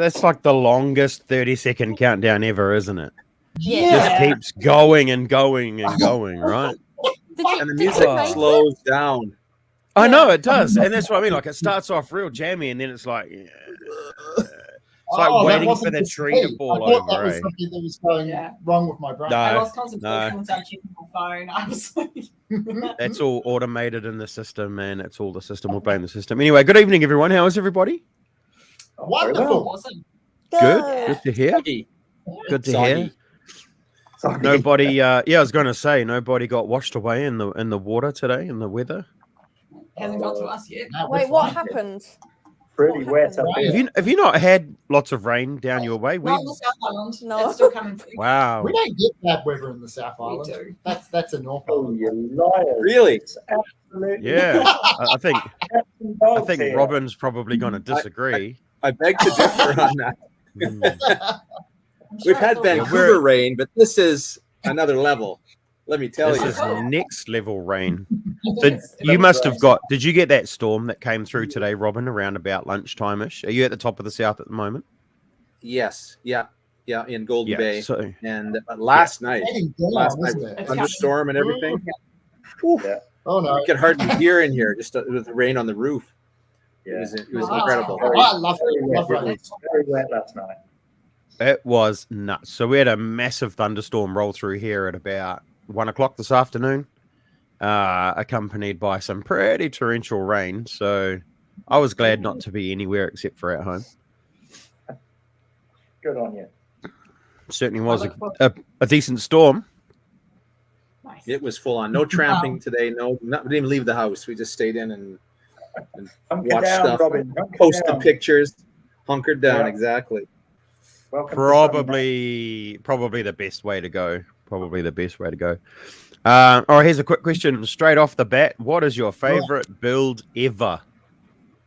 that's like the longest 30-second countdown ever, isn't it? Yeah. Just keeps going and going and going, right? And the music slows down. I know it does, and that's what I mean. Like it starts off real jammy, and then it's like, it's like waiting for the tree to fall I thought over. that was something that was going wrong with my brain. I lost concentration once I checked my phone. I was like, That's all automated in the system, man. It's all the system will blame the system. Anyway, good evening, everyone. How is everybody? Wonderful. awesome. Good to hear. Good to hear. Nobody. Yeah, I was going to say nobody got washed away in the water today in the weather. Hasn't got to us yet. No, Wait, we're what fine. happened? Pretty wet up Right. here. Have you not had lots of rain down your way? Not in the South Island. No. It's still coming through. Wow. We don't get bad weather in the South We Island. do. That's a North Oh, Island. you liars. Really? It's absolutely Yeah, I think cats and dogs here. Robin's probably going to disagree. I beg to differ on that. Mm. I'm sure We've it's had all Vancouver good. rain, but this is another level. Let me tell This you. is next level rain. So you must have got. Did you get that storm that came through today, Robin, around about lunchtime-ish? Are you at the top of the south at the moment? Yes. Yeah. Yeah. In Golden Yeah. Bay. So And last night, Heading down, last night, isn't it? thunderstorm and everything. Oh no. You could hardly hear in here just with the rain on the roof. It Yeah. was Wow. incredible. I love Very it. wet. Love It rain. was very wet last night. it was nuts. So we had a massive thunderstorm roll through here at about 1 o'clock this afternoon, accompanied by some pretty torrential rain. So I was glad not to be anywhere except for at home. Good on you. Certainly was a decent storm. Nice. It was full on. No tramping today. No, we didn't even leave the house. We just stayed in and Hunker watched down, stuff, Robin. Hunker posted down. pictures, hunkered down. Yeah. Exactly. Welcome to Probably the best way to go. Probably the best way to go. All right, here's a quick question straight off the bat. What is your favorite build ever?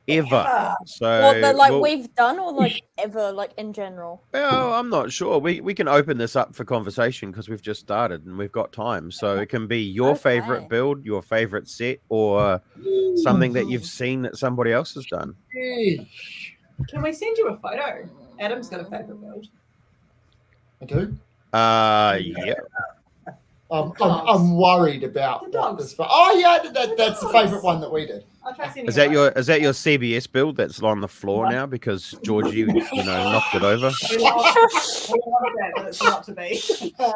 Ever. So What the we'll- we've done, or like ever, like in general? well, I'm not sure. We can open this up for conversation because we've just started and we've got time. So it can be your Okay. favorite build, your favorite set, or something that you've seen that somebody else has done. Can we send you a photo? Adam's got a favorite build. I do. Yeah. I'm worried about The what dogs. this. Oh yeah, that's the favourite one that we did. I'll try sending Is you that a your CBS build that's on the floor now because Georgie, knocked it over? photo. We love that, but it's not to be. So,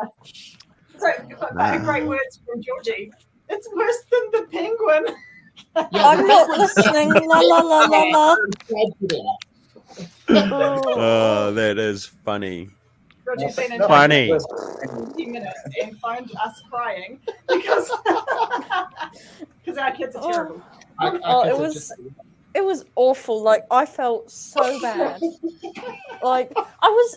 great words from Georgie. It's worse than the penguin. Yeah, I'm not listening. La la la la la. Oh, that is funny. Georgie's been in Funny. 20 minutes and phoned us crying because our kids are terrible. Oh, it was awful. Like I felt so bad. Like I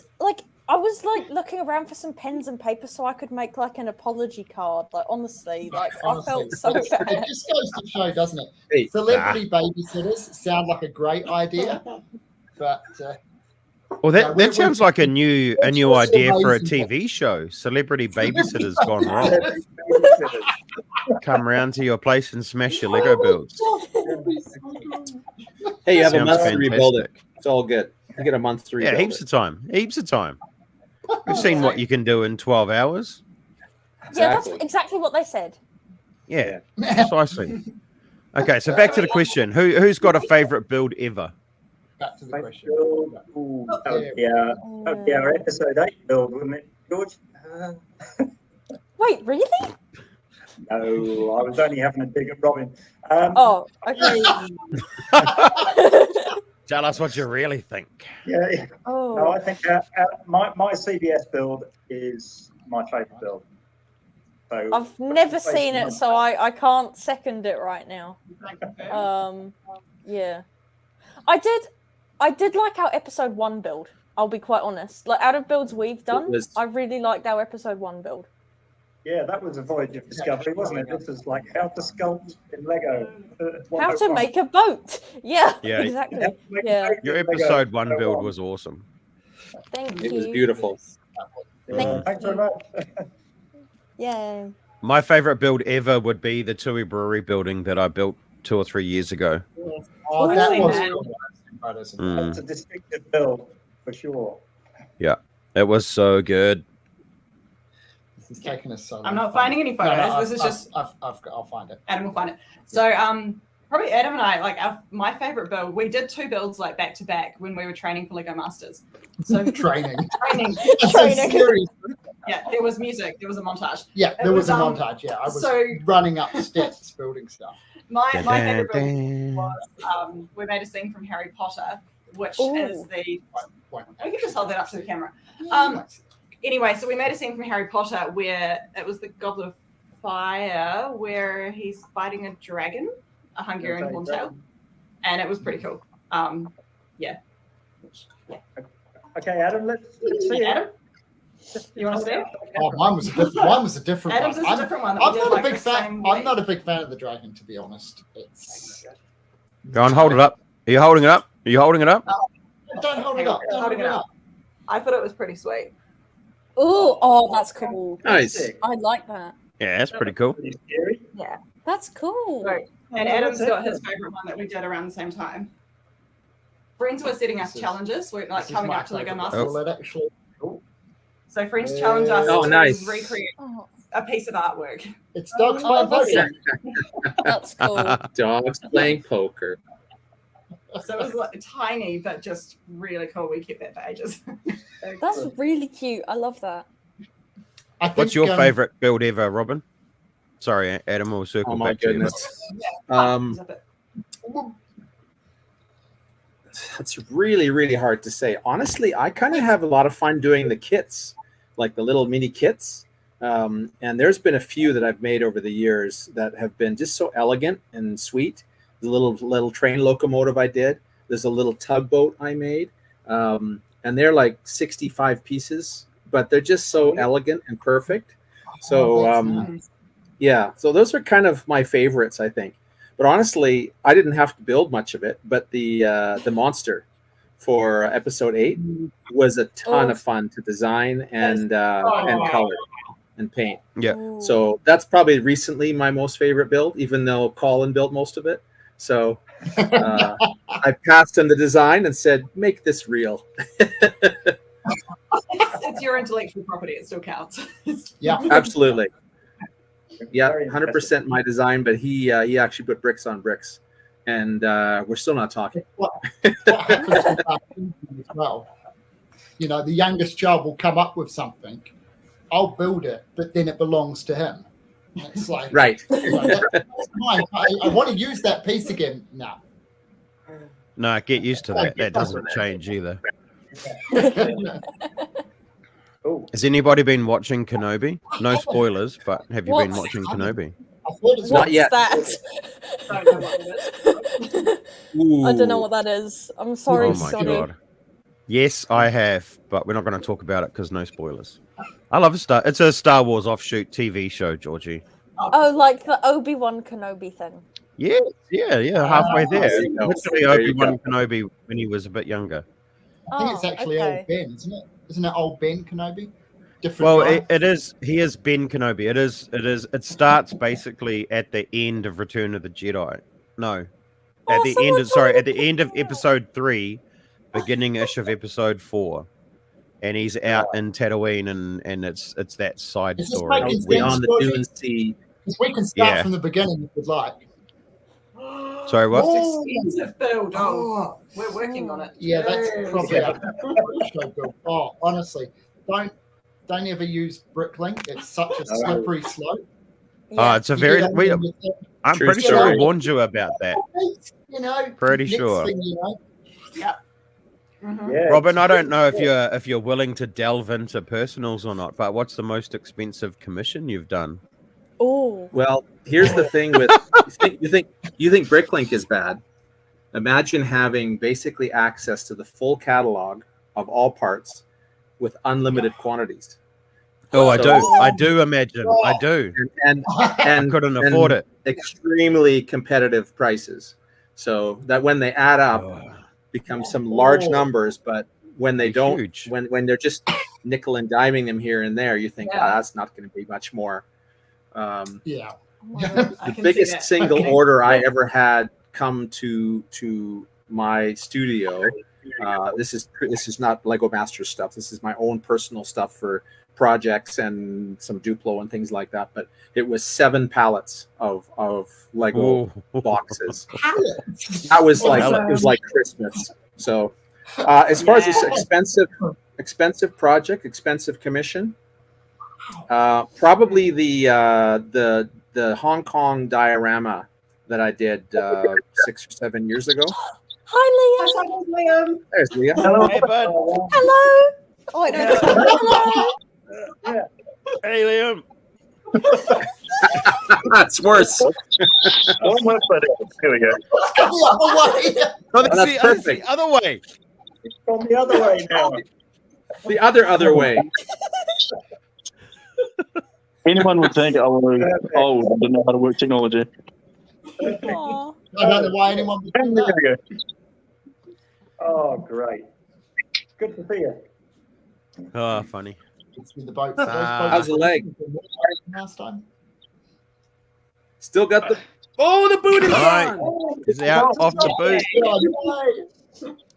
was looking around for some pens and paper so I could make like an apology card. Like honestly, like I felt so It bad. just goes to show, doesn't it? Hey, Celebrity babysitters sound like a great idea, but Well, Yeah, that sounds like a new what's idea for a amazing? TV show. Celebrity babysitters gone wrong. Come round to your place and smash your Lego builds. Hey, you have a Sounds month to rebuild it. fantastic. It's all good. You get a month to rebuild Yeah, heaps it. of time. Heaps of time. We've seen what you can do in 12 hours. Yeah, that's exactly what they said. Yeah, precisely. Okay, so back to the question. Who's got a favorite build ever? back to the question. Ooh, that would be our episode 8 build, wouldn't it, George? Wait, really? No, I was only having a dig at Robin. Oh, okay. Tell us what you really think. Yeah. Oh. No, I think my CBS build is my favourite build. So I've never seen it, so I can't second it right now. Yeah, I did like our episode 1 build. I'll be quite honest. Like out of builds we've done, I really liked our episode 1 build. Yeah, that was a voyage of discovery, wasn't it? This was like how to sculpt in Lego. How to make a boat. Yeah, Yeah. exactly. Yeah. Your episode 1 build was awesome. Thank It you. was beautiful. Thanks very much. Yeah. My favorite build ever would be the Tui Brewery building that I built 2 or 3 years ago. Oh, that I've was seen cool. Photos of that. Mm. It's a distinctive build for sure. It was so good. This is taking us so long. I'm not finding any photos. This is just I'll find it. Adam will find it. So probably Adam and I, like my favorite build, we did 2 builds like back to back when we were training for Lego Masters. So Training. training. Serious. Yeah, there was music, there was a montage. Yeah, there It was a was, montage. Yeah, I was so- running up steps building stuff. My favorite build was we made a scene from Harry Potter, which is the Wait. I can just hold that up to the camera. Anyway, so we made a scene from Harry Potter where it was the Goblet of Fire, where he's fighting a dragon, a Hungarian horntail, and it was pretty cool. Yeah. Okay, Adam, let's see. Adam, you want to see it? Oh, mine was a different Adam's one. is a different one. that I'm we did, not like, a big the fan. same I'm week. not a big fan of the dragon, to be honest. It's Go on, hold it up. Are you holding it up? Are you holding it up? don't hold it up. Don't hold it up. I thought it was pretty sweet. Ooh, oh, that's cool. Nice. I like that. Yeah, that's pretty cool. Pretty scary. That's cool. Right. And Adam's got his favorite one that we did around the same time. Friends were setting us challenges. We're like This is coming my up to Lego favourite Masters. bullet, actually. So friends challenge us Oh, to nice. recreate Oh, a piece of artwork. It's dogs Oh, playing that's poker. that's cool. Dogs playing poker. So it was like tiny, but just really cool. We kept that for ages. That's really cute. I love that. I think, What's your favorite build ever, Robin? Sorry, Adam, we'll circle Oh my back to you. goodness. It's really, really hard to say. Honestly, I kind of have a lot of fun doing the kits, like the little mini kits. And there's been a few that I've made over the years that have been just so elegant and sweet. The little train locomotive I did. There's a little tugboat I made. And they're like 65 pieces, but they're just so elegant and perfect. So, nice. yeah, so those are kind of my favorites, I think. But honestly, I didn't have to build much of it. But the monster for episode 8 was a ton of fun to design and color and paint. Yeah. Ooh. So that's probably recently my most favorite build, even though Colin built most of it. So I passed him the design and said, "Make this real." It's your intellectual property. It still counts. Yeah. Absolutely. Yeah, Very 100% my design, but he actually put bricks on bricks, and we're still not talking. What happens with that as well? You know, the youngest child will come up with something. I'll build it, but then it belongs to him. And it's like, Right. you know, that's mine. I want to use that piece again. No. No, get used to that. That doesn't change either. Oh, Has anybody been watching Kenobi? No spoilers, but have you been What? watching Kenobi? I thought it's Not What's yet. that? Don't know what it is. I don't know what that is. I'm sorry, Oh my Sonny. god. Yes, I have, but we're not going to talk about it because no spoilers. I love It's a Star Wars offshoot TV show, Georgie. Oh, like the Obi-Wan Kenobi thing. Yeah, halfway there. there you go. Literally There you Obi-Wan Kenobi when he was a bit younger. I think it's actually okay. old Ben, isn't it? Isn't it old Ben Kenobi? Different Well, guy? it is. He is Ben Kenobi. It is. It starts basically at the end of Return of the Jedi. No, at Oh, the someone end. Sorry, told at the me end of that. episode 3, beginning-ish of episode 4, and he's out in Tatooine, and it's that side It's just story. like it's Beyond the Georgie. Dune Sea. Because we can start Yeah. from the beginning if you'd like. Sorry, what? Oh, Expensive build. Oh, oh, we're working on it. yeah, that's probably Yeah. a show build. Oh, honestly, don't ever use Bricklink. It's such a slippery slope. Oh, it's a You very. get We, under your thumb, I'm True pretty story. sure I warned you about that. you know, Pretty next sure. thing you know, Mhm. yeah. Robin, I don't know if you're willing to delve into personals or not, but what's the most expensive commission you've done? Oh, Well, here's the thing with you think Bricklink is bad. Imagine having basically access to the full catalog of all parts with unlimited quantities. Oh, I So- do. I do imagine. I do. And I and couldn't and afford it. extremely competitive prices. So that when they add up Oh, become some large Oh. numbers, but when they don't huge. when they're just nickel and diming them here and there, you think, Yeah. that's not going to be much more. yeah. I The can see biggest that. single Okay. order I ever had come to my studio This is not Lego Masters stuff. This is my own personal stuff for projects and some Duplo and things like that. But it was 7 pallets of Lego boxes. That was like it was like Christmas. So as far as this expensive project, expensive commission, probably the Hong Kong diorama that I did 6 or 7 years ago. Hi, Liam. Liam. There's Leah. Hello, hey, bud. Hello. Oh, wait, no, hello. Yeah. Hey, Liam. That's worse. One more for it. Here we go. Oh, that's That's the perfect. other way. It's gone the other way now. The other way. Anyone would think I was old and didn't know how to work technology. Aw. I don't know why anyone would do There that. we go. Oh, great. Good to see you. Oh, funny. It's with the boats. How's the leg? Last time. Still got the the boot is Right. on. Is out off the boot.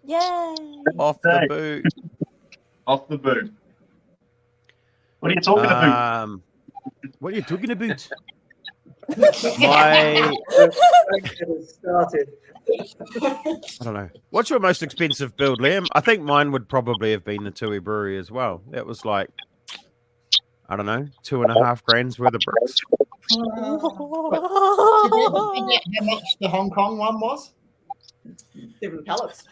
Yay. Off the boot. Off the boot. What are you talking about? What are you talking about? Get it started. I don't know. What's your most expensive build, Liam? I think mine would probably have been the Tui Brewery as well. That was like, I don't know, 2.5 grand's worth of bricks. Did you ever find out how much the Hong Kong one was? 7 pallets.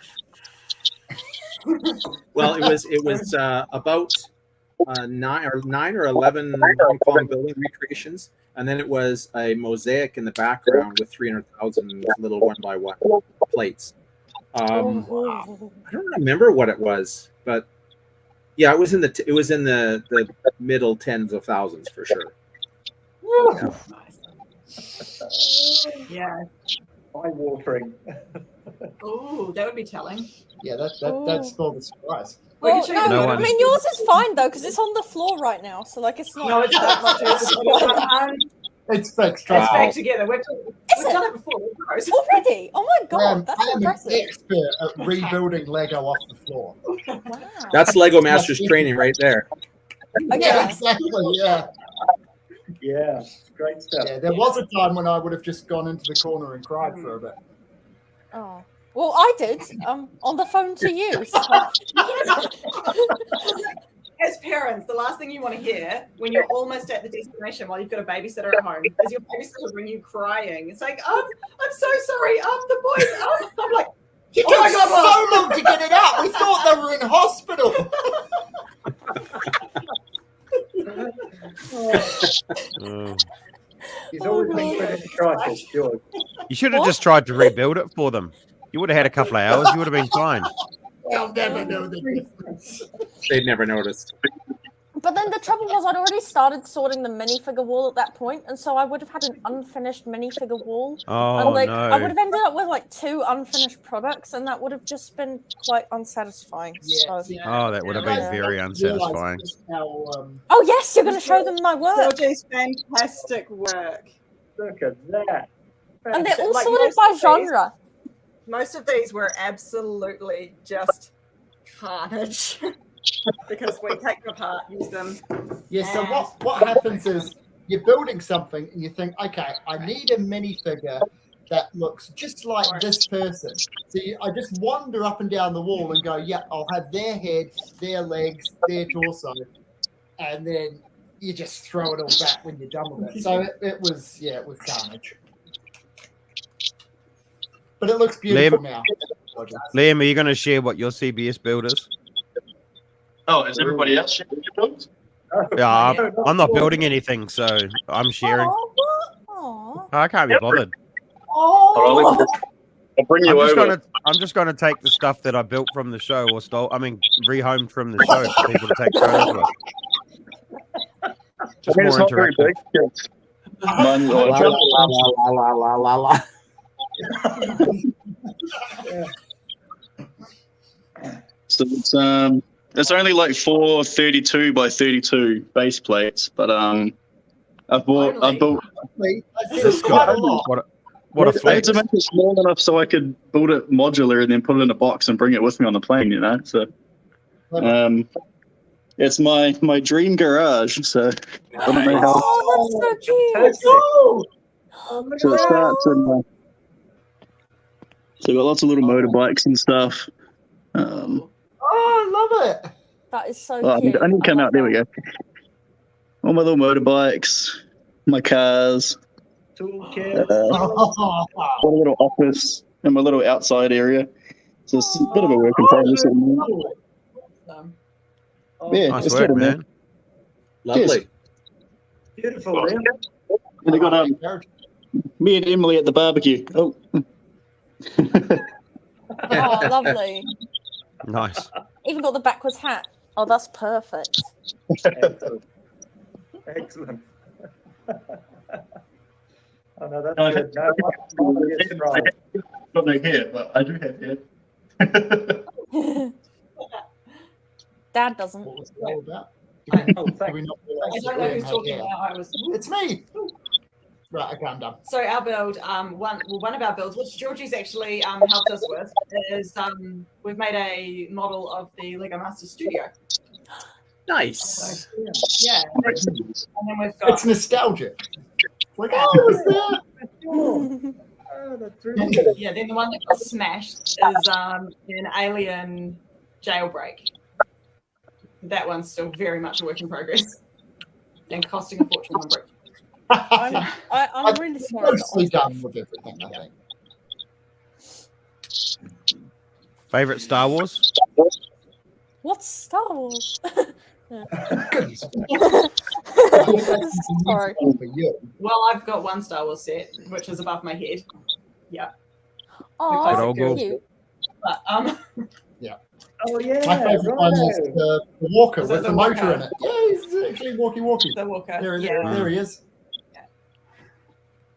Well, it was about 9 or 11 Hong Kong building recreations, and then it was a mosaic in the background with 300,000 little 1x1 plates. I don't remember what it was, but yeah, it was in the middle tens of thousands for sure. Yeah. Eye-watering. Oh, that would be telling. Yeah, that's for the surprise. Well, We can check no, No I one- mean yours is fine though because it's on the floor right now, so like it's not. No, it's not much. It's fixed. It's Trust me. back together. We've done it before. It's gross. Already? Oh my god, that's I'm an impressive. expert at rebuilding Lego off the floor. Wow. That's Lego Masters training right there. Okay. Yeah, exactly. Yeah. Yeah, great stuff. Yeah, there was a time when I would have just gone into the corner and cried for a bit. Oh. Well, I did. On the phone to you. So. As parents, the last thing you want to hear when you're almost at the destination while you've got a babysitter at home is your babysitter bring you crying. It's like, I'm so sorry. The boys. I'm like, It Oh took my God, Mom. so long to get it out. We thought they were in hospital. He's always been good at the crisis, George. You should have just tried to rebuild it for them. You would have had a couple of hours. You would have been fine. They'll never know the difference. They'd never noticed. But then the trouble was I'd already started sorting the minifigure wall at that point, and so I would have had an unfinished minifigure wall. Oh, And like I would no. have ended up with like 2 unfinished products, and that would have just been quite unsatisfying. Yeah, So. see, Oh, that would have been Yeah. very unsatisfying. Just how, Oh yes, you're going to show them my work. Georgie's fantastic work. Look at that. And they're all Like sorted most by of these- genre. Most of these were absolutely just carnage because we take them apart, use them. yeah, so what happens is you're building something and you think, okay, I need a minifigure that looks just like this person. So I just wander up and down the wall and go, yeah, I'll have their head, their legs, their torso. And then you just throw it all back when you're done with it. So it was carnage. But it looks beautiful now. Liam, are you going to share what your CBS build is? Oh, is everybody else sharing your builds? Yeah, I'm not building anything, so I'm sharing. Aw. I can't be bothered. All right, I'll bring you over. I'm just gonna take the stuff that I built from the show or rehomed from the show for people to take photos with. Just I mean, it's more not very interactive. big. It's mine, La, la, la, la, la, la, la. So it's only like 4 32 by 32 base plates, but I built That's This quite guy, a lot. What a I had flex. to make it small enough so I could build it modular and then put it in a box and bring it with me on the plane, you know? So it's my dream garage, so I don't know how. Oh, that's so cute. Fantastic. Oh, look So at it that. starts and so got lots of little motorbikes and stuff. oh, I love it. That is so I need cute. to come love out. There we that. go. All my little motorbikes, my cars, Toolkit. Oh, got a little office and my little outside area. So it's a bit of a work in progress at the moment. Yeah, Nice it's work, good, man. Lovely. Beautiful, Liam. And they got me and Emily at the barbecue. Oh. Oh, lovely. Nice. Even got the backwards hat. Oh, that's perfect. Excellent. Excellent. Oh, no, that's No, good. No, mine is right. Got no hair, but I do have hair. Dad doesn't. what was it all about? Oh, Do thank we you. not I realise don't that know Liam who's had talking hair? now. I was. It's me. Right, okay, I'm done. So our build, one of our builds, which Georgie's actually helped us with, is we've made a model of the Lego Master Studio. Nice. Yeah, and then we've got It's nostalgic. Like, oh, it was there. Oh, that's really good. yeah. Then the one that got smashed is an alien jailbreak. That one's still very much a work in progress and costing a fortune on brick. I'm really sorry. Mostly done with everything, I think. Favorite Star Wars? What's Star Wars? Goodness. Sorry. For you. Well, I've got one Star Wars set, which is above my head. Oh, Good old that's girl. cute. But Oh, yeah. My favourite one is righto. the Walker Is it with the the motor Walker? in it. Yeah, he's actually walkie-walkie. the Walker. There he is. Yeah. There he is.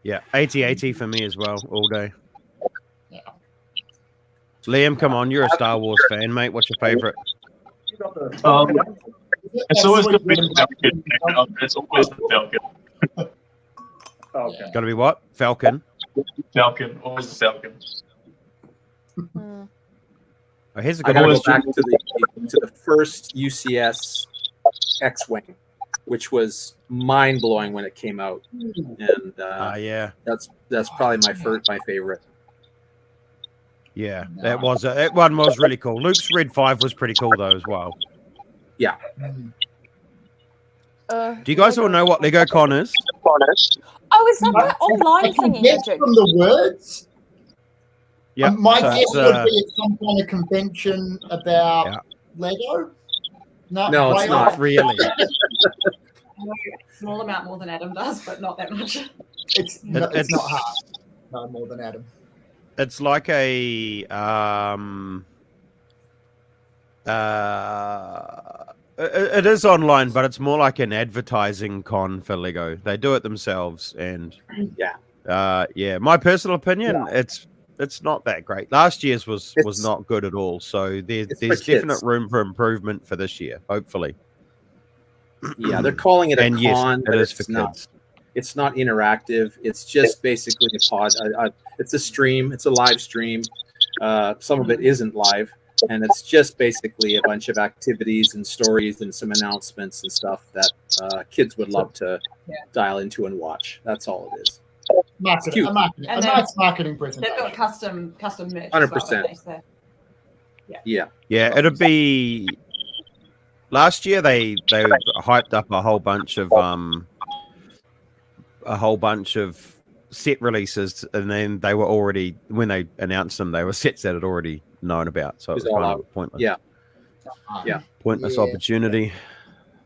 Yeah, 80-80 for me as well, all day. Yeah. Liam, come on, you're a Star Wars fan, mate. What's your favorite? You got the It's always the big Falcon. It's always the Falcon. Oh, okay. Got to be what? Falcon. Falcon, always the Falcon. Hmm. Oh, here's a I good gotta one. go back to the first UCS X-wing, which was mind blowing when it came out, and Yeah, that's probably my favorite. yeah. That one was really cool. Luke's Red 5 was pretty cool though as well. Mm. Do you guys all know what Lego Con is? Oh, is that I- that online I can thingy? guess Magic? from the words. Yeah. My so guess it's, would be it's some kind of convention about Yeah. Lego. No, No, it's way not. off. really. Small amount more than Adam does, but not that much. It's it's- not hard. No more than Adam. It's like a it is online, but it's more like an advertising con for Lego. They do it themselves, and yeah. My personal opinion, it's not that great. Last year's was not good at all. So there's for definite kids. room for improvement for this year, hopefully. Yeah, they're calling it a And con, yes, but it is for it's not. kids. It's not interactive. It's just basically a pod. It's a stream. It's a live stream. Some of it isn't live, and it's just basically a bunch of activities and stories and some announcements and stuff that kids would love to dial into and watch. That's all it is. Marketing, cute. a And then- nice marketing They've presentation. got custom merch. 100%. As well, Yeah. Yeah, it'd be. Last year they hyped up a whole bunch of set releases, and then they were already, when they announced them, they were sets that had already known about, so it was It was all kind of out. pointless. Yeah. Pointless Yeah. opportunity,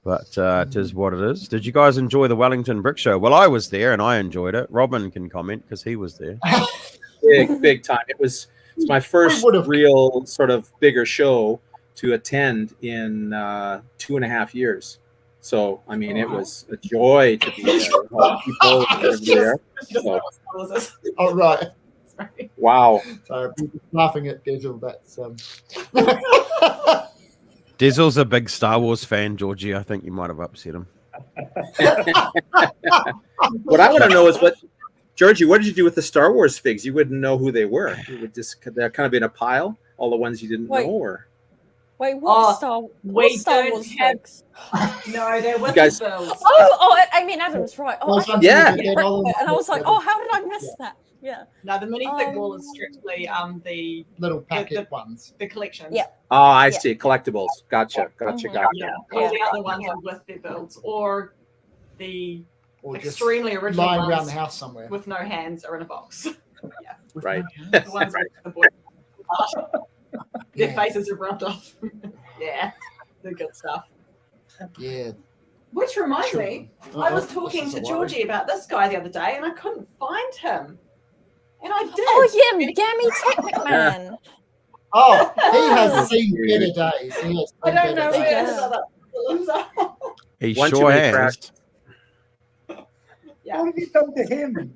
but it is what it is. Did you guys enjoy the Wellington Brick Show? Well, I was there and I enjoyed it. Robin can comment because he was there. Big time. It's my first would've- real sort of bigger show to attend in 2.5 years. So I mean, it was a joy to be there. All the people that were there. So, Oh, right. Sorry. wow. So people laughing at Digital. That's Dizzle's a big Star Wars fan, Georgie. I think you might have upset him. What I want to know is what Georgie, what did you do with the Star Wars figs? You wouldn't know who they were. You would just they're kind of in a pile, all the ones you didn't know, or Wait, what Star don't Wars have- figs? No, they're with guys- the builds. I mean Adam's right. Oh, Well, I Yeah. and I was like, oh, how did I miss that? Yeah. No, the minifig wall is strictly the little packet ones. the collections. Yeah. oh, I Yeah. see, collectibles. Gotcha. Yeah. All the other ones are with their builds, or the Or just extremely original lying around ones the house somewhere. with no hands are in a box. Right. The ones with the boy. Their Yeah. faces have rubbed off. Yeah, the good stuff. Yeah. Which reminds Sure. me, I was This talking is to a worry. Georgie about this guy the other day, and I couldn't find him. And I did. Oh yeah, Gammy Technic Man. Oh, he has seen better days. He has I seen don't know better where days. his other villains are. He One too sure many has. cracks. Yeah. What have you done to him?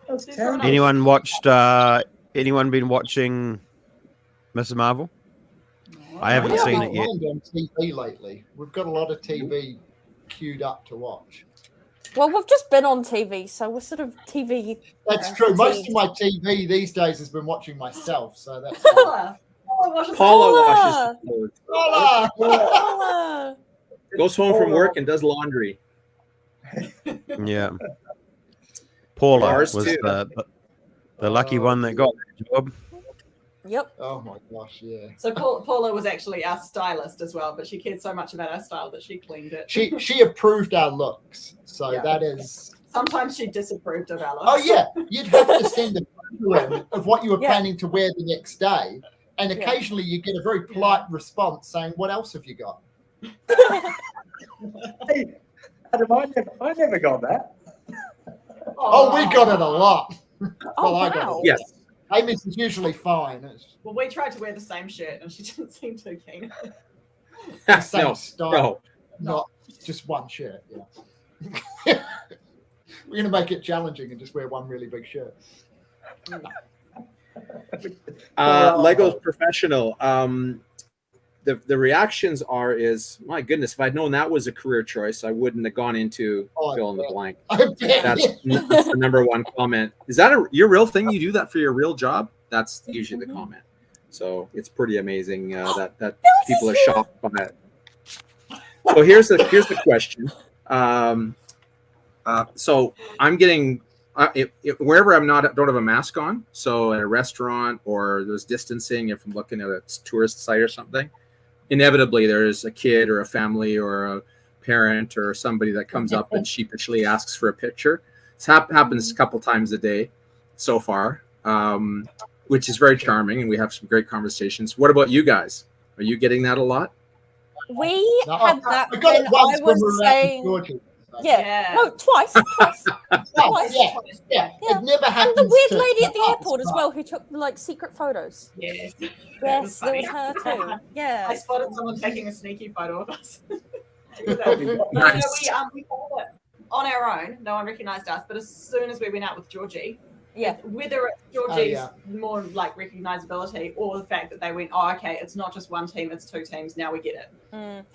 That's These are terrible. nice. Anyone watched? Anyone been watching Mrs. Marvel? I haven't We seen haven't it yet. mind on TV lately. We've got a lot of TV queued up to watch. Well, we've just been on TV, so we're sort of TV. That's Yeah, true. Most fatigued. of my TV these days has been watching myself, so that's Paula. Paula watches Paula Paula. washes clothes, Hola! Oh, goes home from work and does laundry. Yeah. Paula Ours was too. the lucky one that got the job. yep. Oh my gosh, yeah. So Paula was actually our stylist as well, but she cared so much about our style that she cleaned it. She approved our looks, so Yeah. that is. Sometimes she disapproved of our looks. Oh yeah, you'd have to send a photo in of what you were Yeah. planning to wear the next day, and Yeah. occasionally you get a very polite response saying, "What else have you got?" Hey, Adam, I never got that. Oh, we got it a lot. Oh, Well, I got wow. it. Yes. Amy's is usually fine. It's Well, we tried to wear the same shirt and she didn't seem too keen. the same No, style, no. not just one shirt. Yeah. We're gonna make it challenging and just wear one really big shirt. Lego's professional. The reactions is my goodness. If I'd known that was a career choice, I wouldn't have gone into Oh, fill in the yeah. blank. I bet. That's the number one comment. Is that your real thing? You do that for your real job? That's usually the comment. So it's pretty amazing that people are shocked by it. So here's the question. So I'm getting wherever I'm don't have a mask on. So at a restaurant or there's distancing, if I'm looking at a tourist site or something, inevitably there's a kid or a family or a parent or somebody that comes up and sheepishly asks for a picture. It happens a couple times a day so far, which is very charming, and we have some great conversations. What about you guys? Are you getting that a lot? We No, had that I got when it once I when we was were out in saying. Georgia. Yeah. No, twice. Twice. Oh, yeah, Yeah. It never And happens. the weird to- lady at to the us, airport as but- well who took like secret photos. Yes. Yes, That there was funny. her too. Yeah. I spotted someone taking a sneaky photo of us. Nice. We followed it on our own. No one recognized us, but as soon as we went out with Georgie, Yeah. whether it's Georgie's yeah. more like recognizability or the fact that they went, oh, okay, it's not just one team, it's two teams. Now we get it.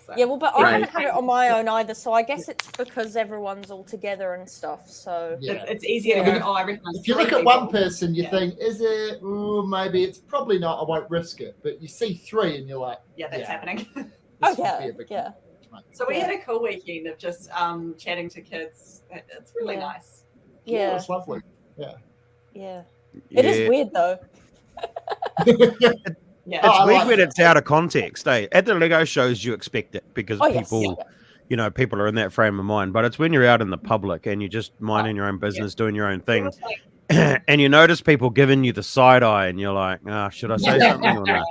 So, Yeah, well, but I Right. haven't had it on my own either, so I guess it's because everyone's all together and stuff. So Yeah. it's easier Yeah. to go, oh, I recognize If you three look at one people. person, you Yeah. think, is it? Oh, maybe it's probably not. I won't risk it. But you see three, and you're like, Yeah, that's Yeah. happening. this oh would be yeah, a big yeah, So we Yeah. had a cool weekend of just chatting to kids. It's really Yeah. nice. yeah, it's lovely. yeah. It is weird though. Yeah. Oh, It's I weird like when it. it's out of context. At the Lego shows, you expect it because Oh yes. people, people are in that frame of mind. But it's when you're out in the public and you're just minding your own business, doing your own thing, and you notice people giving you the side eye, and you're like, should I say something or not?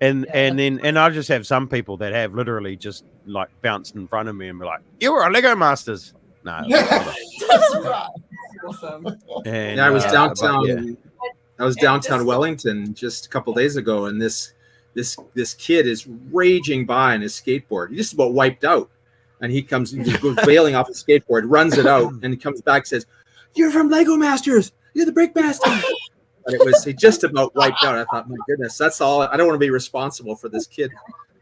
And I just have some people that have literally just like bounced in front of me and be like, "You were a Lego Masters." No. Awesome. And, Yeah, I was but downtown. yeah. I was downtown Wellington just a couple days ago, and this kid is raging by on his skateboard. He just about wiped out, and he goes bailing off his skateboard, runs it out, and he comes back and says, "You're from Lego Masters. You're the Brick Master." And he just about wiped out. I thought, my goodness, that's all. I don't want to be responsible for this kid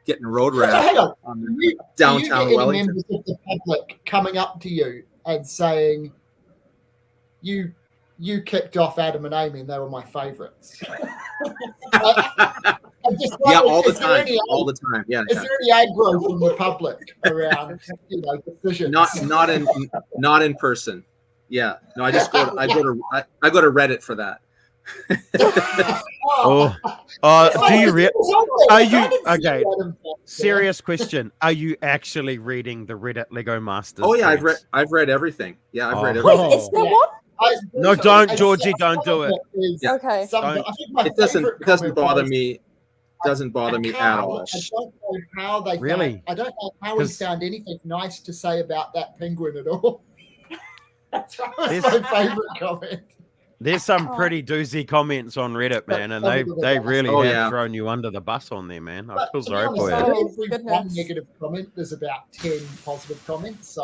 getting road So rash hang on. on Do you downtown get any Wellington. members of the public coming up to you and saying, you kicked off Adam and Amy, and they were my favourites. Yeah, all the time. All the time. Yeah. Is there any aggro from the public around, decisions? Not in person. Yeah. No, I just go to Reddit for that. Do you are you okay? Serious question. Are you actually reading the Reddit Lego Masters? Oh yeah, threads? I've read everything. Yeah, I've read Wait, everything. is there one? No, don't, Georgie, don't do it. Okay. It doesn't bother me. Doesn't bother me at all. I don't know how they Really? I don't know how he found anything nice to say about that penguin at all. That's right. That's my favourite comment. There's some pretty doozy comments on Reddit, man, and they really have thrown you under the bus on there, man. I feel sorry for you. Every one negative comment, there's about 10 positive comments. So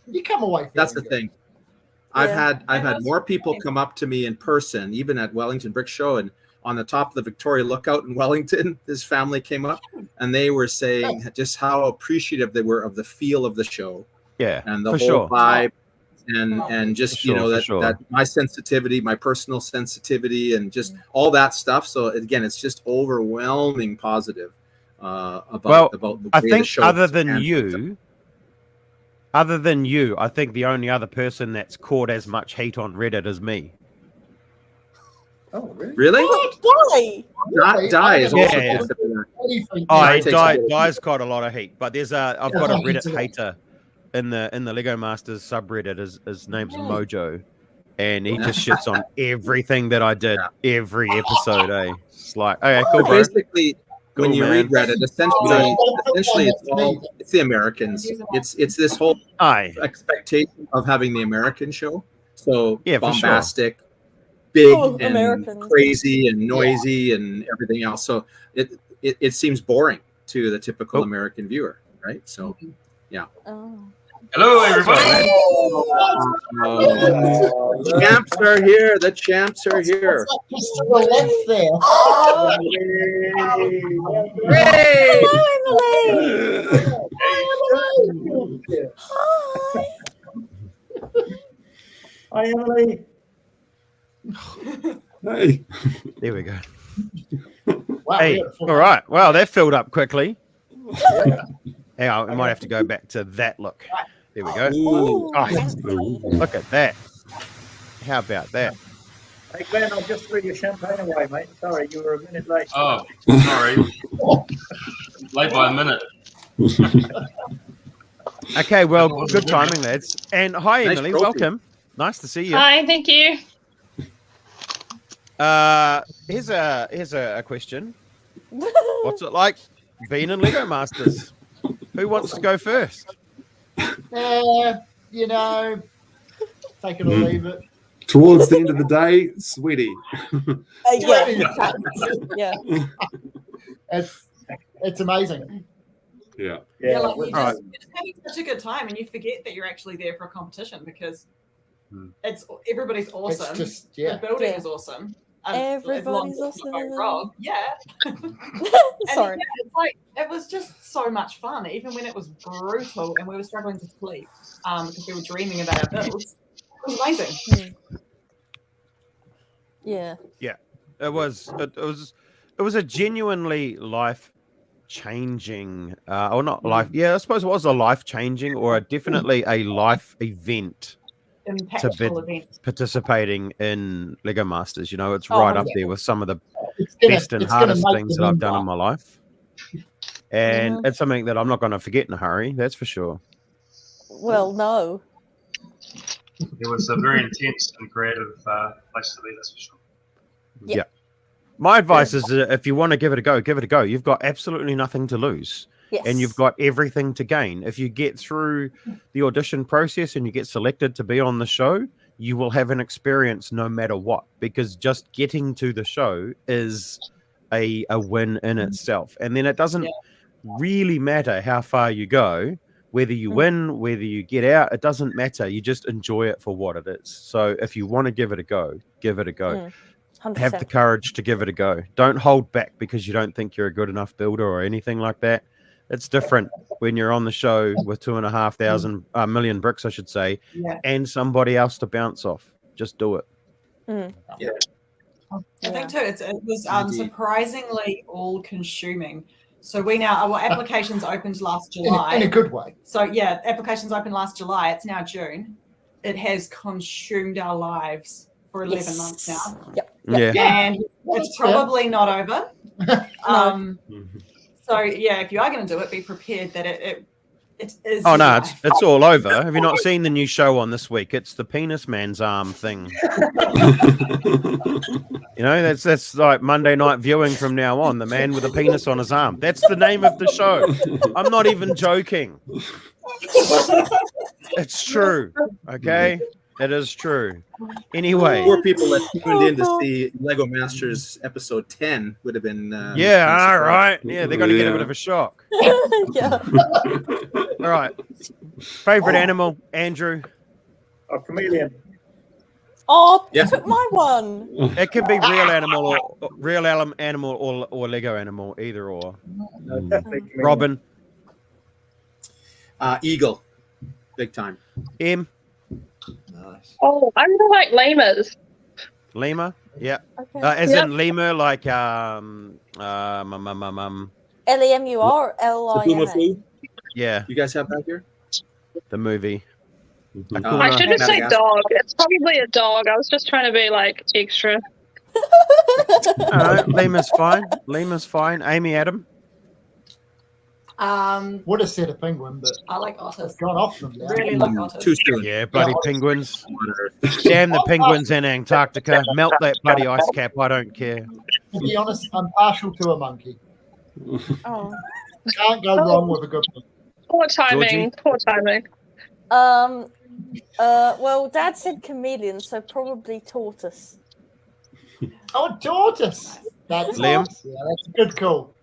you come away. That's the thing. I've had more people come up to me in person, even at Wellington Brick Show, and on the top of the Victoria Lookout in Wellington, this family came up and they were saying just how appreciative they were of the feel of the show. Yeah, and the whole vibe, and just that my sensitivity, my personal sensitivity, and just all that stuff. So again, it's just overwhelming positive about the way I think the show other than you, I think the only other person that's caught as much heat on Reddit is me. Oh, really? Why? Die is also Die's got a lot of heat, but there's I've got a Reddit hater in the Lego Masters subreddit. His name's Mojo, and he just shits on everything that I did every episode. It's like, okay, cool, bro. Basically, when you read Reddit, essentially it's the Americans. It's this whole expectation of having the American show. So bombastic, big and crazy and noisy and everything else. So it seems boring to the typical American viewer, right? So yeah. Hello, everybody. Champs are here. The champs are here. Just to the left there. Hi, Emily. Hey. There we go. Wow, hey, all right. Well, that filled up quickly. Hang on, we might have to go back to that look. There we go. Look at that. How about that? Hey, Glenn, I'll just threw your champagne away, mate. Sorry, you were a minute late. Oh, sorry. Late by a minute. Okay, well, good timing, lads. And hi, Emily. Welcome. Nice to see you. Hi, thank you. Here's a question. What's it like being in Lego Masters? Who wants to go first? Take it or leave it. Towards the end of the day, sweaty. Yeah. It's amazing. Yeah. Like you're just having such a good time, and you forget that you're actually there for a competition because everybody's awesome. It's just, the building is awesome. Everybody's awesome. Wrong. Yeah. Sorry. It's like it was just so much fun, even when it was brutal and we were struggling to sleep because we were dreaming about our builds. It was amazing. Yeah. Yeah. It was a genuinely life-changing, or not life. Yeah, I suppose it was a life-changing, or definitely a life event. Impactful event. Participating in Lego Masters, it's right up there with some of the best and hardest things that I've done in my life, and it's something that I'm not going to forget in a hurry. That's for sure. Well, no. It was a very intense and creative place to be. That's for sure. Yeah. My advice is if you want to give it a go, give it a go. You've got absolutely nothing to lose. Yes. And you've got everything to gain. If you get through the audition process and you get selected to be on the show, you will have an experience no matter what, because just getting to the show is a win in itself. And then it doesn't really matter how far you go, whether you win, whether you get out, it doesn't matter. You just enjoy it for what it is. So if you want to give it a go, give it a go. 100%. Have the courage to give it a go. Don't hold back because you don't think you're a good enough builder or anything like that. It's different when you're on the show with 2,500 million bricks, I should say, Yeah. and somebody else to bounce off. Just do it. Yeah. I think too, it was Indeed. surprisingly all-consuming. So we now, our applications opened last July. In a good way. So yeah, applications opened last July. It's now June. It has consumed our lives for 11 months now. Yep. Yeah. And it's probably not over. So yeah, if you are going to do it, be prepared that it is. Oh no, life. it's all over. Have you not seen the new show on this week? It's the penis man's arm thing. You know, that's like Monday night viewing from now on. The man with a penis on his arm. That's the name of the show. I'm not even joking. It's true. Okay, it is true. Anyway, Poor people that tuned in to see Lego Masters episode 10 would have been. yeah, all right. Yeah, they're going to get a bit of a shock. Yeah. All right. Favorite animal, Andrew? A chameleon. Oh, Yeah. took my one. It can be real animal or Lego animal, either or. No, definitely chameleon. Robin, Eagle, big time. M, Nice. Oh, I really like lemurs. Lima, yeah. Okay. As Yep. in Lima, like LEMUR, Puma LIMA. Flu. yeah, You guys have that here? the movie. Uh, I should have said Madagascar. dog. It's probably a dog. I was just trying to be like extra. All right, Lima's fine. Lima's fine. Amy, Adam. Would have said a penguin, but I like otters. I've gone off them now. Really like otters. Too soon. Yeah, bloody penguins. Damn the penguins in Antarctica. Melt that bloody ice cap. I don't care. To be honest, I'm partial to a monkey. Oh. Can't go wrong with a good one. Poor timing. Georgie? Poor timing. Well, Dad said chameleon, so probably tortoise. Oh, tortoise. That's Liam? Yeah, that's a good call.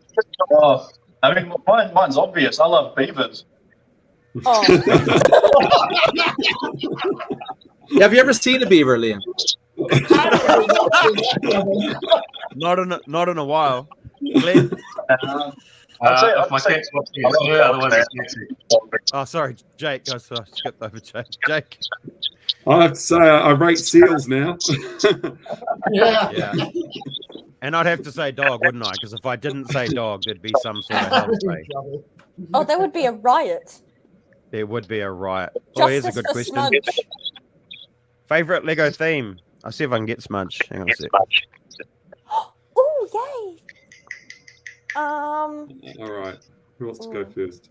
Oh, I mean, mine's obvious. I love beavers. Oh, Have you ever seen a beaver, Liam? Not in a while. Glenn? If my cat's watching it, yeah, otherwise it's Nancy. Oh, sorry, Jake. I skipped over Jake. Jake. I have to say, I rate seals now. Yeah. Yeah. And I'd have to say dog, wouldn't I? Because if I didn't say dog, there'd be some sort of hell play. oh, there would be a riot. There would be a riot. Oh, here's a Justice good for question. Smudge. Favorite Lego theme? I'll see if I can get Smudge. Hang on a sec. Oh, yay! All right. Who wants to go first?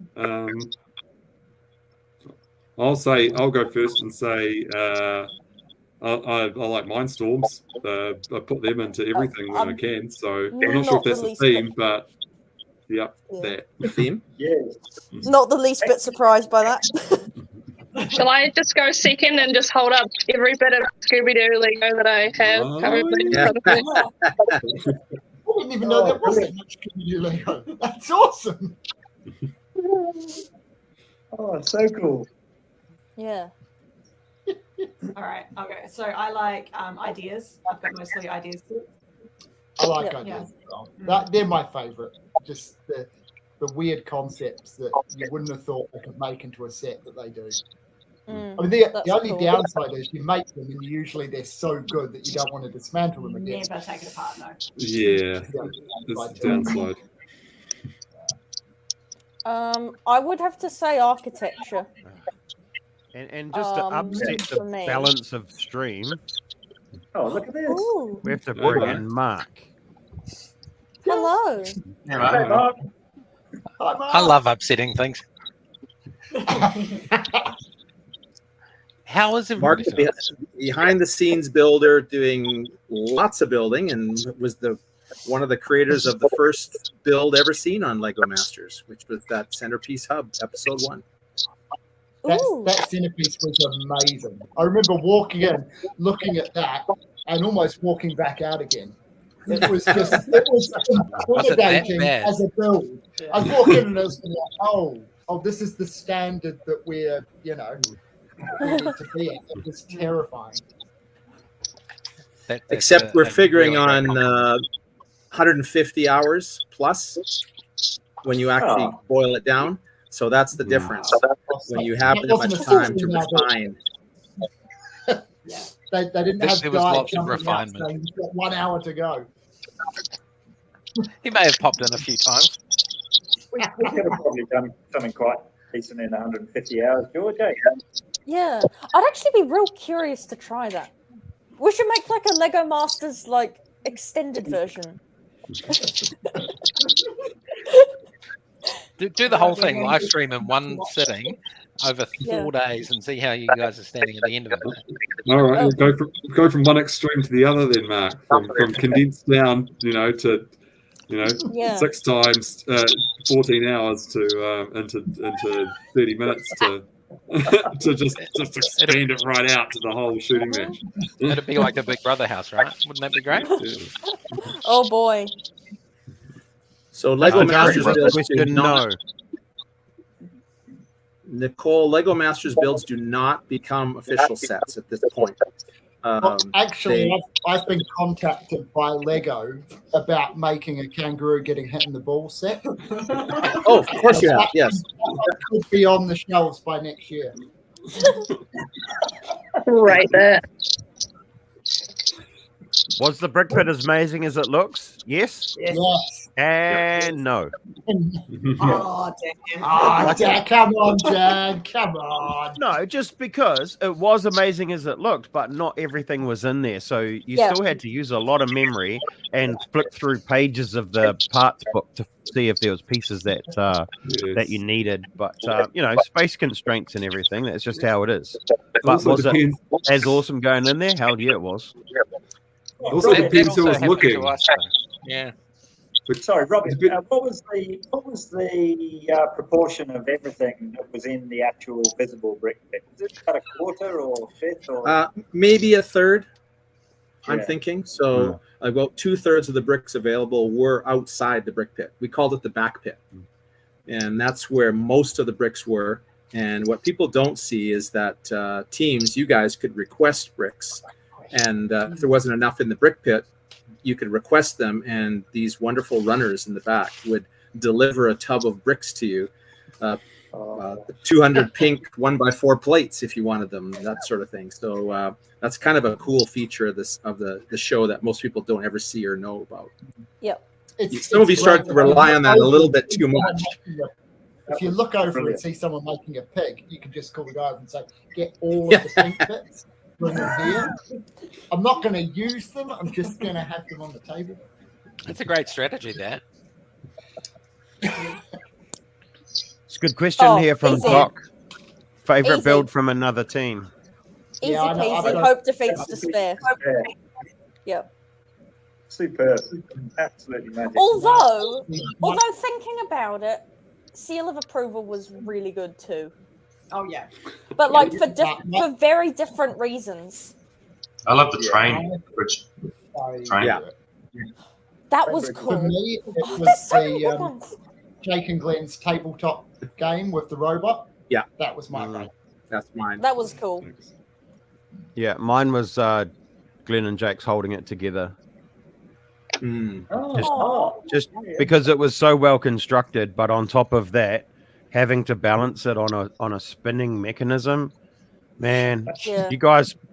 I'll go first and say I like Mindstorms. I put them into everything when I can. So I'm not sure if that's a theme, but yeah, that. The theme? Yes. Not the least bit surprised by that. Shall I just go second and just hold up every bit of Scooby-Doo Lego that I have Oh, currently in yeah. front of me? I didn't even know there was that much community Lego. That's awesome. Oh, so cool. Yeah. All right, okay. So I like ideas. I've got mostly ideas. I like Yeah. ideas. as well. They're my favourite. Just the weird concepts that you wouldn't have thought they could make into a set that they do. Mm. I mean, the That's only cool. downside is you make them and usually they're so good that you don't want to dismantle them again. Never take it apart, no. Yeah, That's the only it's downside downside. I would have to say architecture. And just to upset the for me. balance of stream, Oh, look at this. Ooh, we have to bring in Mark. hello. Yeah, Hey, right. Mark. Hi, Mark. I love upsetting things. How is Mark everybody is doing? behind the scenes builder doing lots of building and was one of the creators of the first build ever seen on Lego Masters, which was that centerpiece hub, episode 1. That centerpiece was amazing. I remember walking in, looking at that, and almost walking back out again. It was intimidating bad? as a build. I was walking in and I was like, oh, this is the standard that we're, we need to be at. It was terrifying. Except we're figuring on 150 hours plus. when you actually boil it down. So that's the difference. When you have that much time to refine. They didn't There have was guys lots of jumping out refinement. saying, "You've got 1 hour to go." He may have popped in a few times. We could have probably done something quite decent in 150 hours, George. Eh? Yeah, I'd actually be real curious to try that. We should make like a Lego Masters like extended version. Do the whole thing live stream in one sitting over 4 days and see how you guys are standing at the end of it. All right, go from one extreme to the other, then, Mark. From condensed down, to 6 times 14 hours to into 30 minutes to just expand it right out to the whole shooting match. It'd be like the Big Brother house, right? Wouldn't that be great? Oh boy. So Lego Masters builds do not. Nicole, Lego Masters builds do not become official sets at this point. Actually, I've been contacted by Lego about making a kangaroo getting hit in the ball set. Oh, of course you have. Yes, that could be on the shelves by next year. Right there. Was the brick pit as amazing as it looks? Yes. Yes. And no. Oh, damn. Oh, Dad, come on, Dad. Come on. No, just because it was amazing as it looked, but not everything was in there. So you still had to use a lot of memory and flick through pages of the parts book to see if there was pieces that that you needed. But space constraints and everything, that's just how it is. But was it as awesome going in there? Hell yeah, it was. Also depends who was looking. Yeah. Sorry, Robin. What was the proportion of everything that was in the actual visible brick pit? Was it about a quarter or fifth? Or maybe a third. I'm thinking. So about 2/3 of the bricks available were outside the brick pit. We called it the back pit, and that's where most of the bricks were. And what people don't see is that teams, you guys could request bricks, and if there wasn't enough in the brick pit, you could request them, and these wonderful runners in the back would deliver a tub of bricks to you, 200 pink 1x4 plates if you wanted them, that sort of thing. So that's kind of a cool feature of the show that most people don't ever see or know about. Yep. Some of you start to rely on that a little bit too much. If you look over and see someone making a pig, you can just call the guy and say, "Get all of the pink bits." Bring them here. I'm not going to use them. I'm just going to have them on the table. It's a great strategy, that. It's a good question here from easy. Doc. Favorite Easy. build from another team? Easy Yeah, I know, peasy. Hope defeats despair. Yep. Superb. Absolutely magic. Although thinking about it, Seal of Approval was really good too. Oh yeah. But like for very different reasons. I love the train bridge. Train. Yeah. That was For cool. me, it There's was so many good the ones. Jake and Glenn's tabletop game with the robot. Yeah. That was my favorite. That's mine. That was cool. Yeah, mine was Glenn and Jake's holding it together. Just because it was so well constructed, but on top of that, having to balance it on a spinning mechanism, man. Yeah.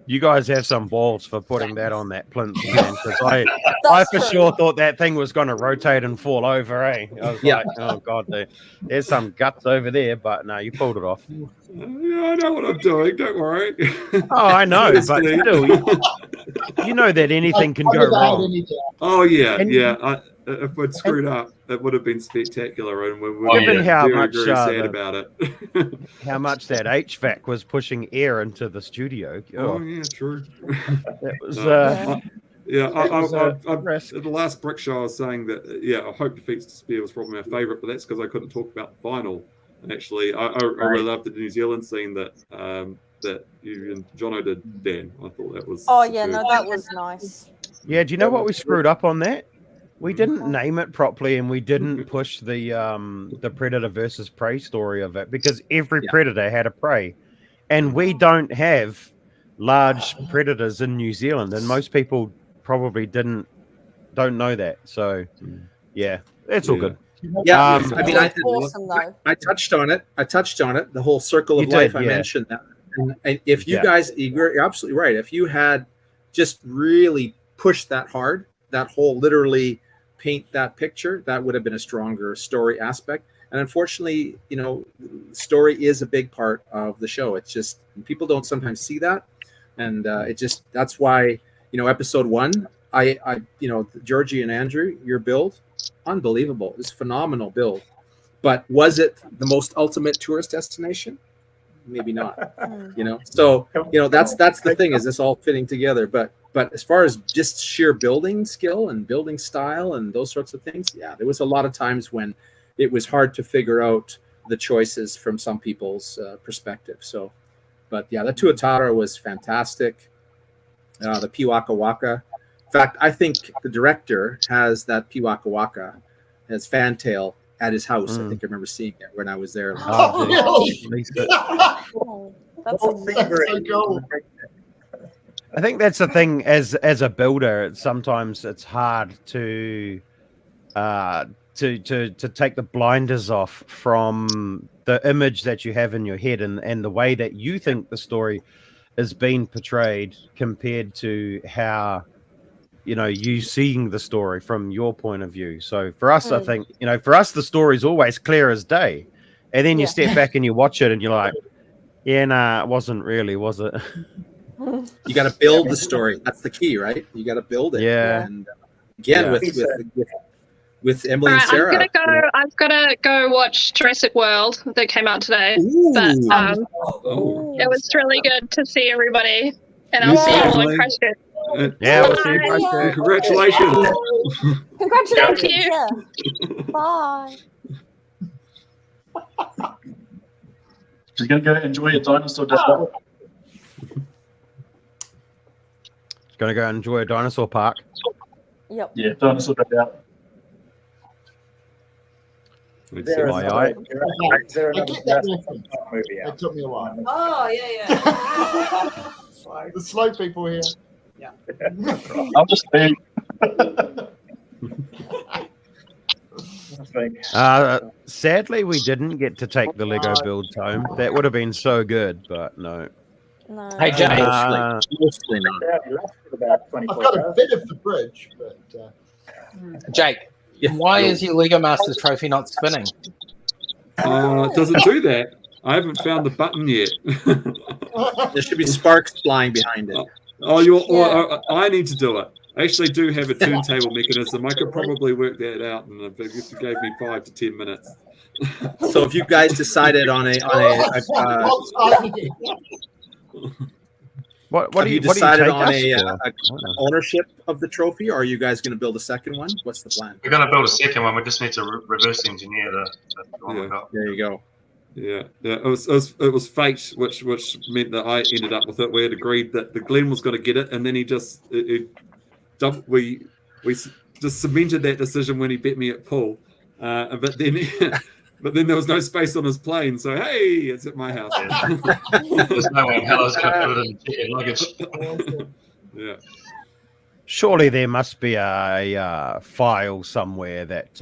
You guys have some balls for putting that on that plinth, man. Because I for sure thought that thing was going to rotate and fall over. I was like, oh god, there's some guts over there, but no, you pulled it off. Yeah, I know what I'm doing. Don't worry. Oh, I know, but still, you know that anything can go wrong. Oh yeah, if we'd screwed up, it would have been spectacular, and we would have been very sad about it. How much that HVAC was pushing air into the studio. Oh yeah, true. It was. At the last brick show, I was saying that I Hope Defeats Despair was probably my favourite, but that's because I couldn't talk about the final. Actually, I really loved the New Zealand scene that you and Jono did, Dan. I thought that was. Oh yeah, no, that was nice. Yeah, do you know what we screwed up on that? We didn't name it properly, and we didn't push the predator versus prey story of it, because every predator had a prey, and we don't have large predators in New Zealand, and most people probably don't know that. So yeah, it's all good. Yeah, Um, I mean, awesome though. I touched on it. The whole circle of You life. did, I yeah. mentioned that. And if you Yeah. guys, you're absolutely right. If you had just really pushed that hard, that whole literally paint that picture, that would have been a stronger story aspect. And unfortunately, story is a big part of the show. It's just people don't sometimes see that, and that's why episode 1, I Georgie and Andrew, your build, unbelievable. It's a phenomenal build, but was it the most ultimate tourist destination? Maybe not. So that's the thing, is this all fitting together. But as far as just sheer building skill and building style and those sorts of things, yeah, there was a lot of times when it was hard to figure out the choices from some people's perspective. So, but yeah, the Tuatara was fantastic. The Piwaka Waka. In fact, I think the director has that Piwaka Waka as fantail at his house. I think I remember seeing it when I was there. That's so cool. I think that's the thing as a builder. Sometimes it's hard to take the blinders off from the image that you have in your head and the way that you think the story is being portrayed compared to how you seeing the story from your point of view. So for us, I think for us the story is always clear as day, and then you step back and you watch it and you're like, yeah, nah, it wasn't really, was it? You got to build the story. That's the key, right? You got to build it. Yeah. And again, with Emily and Sarah. I've got to go watch Jurassic World that came out today. Ooh. But it was really good to see everybody, and I'll see you all in Christchurch. Yeah, we'll see you guys soon. Congratulations. Congratulations. Thank you. Yeah. Bye. She's going to go enjoy your dinosaur day out. She's going to go enjoy a dinosaur park. Yep. Yeah, dinosaur day out. There is Aye. there I another get that Jurassic reference. Park movie It out? took me a while. Oh, yeah. The slow people here. I'm just saying. Sadly, we didn't get to take the Lego build home. That would have been so good, but no. No. Hey, Jay. Mostly not. I've got a bit of the bridge, but Jake, why is your Lego Masters trophy not spinning? It doesn't do that. I haven't found the button yet. There should be sparks flying behind it. I need to do it. I actually do have a turntable mechanism. I could probably work that out, and if you gave me 5 to 10 minutes. So if you guys decided on what you decided on a ownership of the trophy, or are you guys going to build a second one? What's the plan? We're going to build a second one. We just need to reverse engineer the one we got. There you go. Yeah. It was fate, which meant that I ended up with it. We had agreed that the Glenn was going to get it, and then we just cemented that decision when he bet me at pool. But then there was no space on his plane, so hey, it's at my house. There's no way in hell I was going to put it in ticket luggage. Yeah. Surely there must be a file somewhere that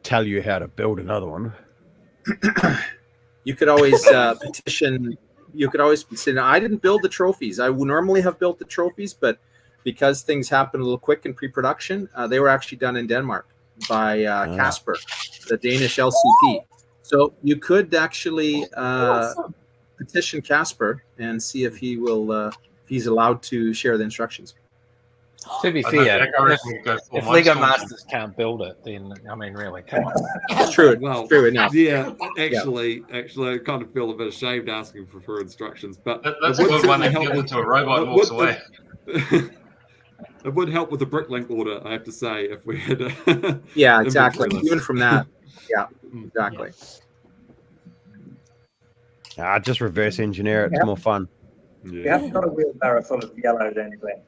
tell you how to build another one. You could always petition. You could always say, "No, I didn't build the trophies. I would normally have built the trophies, but because things happen a little quick in pre-production, they were actually done in Denmark by Casper, the Danish LCP. So you could actually petition Casper and see if he will, if he's allowed to share the instructions. To be fair, if Lego Masters can't build it, then I mean, really, come on. It's true. Well, true enough. Yeah, actually, I kind of feel a bit ashamed asking for instructions, but that's a good one that gives it to a robot and walks away. It would help with the bricklink order, I have to say, if we had. Yeah, exactly. Even from that, yeah, exactly. Just reverse engineer it. It's more fun. You haven't got a wheelbarrow full of yellow, then, Glenn.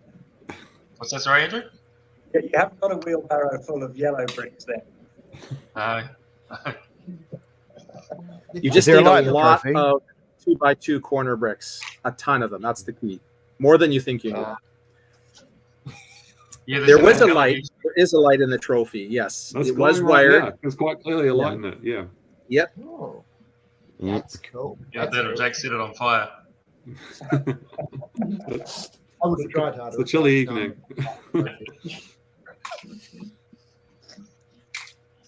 What's that, sorry, Andrew? You haven't got a wheelbarrow full of yellow bricks, then. You just need a lot of 2x2 corner bricks, a ton of them. That's the key. More than you think you need. Yeah, There was a light. There is a light in the trophy. Yes, That's it was glowing right wired. now. There's quite clearly a light in it. Yeah. Yep. Oh, Yeah. that's cool. Yeah, That's that cool. Jack set it on fire. I would have tried harder. It's a chilly evening.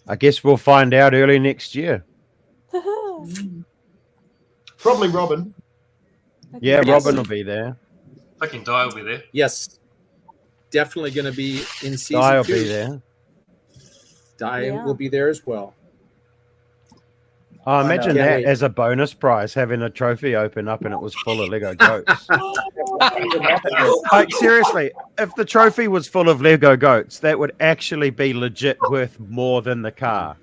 I guess we'll find out early next year. Probably Robin. Yeah, Yes. Robin will be there. Fucking Di will be there. Yes. Definitely going to be in season Di will 2. be there. Di Yeah. will be there as well. Oh, imagine Can't that wait. as a bonus prize, having a trophy open up and it was full of Lego goats. Like, seriously, if the trophy was full of Lego goats, that would actually be legit worth more than the car.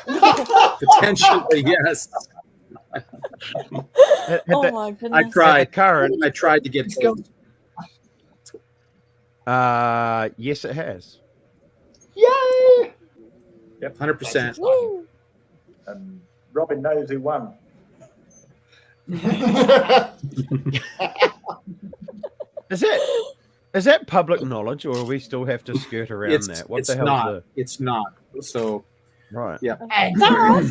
Potentially, yes. Oh my goodness. I tried. Current, I tried to get Let's go. yes, it has. Yay! 100%. Woo. Robin knows who won. Is that public knowledge, or we still have to skirt around It's, that? What it's the hell? not. It's not. So, Right. yeah. Dad!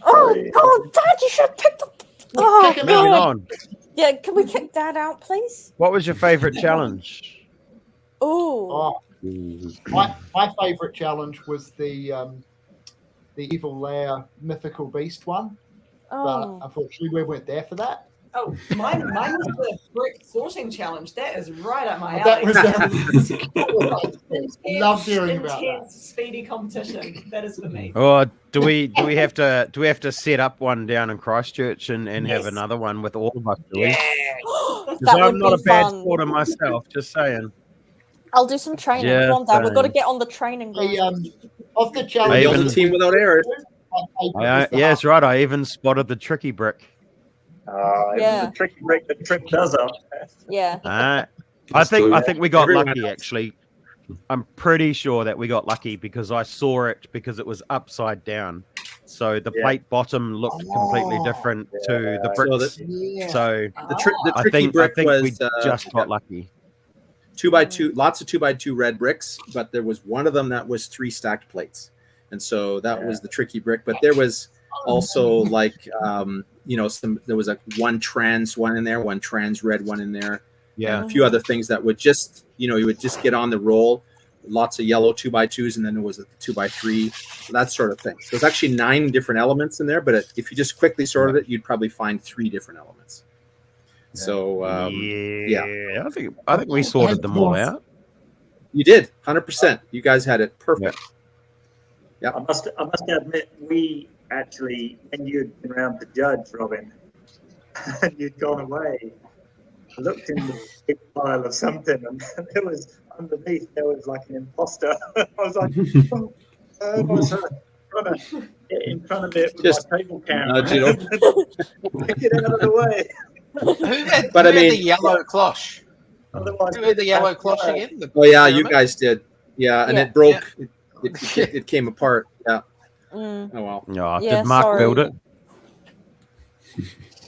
Oh, Dad, you should have picked up. Oh, Kick him Moving God. on. Yeah, can we kick Dad out, please? What was your favorite challenge? Oh, My favourite challenge was the evil lair mythical beast one, but oh. unfortunately we weren't there for that. Oh, mine was the brick sorting challenge. That is right up my That alley. was love hearing about that. Intense, speedy competition. That is for me. Or do we have to set up one down in Christchurch and have Yes. another one with all of us? Do we? 'Cause That I'm would not be a bad fun. sporter myself. Just saying. I'll do some training. Yeah, Come on, Dad. We've got to same. get on the training ground. The, of the I challenge, even- The only team without errors. Yeah, that's right. I even spotted the tricky brick. It Yeah. was a tricky brick that tripped us up. Yeah. I think we got Everyone lucky. else. Actually, I'm pretty sure that we got lucky because I saw it because it was upside down. So the Yeah. plate bottom looked completely different to the Yeah. bricks. So Yeah. So The I tricky think brick we was just got lucky. 2x2, lots of 2x2 red bricks, but there was one of them that was 3 stacked plates, and so that was the tricky brick. But there was also like there was a one trans one in there, one trans red one in there, Yeah. and a few other things that would just you would just get on the roll. Lots of yellow 2x2s, and then there was a 2x3, that sort of thing. So there's actually 9 different elements in there, but if you just quickly sorted it, you'd probably find 3 different elements. So yeah, I think we sorted them all out. you did 100%. You guys had it perfect. I must admit, we actually, when you'd been around to judge, Robin, and you'd gone away, I looked in the big pile of something, and there was underneath like an imposter. I was like, I was trying to get in front of it with Just my table camera. nudge it Get it out of the way. But I mean- the yellow cloche. Otherwise, Who had the yellow cloche again? Oh yeah, you guys did. Yeah, and Yeah. it broke. It came apart. Yeah. Mm. Oh well. No, Yeah, did Mark sorry. build it?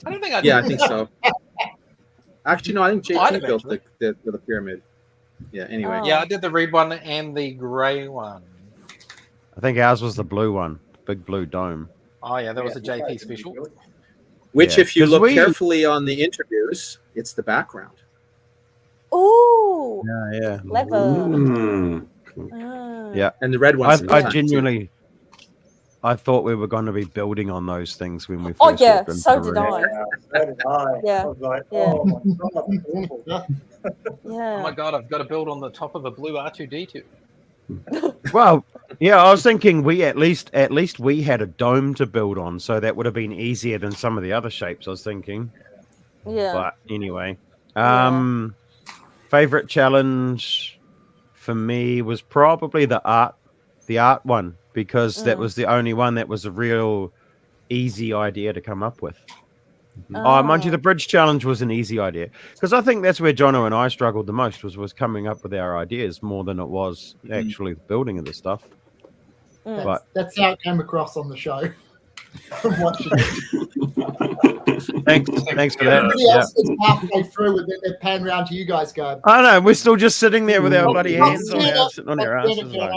I don't think I did. Yeah, I think so. Actually, no. I think Might JT have built actually. the pyramid. Yeah. Anyway. Oh. Yeah, I did the red one and the grey one. I think ours was the blue one, big blue dome. Oh yeah, that was a JP special. Which, Yeah, if you 'cause look we- carefully on the interviews, it's the background. Ooh. Yeah. Clever. Mm. Ah. Yeah. And the red one's I genuinely, I thought we were going to be building on those things when we first Oh yeah, walked into so the did room. I. So did I. Yeah. I was like, Yeah. oh my god, that's awful. Oh my Yeah. god, I've got to build on the top of a blue R2D2. Well, yeah, I was thinking we at least we had a dome to build on, so that would have been easier than some of the other shapes. I was thinking, Yeah. but anyway, Yeah. favorite challenge for me was probably the art one because that was the only one that was a real easy idea to come up with. Oh, mind you, the bridge challenge was an easy idea because I think that's where Jono and I struggled the most was coming up with our ideas more than it was actually the building of the stuff. Mm. But That's how it came across on the show. From watching it. Thanks for that. Everybody else is halfway through, and then they pan around to you guys going, I know, we're still just sitting there with our bloody "Not hands on seen our, it, sitting on not our seen it, asses. Like,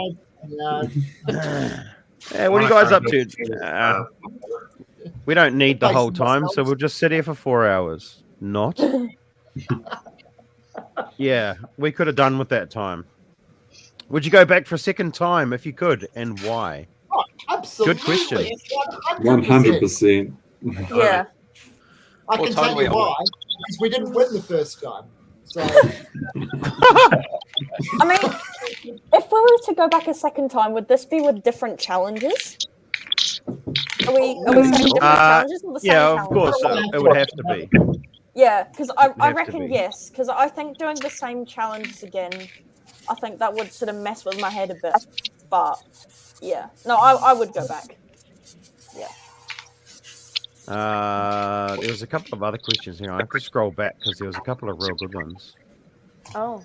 guys." Yeah. yeah, what are you guys up to? We don't need the whole time, so we'll just sit here for 4 hours. Not. Yeah, we could have done with that time. Would you go back for a second time if you could, and why? Oh, absolutely. Good question. 100%. Yeah. I Well, can tell totally you why. Because we didn't win the first time. So I mean, if we were to go back a second time, would this be with different challenges? Are we saying different challenges or the same Yeah, of challenges? course, it would have to be. Yeah, because I have to reckon be. yes, because I think doing the same challenges again, I think that would sort of mess with my head a bit. But yeah, no, I would go back. Yeah. There was a couple of other questions here. I have to scroll back because there was a couple of real good ones. Oh.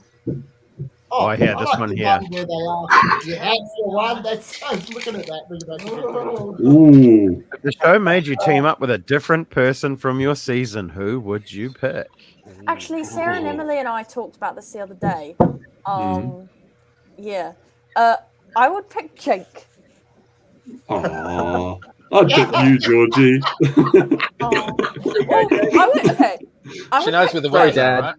Oh, yeah, this like one the here. Where they are. You had for one. That's looking at that. Ooh. If the show made you team up with a different person from your season, who would you pick? Actually, Sarah and Emily and I talked about this the other day. Yeah. I would pick Jake. Aww. I'd pick you, Georgie. She knows where the words are, right?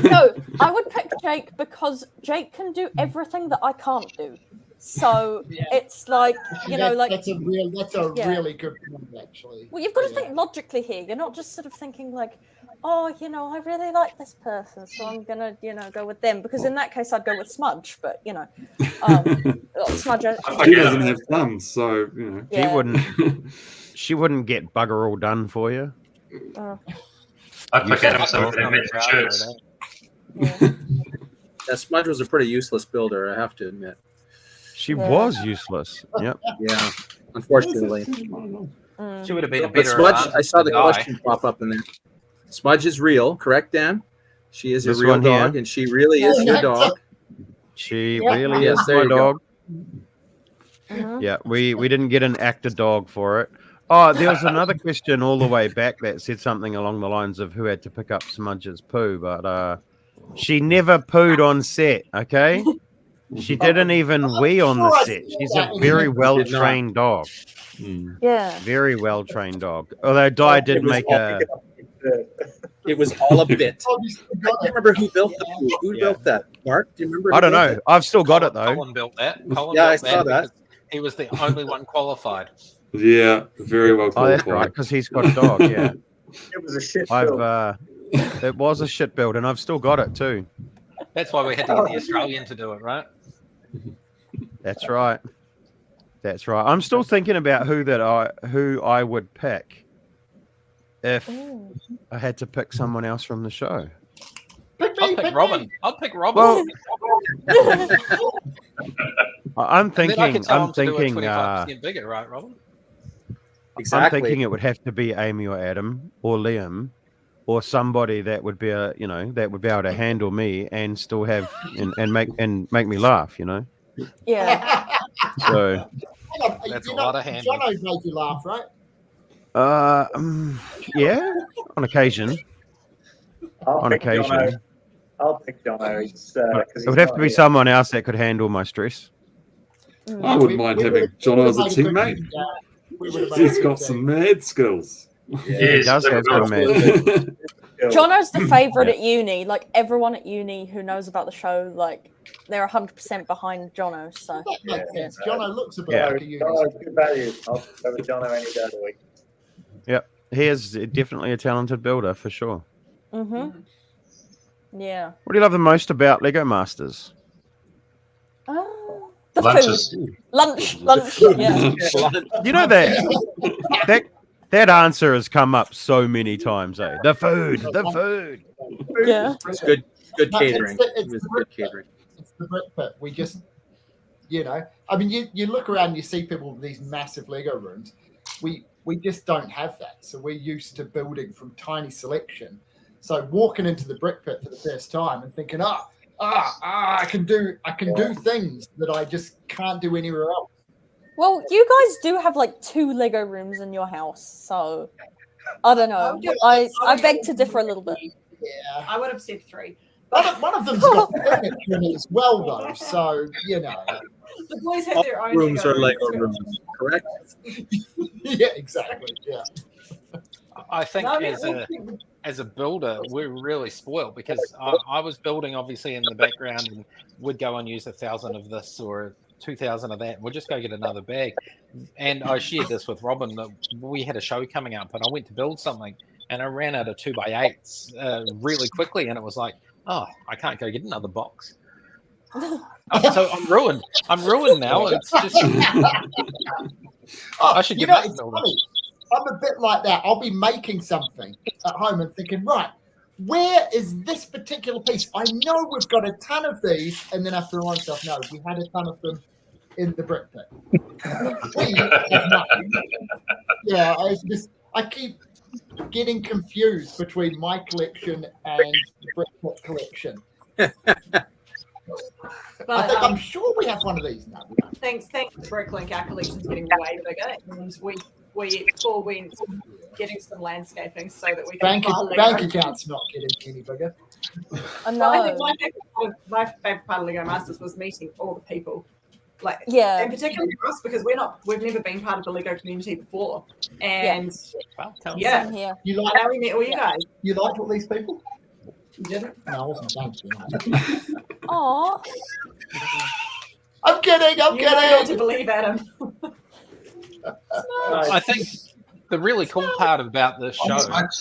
No, I would pick Jake because Jake can do everything that I can't do. So it's like, you know, like that's a really good point, actually. Well, you've got to think logically here. You're not just sort of thinking like, oh, you know, I really like this person, so I'm gonna, you know, go with them. Because in that case, I'd go with Smudge. But you know, Smudge. She doesn't have thumbs, so you know. Yeah. She wouldn't get bugger all done for you. I'd pick Adam so they made the shirts. Yeah, Smudge was a pretty useless builder, I have to admit. She was useless. Yep. Yeah, unfortunately. She would have been a But better. Smudge, I saw the question pop up in there. Smudge is real, correct, Dan? She is This a real one here. dog, and she really is your dog. She really is there my you go. dog. Yeah, we didn't get an actor dog for it. Oh, there was another question all the way back that said something along the lines of who had to pick up Smudge's poo, but she never pooed on set, okay? She didn't even wee on the set. She's a very well-trained dog. Yeah. Very well-trained dog. Although Di did make a... It was all a bit. I can't remember who built the poo. Who built that? Mark, do you remember? I don't know. I've still got it, though. Colin built that. Colin Yeah, I built saw that. because He was the only one qualified. Yeah, very well Oh, that's qualified. right, because he's got a dog, yeah. It was a shit build. It was a shit build, and I've still got it, too. That's why we had to get the Australian to do it, right? That's right. That's right. I'm still thinking about who I would pick if I had to pick someone else from the show. I'll pick Robin. I'll pick Robin. Well, I'm thinking. And then I can tell I'm him to do it thinking. 25% bigger, right, Robin? Exactly. I'm thinking it would have to be Amy or Adam or Liam or somebody that would be that would be able to handle me and still have and make me laugh. Yeah. So. That's a lot of handling. Jono made you laugh, right? Yeah, on occasion. I'll pick Jono. It would have to be someone else that could handle my stress. I wouldn't mind having Jono as a teammate. He's got some mad skills. He does have some mad. Jono's the favourite at uni. Like everyone at uni who knows about the show, like they're 100% behind Jono. So that makes sense. Jono looks a bit Yeah. like a uni. Jono's good value. I'll go with Jono any day of the week. Yep, he is definitely a talented builder for sure. Mm-hmm. Yeah. What do you love the most about Lego Masters? The Lunches. food. Lunch. Yeah. You know that answer has come up so many times, eh? The food. Yeah. It's good No, catering. it's It was the good brick pit. catering. It's the brick pit. We just, I mean, you look around, you see people with these massive Lego rooms. We just don't have that. So we're used to building from tiny selection. So walking into the brick pit for the first time and thinking, I can do things that I just can't do anywhere else. Well, you guys do have like 2 Lego rooms in your house, so I don't know. I beg to differ a little bit. Yeah. I would have said 3. One of them's got furniture in it as well, though. So, you know. The boys have their own Rooms are Lego Lego rooms, correct? Yeah, exactly. Yeah. I think No, I mean, as a builder, we're really spoiled because I was building obviously in the background and would go and use 1,000 of this or 2,000 of that. And we'll just go get another bag. And I shared this with Robin that we had a show coming up and I went to build something and I ran out of 2x8s really quickly. And it was like, oh, I can't go get another box. So I'm ruined. I'm ruined now. It's just I should give up building. I'm a bit like that. I'll be making something at home and thinking, right, where is this particular piece? I know we've got a ton of these, and then I have to remind myself, no, we had a ton of them in the brick pit. Yeah, I keep getting confused between my collection and the brick pit collection. But, I'm sure we have one of these now. Thanks to Bricklink, our collection's getting way bigger, and we're getting some landscaping so that we can bank account's not getting any bigger. I know. Well, I think my favorite part of Lego Masters was meeting all the people, like and particularly for us because we've never been part of the Lego community before, and Same here. You like? I know we met all you guys. You liked all these people? You didn't? No, I wasn't going to. Aw. I'm kidding. I'm You know kidding. not to believe Adam. I think the really cool part about this show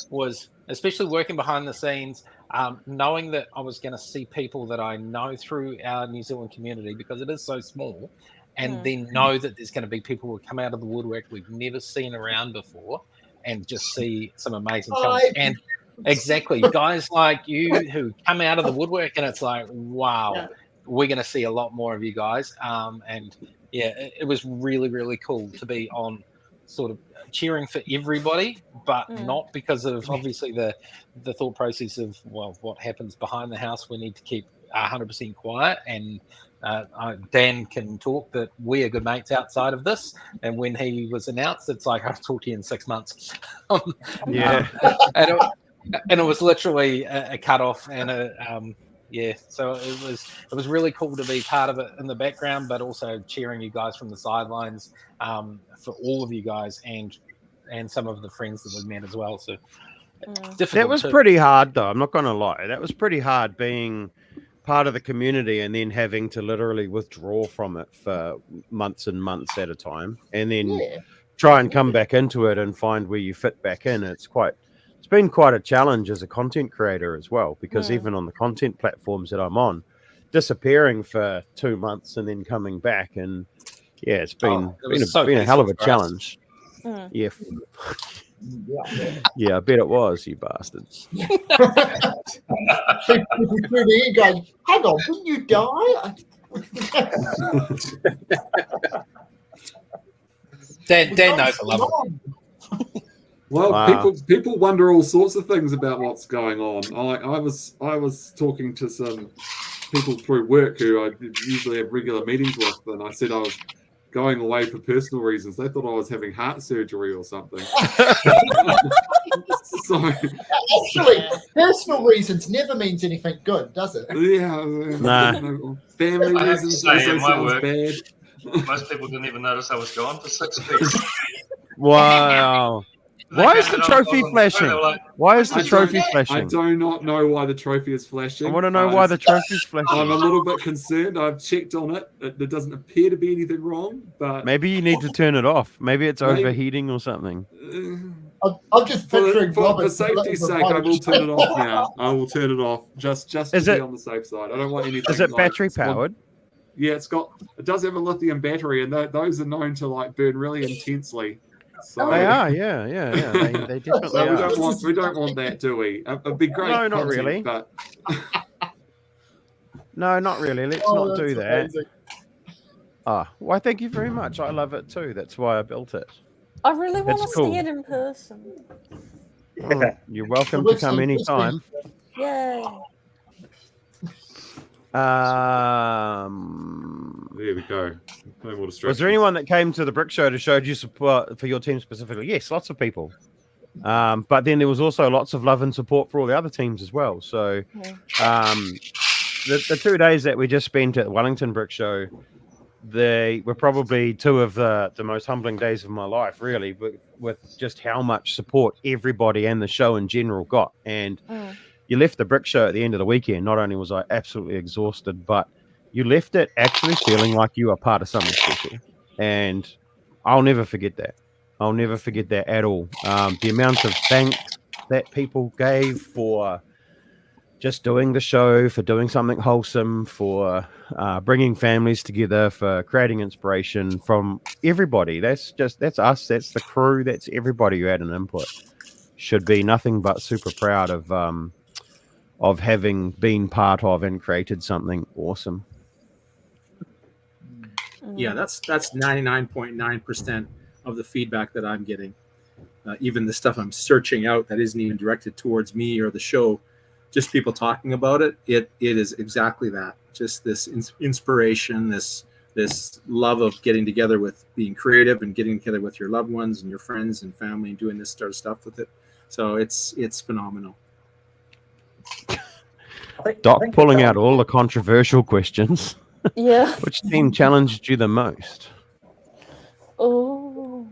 was, especially working behind the scenes, knowing that I was going to see people that I know through our New Zealand community because it is so small, and then know that there's going to be people who come out of the woodwork we've never seen around before, and just see some amazing talent. And exactly, guys like you who come out of the woodwork, and it's like, wow, we're going to see a lot more of you guys. And yeah, it was really, really cool to be on sort of cheering for everybody, but not because of obviously the thought process of, well, what happens behind the house, we need to keep 100% quiet. And Dan can talk that we are good mates outside of this. And when he was announced, it's like, I'll talk to you in 6 months. And it was literally a cut-off and so it was really cool to be part of it in the background, but also cheering you guys from the sidelines for all of you guys and some of the friends that we've met as well. So that was pretty hard, though. I'm not going to lie. That was pretty hard being part of the community and then having to literally withdraw from it for months and months at a time, and then try and come back into it and find where you fit back in. It's been quite a challenge as a content creator as well, because even on the content platforms that I'm on, disappearing for 2 months and then coming back, and it's been a hell of a challenge. Yeah, I bet it was, you bastards. People through the ear going, hang on, didn't you die? Dan knows I love it. Well, people wonder all sorts of things about what's going on. I was talking to some people through work who I usually have regular meetings with, and I said I was going away for personal reasons. They thought I was having heart surgery or something. So, actually, personal reasons never means anything good, does it? Yeah, family reasons. In my work, bad. Most people didn't even notice I was gone for 6 weeks. Wow. Why is the trophy flashing? Why is the trophy flashing? I do not know why the trophy is flashing. I want to know why the trophy's flashing. I'm a little bit concerned. I've checked on it. There doesn't appear to be anything wrong, but maybe you need to turn it off. Maybe it's overheating or something. I'm just picturing for safety's sake, I will turn it off now. I will turn it off just to be on the safe side. I don't want anything. Is it battery powered? Yeah, it does have a lithium battery, and those are known to burn really intensely. So, they are, yeah. They definitely are. We don't want that, do we? It'd be great. No, not content, really. But no, not really. Let's not do that. Why? Thank you very much. I love it too. That's why I built it. I really want to see it in person. You're welcome to come anytime. Yay. There we go. Was there anyone that came to the Brick Show to show you support for your team specifically? Yes, lots of people. But then there was also lots of love and support for all the other teams as well. So the 2 days that we just spent at the Wellington Brick Show, they were probably two of the most humbling days of my life, really, with just how much support everybody and the show in general got. And you left the Brick Show at the end of the weekend. Not only was I absolutely exhausted, but you left it actually feeling like you were part of something special. And I'll never forget that. I'll never forget that at all. The amount of thanks that people gave for just doing the show, for doing something wholesome, for bringing families together, for creating inspiration from everybody. That's us. That's the crew. That's everybody who had an input. Should be nothing but super proud of having been part of and created something awesome. Yeah, that's 99.9% of the feedback that I'm getting. Even the stuff I'm searching out that isn't even directed towards me or the show, just people talking about it. It is exactly that. Just this inspiration, this love of getting together with being creative and getting together with your loved ones and your friends and family and doing this sort of stuff with it. So it's phenomenal. Doc pulling out all the controversial questions. Yeah. Which team challenged you the most? Oh.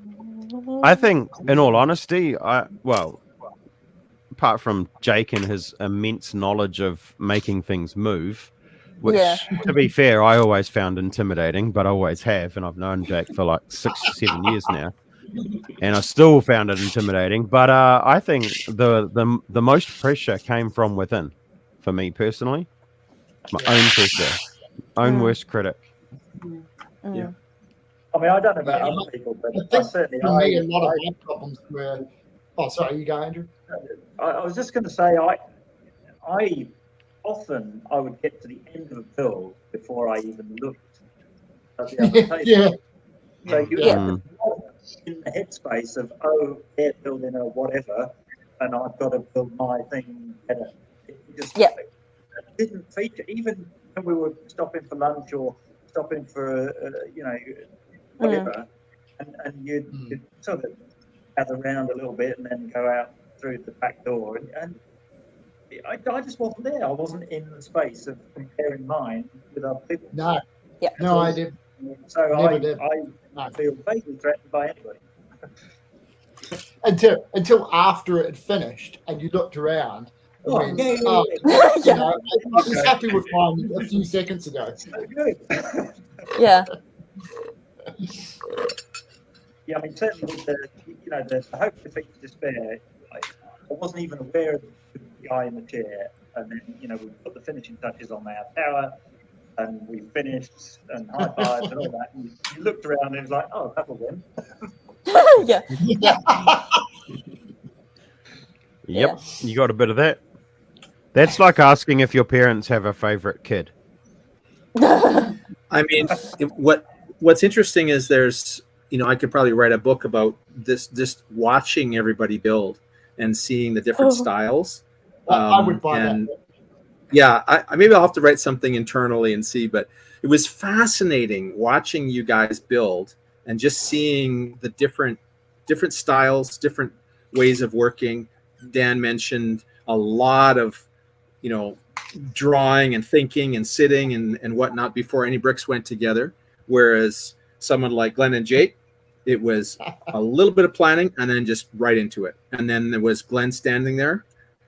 I think, in all honesty, apart from Jake and his immense knowledge of making things move, which, to be fair, I always found intimidating, but I always have, and I've known Jake for like 6 or 7 years now, and I still found it intimidating. But I think the most pressure came from within, for me personally. My own pressure, own worst critic. Yeah. I mean, I don't know about other people, but I certainly. For me, a lot of my problems were. Oh, sorry, you go, Andrew. I was just going to say, I often would get to the end of a build before I even looked at the application. So you have to be in the headspace of, they're building a whatever, and I've got to build my thing better. It just didn't feature, even when we were stopping for lunch or stopping for whatever, and you'd sort of gather around a little bit and then go out through the back door, and I just wasn't there. I wasn't in the space of comparing mine with other people. No, no, I did. So I feel vaguely threatened by anybody. Until after it had finished and you looked around. I was happy with mine a few seconds ago. Yeah. Yeah, I mean, certainly with the hope, defeat, despair, I wasn't even aware of the guy in the chair. And then, we put the finishing touches on our tower, and we finished and high fives and all that. And you looked around and it was like, that will win. Yep, you got a bit of that. That's like asking if your parents have a favorite kid. I mean, what's interesting is there's, I could probably write a book about this, just watching everybody build and seeing the different styles. I would buy that. Yeah, I maybe I'll have to write something internally and see, but it was fascinating watching you guys build and just seeing the different styles, different ways of working. Dan mentioned a lot of, drawing and thinking and sitting and whatnot before any bricks went together. Whereas someone like Glenn and Jake, it was a little bit of planning and then just right into it. And then there was Glenn standing there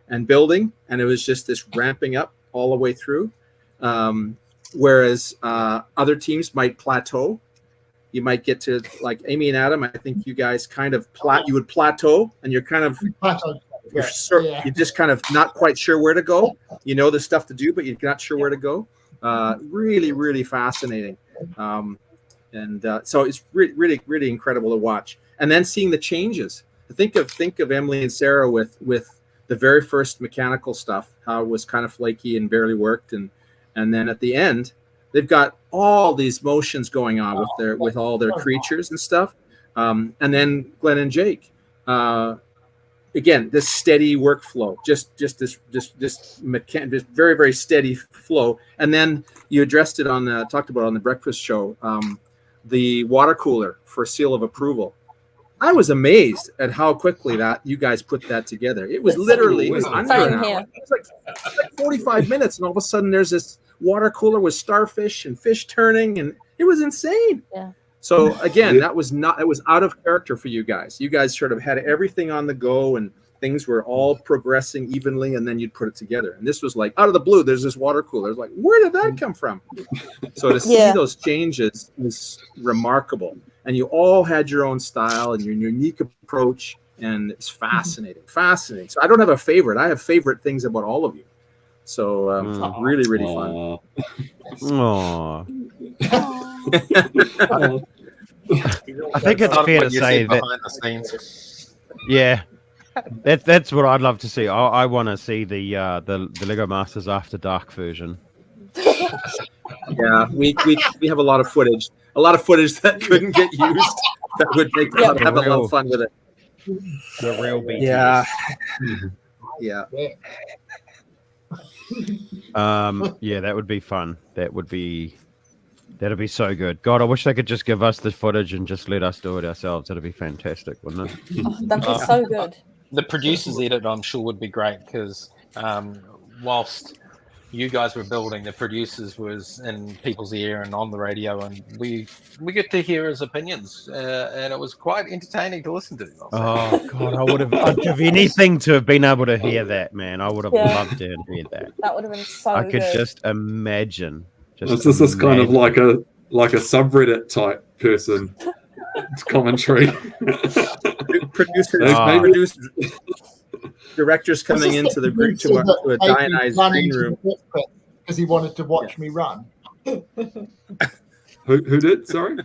and building, and it was just this ramping up all the way through. Whereas other teams might plateau. You might get to, like Amy and Adam, I think you guys kind of you would plateau, and you're kind of you're just kind of not quite sure where to go. You know the stuff to do, but you're not sure where to go. Really, really fascinating. So it's really, really incredible to watch. And then seeing the changes. Think of Emily and Sarah with the very first mechanical stuff, how it was kind of flaky and barely worked, and then at the end, they've got all these motions going on with all their creatures and stuff. And then Glenn and Jake, again, this steady workflow, just this very, very steady flow. And then you addressed it talked about it on the breakfast show, the water cooler for seal of approval. I was amazed at how quickly that you guys put that together. It was literally, it was under an hour. It was like 45 minutes, and all of a sudden there's this water cooler with starfish and fish turning, and it was insane. Yeah. So again, it was out of character for you guys. You guys sort of had everything on the go, and things were all progressing evenly, and then you'd put it together. And this was like out of the blue. There's this water cooler. It's like, where did that come from? So to see those changes was remarkable. And you all had your own style and your unique approach, and it's fascinating. So I don't have a favorite. I have favorite things about all of you. So really, really fun. Aww. I think it's fair to say that behind the scenes. Yeah, that's what I'd love to see. I want to see the Lego Masters After Dark version. Yeah, we have a lot of footage that couldn't get used. That would make have a lot of fun with it. The real BTS. Yeah. Yeah, that would be fun. That'd be so good. God, I wish they could just give us the footage and just let us do it ourselves. That'd be fantastic, wouldn't it? Oh, that'd be so good. The producer's edit, I'm sure, would be great because whilst you guys were building, the producers was in people's ear and on the radio, and we get to hear his opinions, and it was quite entertaining to listen to. Oh God, I'd give anything to have been able to hear that, man. I would have loved to hear that. That would have been so I could good. just imagine. It's just this kind of like a subreddit type person. It's commentary. Producers, directors coming into the group to a Diony's green room because he wanted to watch me run. Who did? Sorry.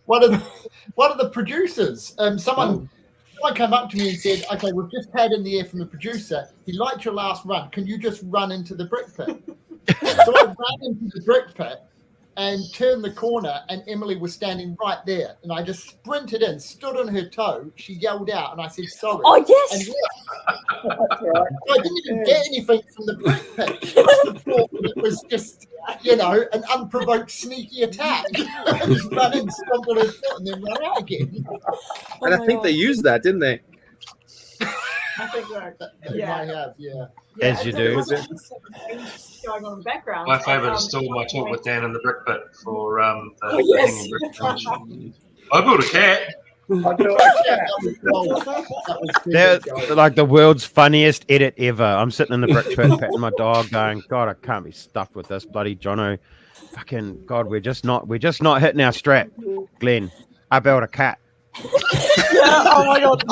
One of the producers. Someone came up to me and said, "Okay, we've just had in the air from the producer. He liked your last run. Can you just run into the brick pit?" So I ran into the brick pit and turned the corner, and Emily was standing right there. And I just sprinted in, stood on her toe. She yelled out, and I said, "Sorry." Oh, yes! And I didn't even get anything from the brick pit. It was just, an unprovoked sneaky attack. I just ran in, stomped on her foot, and then ran out again. And I think they used that, didn't they? I think They might have, yeah. As you do. Going on in the background. My favourite is still my talk with Dan in the brick pit for the hanging brick pit. I built a cat. They're like the world's funniest edit ever. I'm sitting in the brick pit patting my dog, going, "God, I can't be stuffed with this bloody Jono. Fucking God, we're just not hitting our strap." Glenn, I built a cat. Oh my God,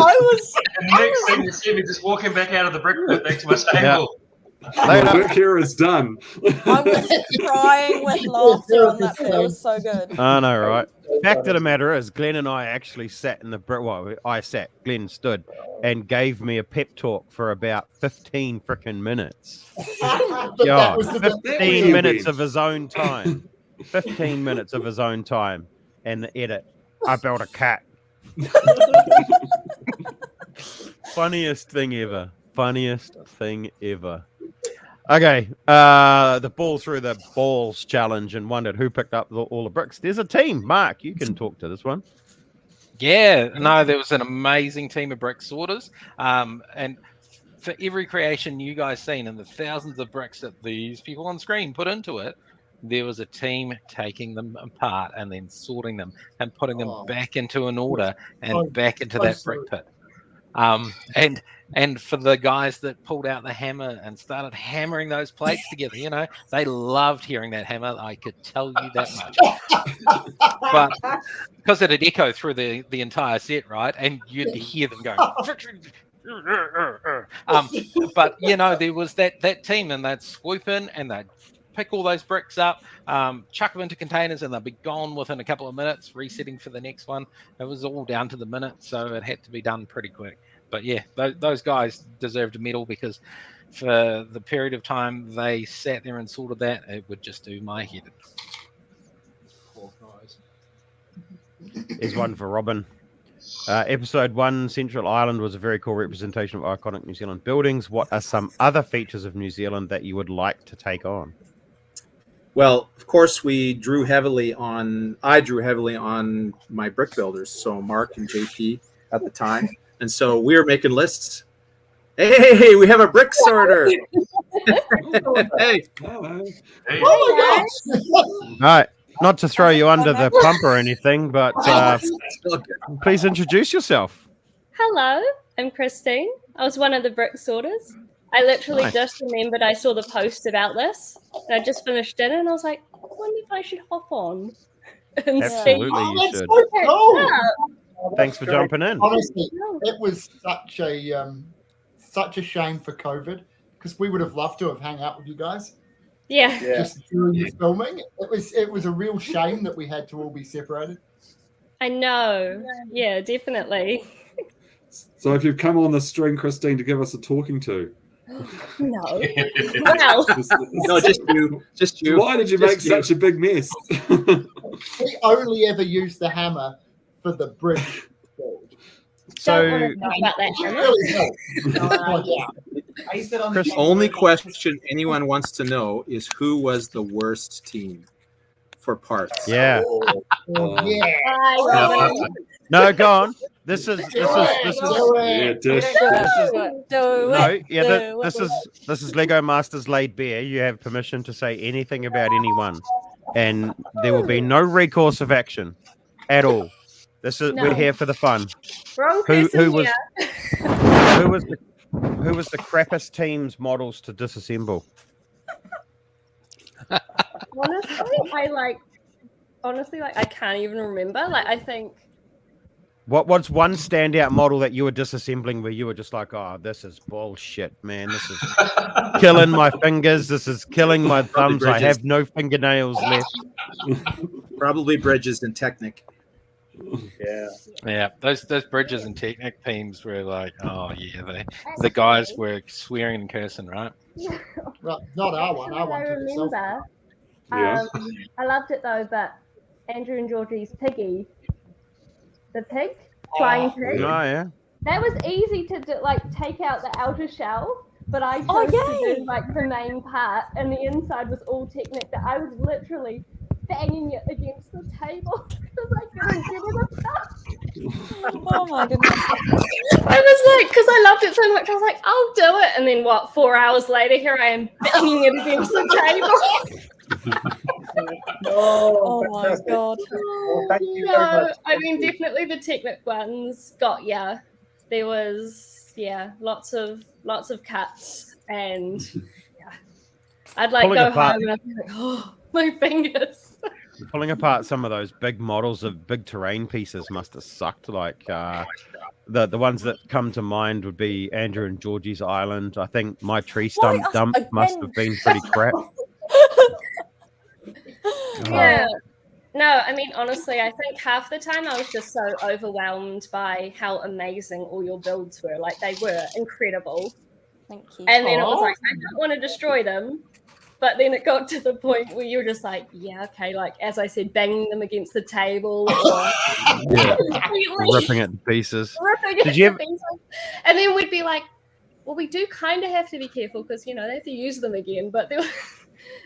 And next thing you see me just walking back out of the brick pit next to my table. The work here is done. I was crying with laughter on that bit. It was so good. I know, right? Fact of the matter is, Glenn and I actually sat in the brick. Well, I sat. Glenn stood and gave me a pep talk for about 15 freaking minutes. Yeah, 15 minutes of his own time. 15 minutes of his own time, and the edit. I built a cat. Funniest thing ever. Okay, the ball through the balls challenge, and wondered who picked up all the bricks. There's a team. Mark, you can talk to this one. Yeah, no, there was an amazing team of brick sorters, and for every creation you guys seen and the thousands of bricks that these people on screen put into it, there was a team taking them apart and then sorting them and putting them back into an order and back into that brick pit. And for the guys that pulled out the hammer and started hammering those plates together, they loved hearing that hammer. I could tell you that much. But because it had echoed through the entire set, right? And you'd hear them go. But there was that team, and they'd swoop in and they'd pick all those bricks up, chuck them into containers, and they'll be gone within a couple of minutes, resetting for the next one. It was all down to the minute, so it had to be done pretty quick. But yeah, those guys deserved a medal because for the period of time they sat there and sorted that, it would just do my head. Here's one for Robin. Episode 1, Central Island, was a very cool representation of iconic New Zealand buildings. What are some other features of New Zealand that you would like to take on? Well, of course, I drew heavily on my brick builders, so Mark and JP at the time. And so we were making lists. Hey, we have a brick sorter. Hey. Oh my All right. Not to throw you under the pump or anything, but please introduce yourself. Hello, I'm Christine. I was one of the brick sorters. I literally just remembered I saw the post about this. And I just finished dinner and I was like, I wonder if I should hop on and Absolutely, see. you should. So cool. Thanks for jumping in. Honestly, it was such a shame for COVID because we would have loved to have hung out with you guys. Yeah. Just during the filming. It was a real shame that we had to all be separated. I know. Yeah, definitely. So if you've come on the string, Christine, to give us a talking to. No. Well. No, just you. Why did you make such a big mess? We only ever used the hammer for the bridge build. Don't want to talk about that hammer. Chris, only question anyone wants to know is who was the worst team for parts? Yeah. Yeah. No, go on. This is Lego Masters Laid Bare. You have permission to say anything about anyone, and there will be no recourse of action at all. We're here for the fun. Who was the crappiest team's models to disassemble? Honestly, I can't even remember. Like, I think. What's one standout model that you were disassembling where you were just like, oh, this is bullshit, man. This is killing my fingers. This is killing my thumbs. I have no fingernails left. Probably Bridges and Technic. Yeah. Those Bridges and Technic teams were like, oh yeah, the guys were swearing and cursing, right? Right, not our one. Our one. I remember. I loved it though, but Andrew and Georgie's piggy. The pig, flying pig. Oh yeah. That was easy to do, like take out the outer shell, but I chose to do like the main part, and the inside was all Technic. That I was literally banging it against the table because I couldn't get it apart. Oh my goodness! I was like, because I loved it so much, I was like, I'll do it, and then 4 hours later, here I am banging it against the table. Oh my god! Well, thank you very much. I mean, definitely the Technic ones got There was lots of cuts, and I'd like Pulling go apart. home and I'd be like, oh, my fingers. Pulling apart some of those big models of big terrain pieces must have sucked. Like the ones that come to mind would be Andrew and Georgie's Island. I think my tree stump dump must have been pretty crap. Yeah. No, I mean, honestly, I think half the time I was just so overwhelmed by how amazing all your builds were. Like, they were incredible. Thank you. And then it was like, I don't want to destroy them. But then it got to the point where you were just like, yeah, okay, like, as I said, banging them against the table. Or Ripping it to pieces. And then we'd be like, well, we do kind of have to be careful because, they have to use them again. But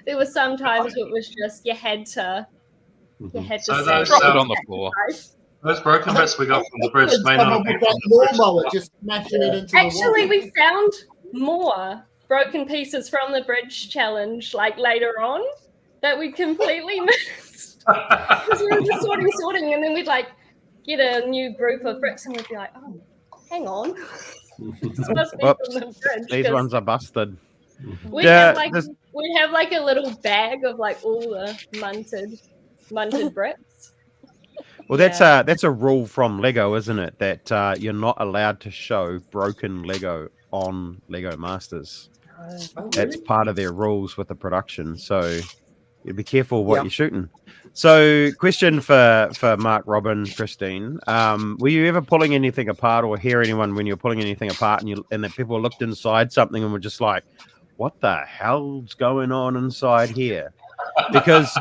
there were some times it was just you had to So those, drop it on the floor. Those broken bits we got from the bridge may not have been from the bridge. Lawnmower, just smashing it into Actually, the wall. we found more broken pieces from the bridge challenge, like later on, that we completely missed. Because we were just sorting, and then we'd like get a new group of bricks, and we'd be like, oh, hang on. This must be from the bridge, These ones are busted. We'd have like a little bag of like all the munted bricks. Well, that's a rule from Lego, isn't it? That you're not allowed to show broken Lego on Lego Masters. That's part of their rules with the production. So you be careful what you're shooting. So, question for Mark, Robin, Christine: were you ever pulling anything apart, or hear anyone when you're pulling anything apart, and that people looked inside something and were just like, "What the hell's going on inside here?" Because,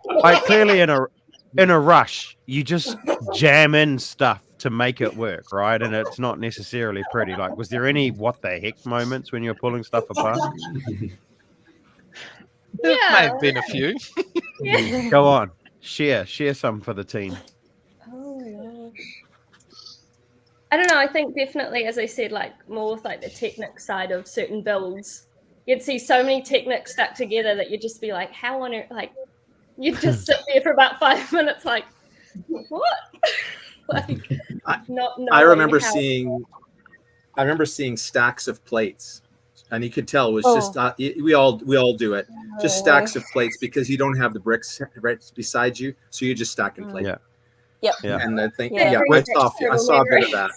like, clearly in a rush, you just jam in stuff to make it work, right? And it's not necessarily pretty. Like, was there any what the heck moments when you're pulling stuff apart? There may Yeah. have been a few. Yeah. Go on. Share some for the team. Oh my gosh. I don't know. I think definitely, as I said, like more with like the technic side of certain builds, you'd see so many techniques stuck together that you'd just be like, how on earth? Like, you'd just sit there for about 5 minutes, like, what? Like, not knowing I remember how- seeing stacks of plates, and you could tell it was just we all do it. Just stacks of plates because you don't have the bricks right beside you, so you're just stacking plates. Yeah. Yep. Yeah. And I think Yeah. I saw a bit of that.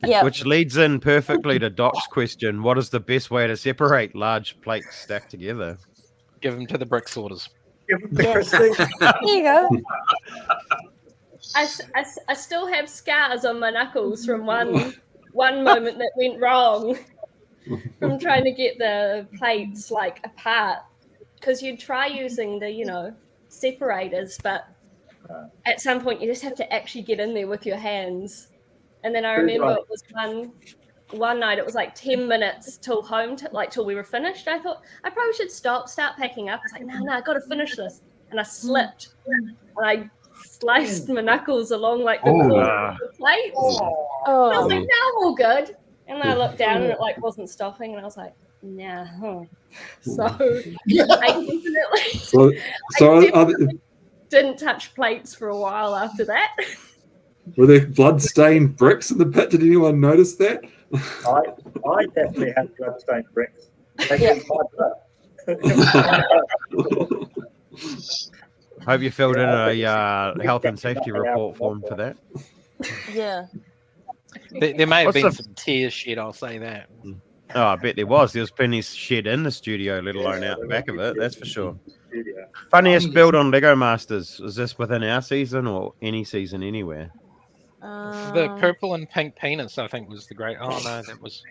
Yeah. Which leads in perfectly to Doc's question: what is the best way to separate large plates stacked together? Give them to the brick sorters. There you go. I still have scars on my knuckles from one moment that went wrong from trying to get the plates like apart, because you'd try using the separators, but at some point you just have to actually get in there with your hands. And then I remember it was one night, it was like 10 minutes till home, till we were finished. I thought I probably should start packing up. I was like, no, I got to finish this. And I slipped and I sliced my knuckles along like the corner of the plates. Oh. I was like, now I'm all good. And then I looked down and it like wasn't stopping, and I was like, nah. So I definitely didn't touch plates for a while after that. Were there blood-stained bricks in the pit? Did anyone notice that? I definitely had blood-stained bricks. Hope you filled in a health and safety report form for that. Yeah. There may have What's been the- some tears shed, I'll say that. Oh, I bet there was. There was plenty shed in the studio, let alone out the back of it. That's for sure. Funniest build on Lego Masters. Is this within our season or any season anywhere? The purple and pink penis, I think, was the great. Oh no, that was.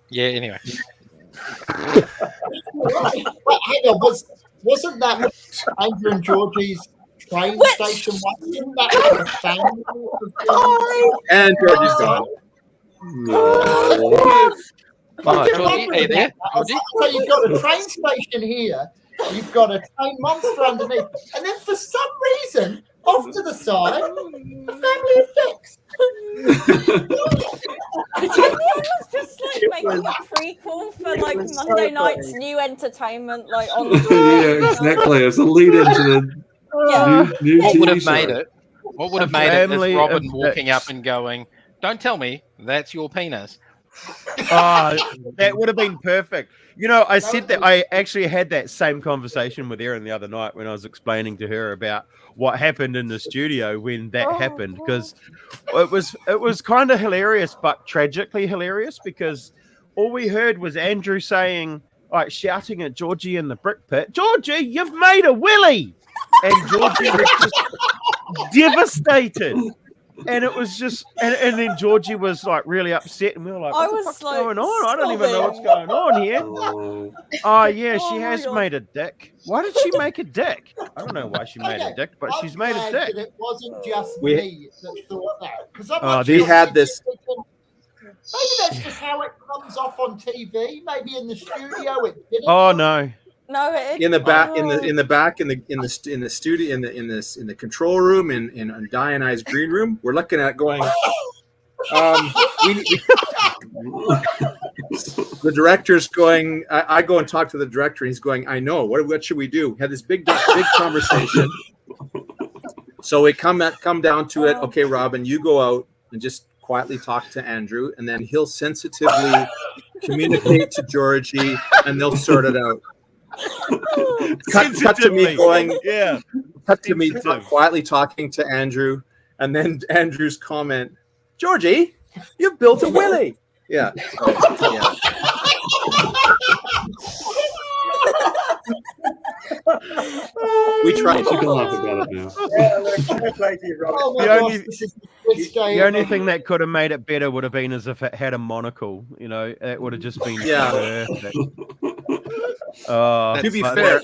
Yeah. Anyway. Wait, hang on, wasn't that Andrew and Georgie's train station one? Isn't that like a family? And Georgie's gone. Oh, Georgie, are you there? Georgie? So you've got a train station here, you've got a train monster underneath, and then for some reason, off to the side, a family of dicks. It's just like making a prequel for like Monday night's new entertainment, like on the Yeah, exactly. It's a lead into the new What would TV have show. made it? What would have made it Family is Robin of walking dicks. up and going, "Don't tell me that's your penis." Oh, that would have been perfect. I said that I actually had that same conversation with Erin the other night when I was explaining to her about what happened in the studio when that happened, because it was kind of hilarious, but tragically hilarious, because all we heard was Andrew saying, like, shouting at Georgie in the brick pit, "Georgie, you've made a willy!" And Georgie was just devastated. And it was just, and then Georgie was like really upset, and we were like, "What the fuck's going on? I don't even know what's going on here." Oh yeah, she has made a dick. Why did she make a dick? I don't know why she made a dick, but she's made a dick. It wasn't just We- me that thought that. Because we had this. Maybe that's just how it comes off on TV. Maybe in the studio it didn't. Oh no. No, In the back, in the studio, in the control room, in Di and I's green room, we're looking at it going. The director's going. I go and talk to the director, and he's going, "I know. What should we do?" We had this big conversation. So we come down to it. Okay, Robin, you go out and just quietly talk to Andrew, and then he'll sensitively communicate to Georgie, and they'll sort it out. Cut to me going, yeah. Cut to me quietly talking to Andrew, and then Andrew's comment, "Georgie, you've built a willy." Yeah. Yeah. We tried to come up about it now. The only thing that could have made it better would have been as if it had a monocle. It would have just been perfect. To be fair,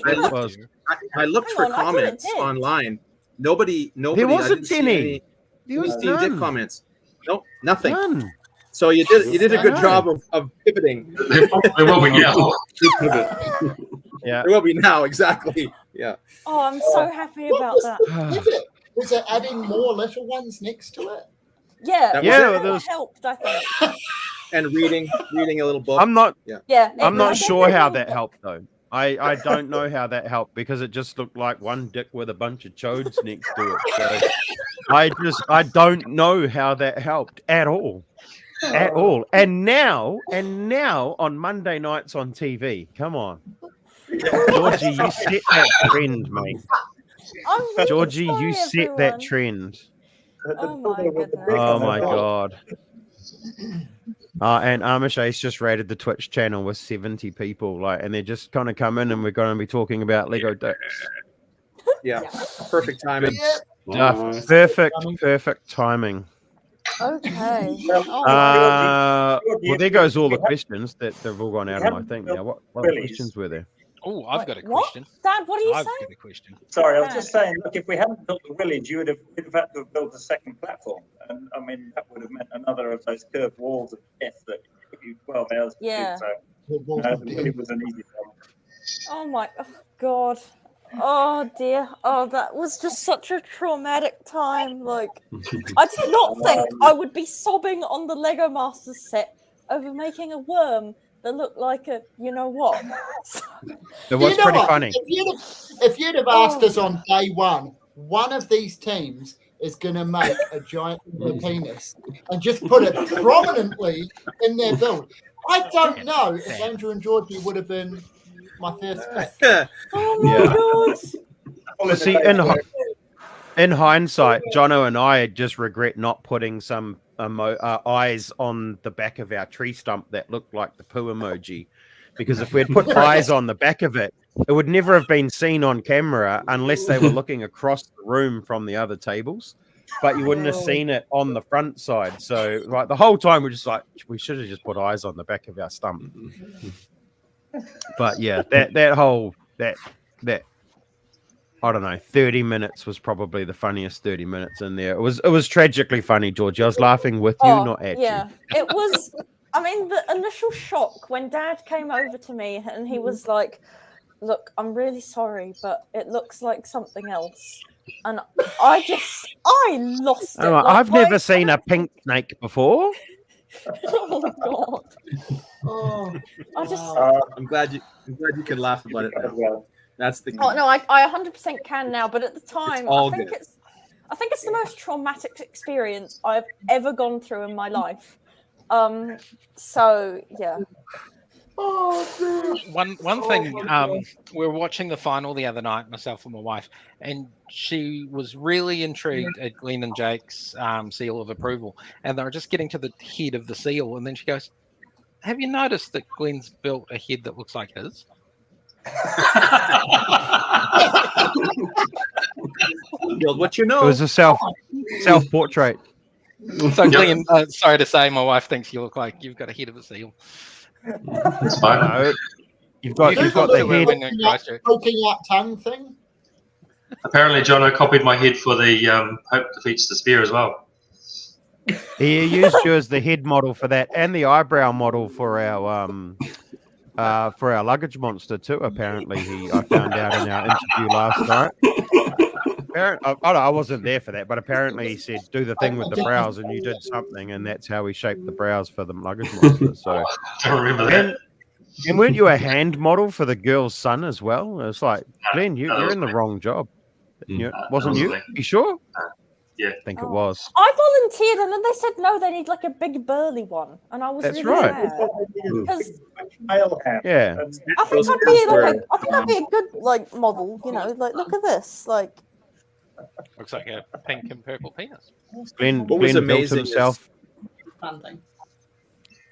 I looked for comments online. Nobody. There wasn't any. There was none. dick comments. Nope, nothing. None. So you did a good job of pivoting. Yeah. There will be now, exactly. Yeah. Oh, I'm so happy about that. Was it adding more little ones next to it? Yeah, that helped, I think. And reading a little book. I'm not. Yeah, I'm not sure how that helped. helped though. I don't know how that helped because it just looked like one dick with a bunch of chodes next to it. So I don't know how that helped at all. At all. And now on Monday nights on TV, come on. Georgie, you set that trend, mate. Really Georgie, sorry, you set everyone. that trend. Oh my goodness. Oh my god. And Amish Ace just rated the Twitch channel with 70 people, and they're just kind of come in and we're going to be talking about Lego dicks. Yeah, perfect timing. Perfect timing. Okay. Well, there goes all the questions that they've all gone out of my thing now. What other questions were there? Oh, I've got a What? question. Dad, what are you I've saying? got a question. Sorry, I was just saying, look, if we hadn't built the village, we'd have had to have built a second platform. And I mean, that would have meant another of those curved walls of death that took you 12 hours to Yeah. do. So, the village was an easy one. Oh my god. Oh dear. Oh, that was just such a traumatic time. I did not think I would be sobbing on the Lego Masters set over making a worm that looked like a, you know what? It was pretty funny. If you'd have asked us on day one of these teams is going to make a giant penis and just put it prominently in their build, I don't know if Andrew and Georgie would have been my first pick. Oh my god! See, in hindsight, Jono and I just regret not putting some eyes on the back of our tree stump that looked like the poo emoji, because if we had put eyes on the back of it, it would never have been seen on camera unless they were looking across the room from the other tables. But you wouldn't have seen it on the front side. So, the whole time we're just like, we should have just put eyes on the back of our stump. But yeah, that I don't know, 30 minutes was probably the funniest 30 minutes in there. It was tragically funny, George. I was laughing with you, not at you. Yeah, it was. I mean, the initial shock when Dad came over to me and he was like, "Look, I'm really sorry, but it looks like something else." And I lost it. I've never seen a pink snake before. Oh god! I'm glad you can laugh about it now. That's the key. Oh no, I 100% can now, but at the time, I think good. it's the most traumatic experience I've ever gone through in my life. So yeah. One thing, we were watching the final the other night, myself and my wife, and she was really intrigued at Glenn and Jake's seal of approval, and they were just getting to the head of the seal, and then she goes, "Have you noticed that Glenn's built a head that looks like his?" What you know? It was a self-portrait. So Glenn, sorry to say, my wife thinks you look like you've got a head of a seal. It's fine. No, you've got the head. Poking out tongue thing. Apparently, Jono copied my head for the Hope Defeats the Spear as well. He used you as the head model for that, and the eyebrow model for our luggage monster too. Apparently, I found out in our interview last night. I wasn't there for that, but apparently he said, "Do the thing with the brows," and you did something, and that's how he shaped the brows for the luggage monster. So I don't remember that. And weren't you a hand model for the girl's son as well? It's like, Glenn, you're in the wrong job. Wasn't you? You sure? Yeah, I think it was. I volunteered, and then they said no, they need like a big burly one, and I was That's really right. sad. Because Yeah. I think I'd be a good model. Look at this, Looks like a pink and purple penis. Glenn What was built amazing himself. Fun thing.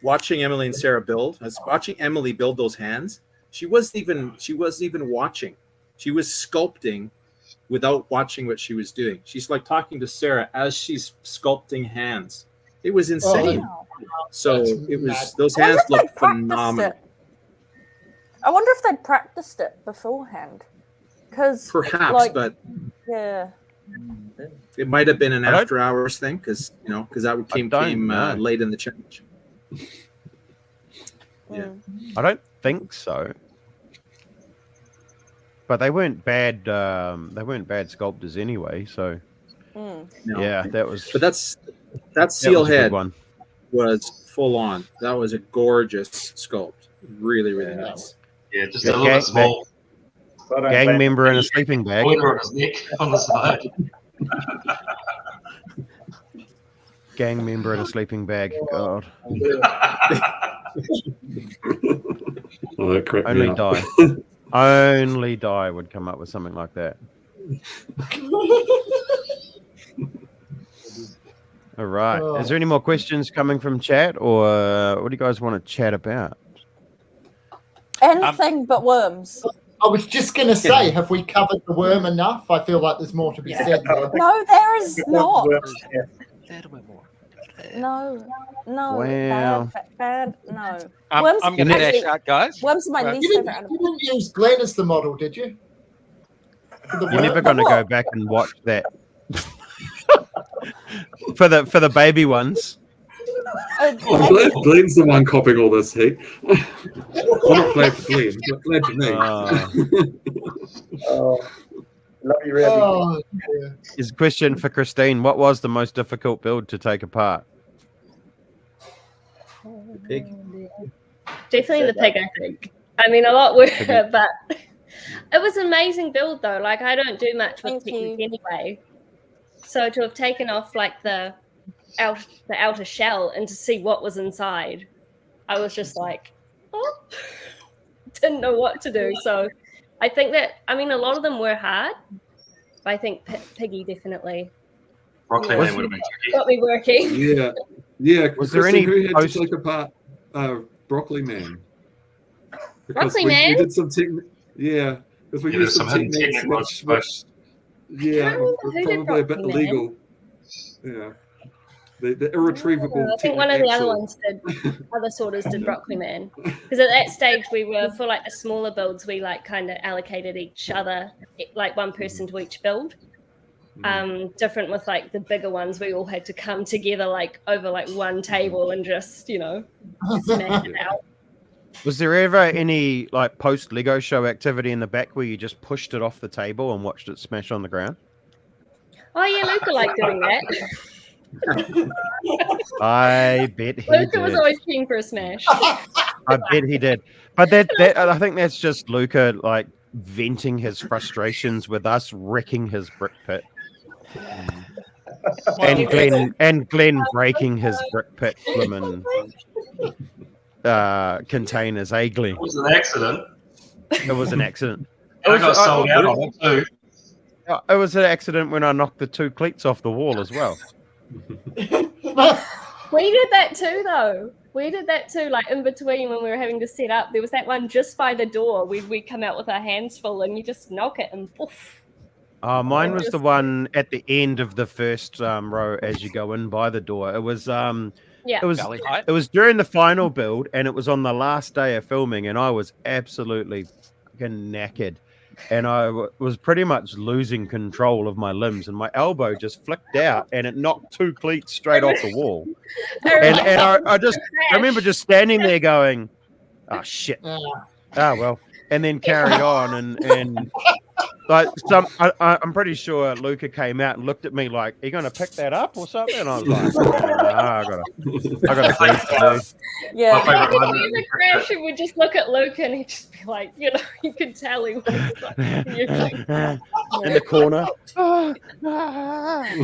Watching Emily and Sarah build. I was watching Emily build those hands. She wasn't even watching. She was sculpting without watching what she was doing. She's like talking to Sarah as she's sculpting hands. It was insane. So those hands look phenomenal. I wonder if they'd practiced it beforehand. Perhaps, but yeah, it might have been an after hours thing because that came late in the challenge. Yeah, I don't think so. but they weren't bad. They weren't bad sculptors anyway. So No. yeah, that was. But that seal was a good head one. was full on. That was a gorgeous sculpt. Really, really nice. Yeah, just a little bit small. Gang member in a sleeping bag. Pointer on his neck on the side. Gang member in a sleeping bag. God. Oh, that cracked me Only up. die. Only die would come up with something like that. All right. Is there any more questions coming from chat, or what do you guys want to chat about? Anything but worms. I was just going to say, have we covered the worm enough? I feel like there's more to be said there. No, there is not. No. Wow. Bad. No. I'm going to dash out, guys. Worms are my least You favorite animal. didn't use Glenn as the model, did you? You're never going to go back and watch that for the baby ones. Glenn's the one copying all this heat. I'm not glad for Glenn, but glad for me. Love you, Randy. Oh, yeah. His question for Christine: what was the most difficult build to take apart? The pig. Definitely the pig, I think. I mean, a lot were, but it was an amazing build, though. Like, I don't do much with technique anyway. So to have taken off, like, the outer shell and to see what was inside, I was just like, oh, didn't know what to do. So I think that, I mean, a lot of them were hard, but I think Piggy definitely Broccoli Man would have been tricky. got me working. Yeah. Was there Christine, any who had to take apart Broccoli Man? Because Broccoli we Man? did some technique. Yeah, because we used some hidden techniques technique which yeah, Who did probably a bit Broccoli Man? illegal. Yeah. The irretrievable. I think one of the other technique, ones did, other sorters did Broccoli Man. Because at that stage, we were, for like the smaller builds, we like kind of allocated each other, like one person to each build. Different with like the bigger ones, we all had to come together like over like one table and just, smash it out. Was there ever any like post Lego show activity in the back where you just pushed it off the table and watched it smash on the ground? Oh yeah, Luca liked doing that. I bet he Luca did. was always keen for a smash. I bet he did. But that I think that's just Luca like venting his frustrations with us wrecking his brick pit. And Glenn breaking his brick pit swimming containers, Glenn? It was an accident. It was an accident. I got sold out on it too. It was an accident when I knocked the two cleats off the wall as well. We did that too, though. We did that too, like in between when we were having to set up. There was that one just by the door. We come out with our hands full and you just knock it and poof. Mine was the one at the end of the first row as you go in by the door. It was it was during the final build and it was on the last day of filming and I was absolutely fucking knackered. And I was pretty much losing control of my limbs, and my elbow just flicked out, and it knocked two cleats straight off the wall. And I remember just standing there going, "Oh shit! Oh well," and then carried on, and like I'm pretty sure Luca came out and looked at me like, "Are you going to pick that up or something?" And I was like, "I gotta breathe today." Yeah, I could hear the crash and we'd just look at Luca and he'd just be like, you could tell he was like, in the corner. My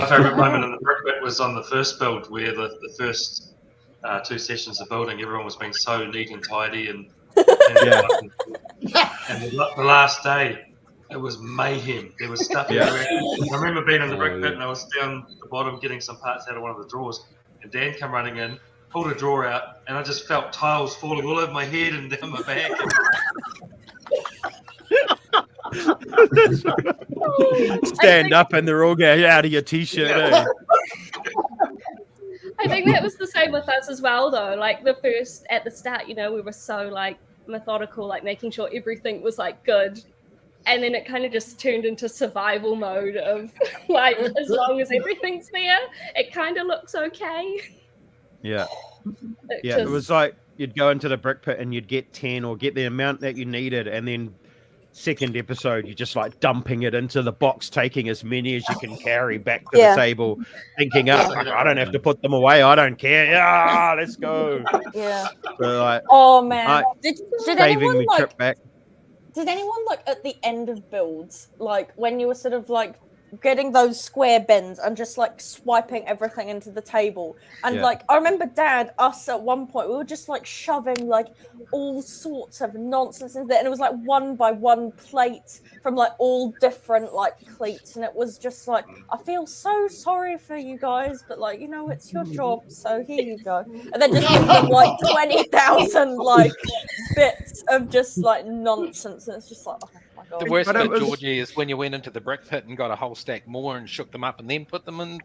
favourite moment in the brick bit was on the first build where the first 2 sessions of building, everyone was being so neat and tidy and the last day, it was mayhem. There was stuff everywhere. I remember being in the brick pit and I was down the bottom getting some parts out of one of the drawers and Dan come running in, pulled a drawer out, and I just felt tiles falling all over my head and down my back. Stand up and they're all going out of your t-shirt. I think that was the same with us as well, though. Like at the start, we were so like methodical, like making sure everything was like good. And then it kind of just turned into survival mode of like, as long as everything's there, it kind of looks okay. Yeah. It was like you'd go into the brick pit and you'd get 10 or get the amount that you needed, and then second episode, you're just like dumping it into the box, taking as many as you can carry back to the table, thinking, I don't have to put them away. I don't care. Yeah, let's go. Yeah. So, like, oh man, did saving anyone me like? trip back. Did anyone like at the end of builds, like when you were sort of like getting those square bins and just like swiping everything into the table? And like I remember us at one point, we were just like shoving like all sorts of nonsense in there, and it was like one by one plate from like all different like cleats, and it was just like, I feel so sorry for you guys, but like, you know, it's your job, so here you go. And then just give them like 20,000 like bits of just like nonsense, and it's just like, oh my god. The worst bit, Georgie, is when you went into the brick pit and got a whole stack more and shook them up and then put them in.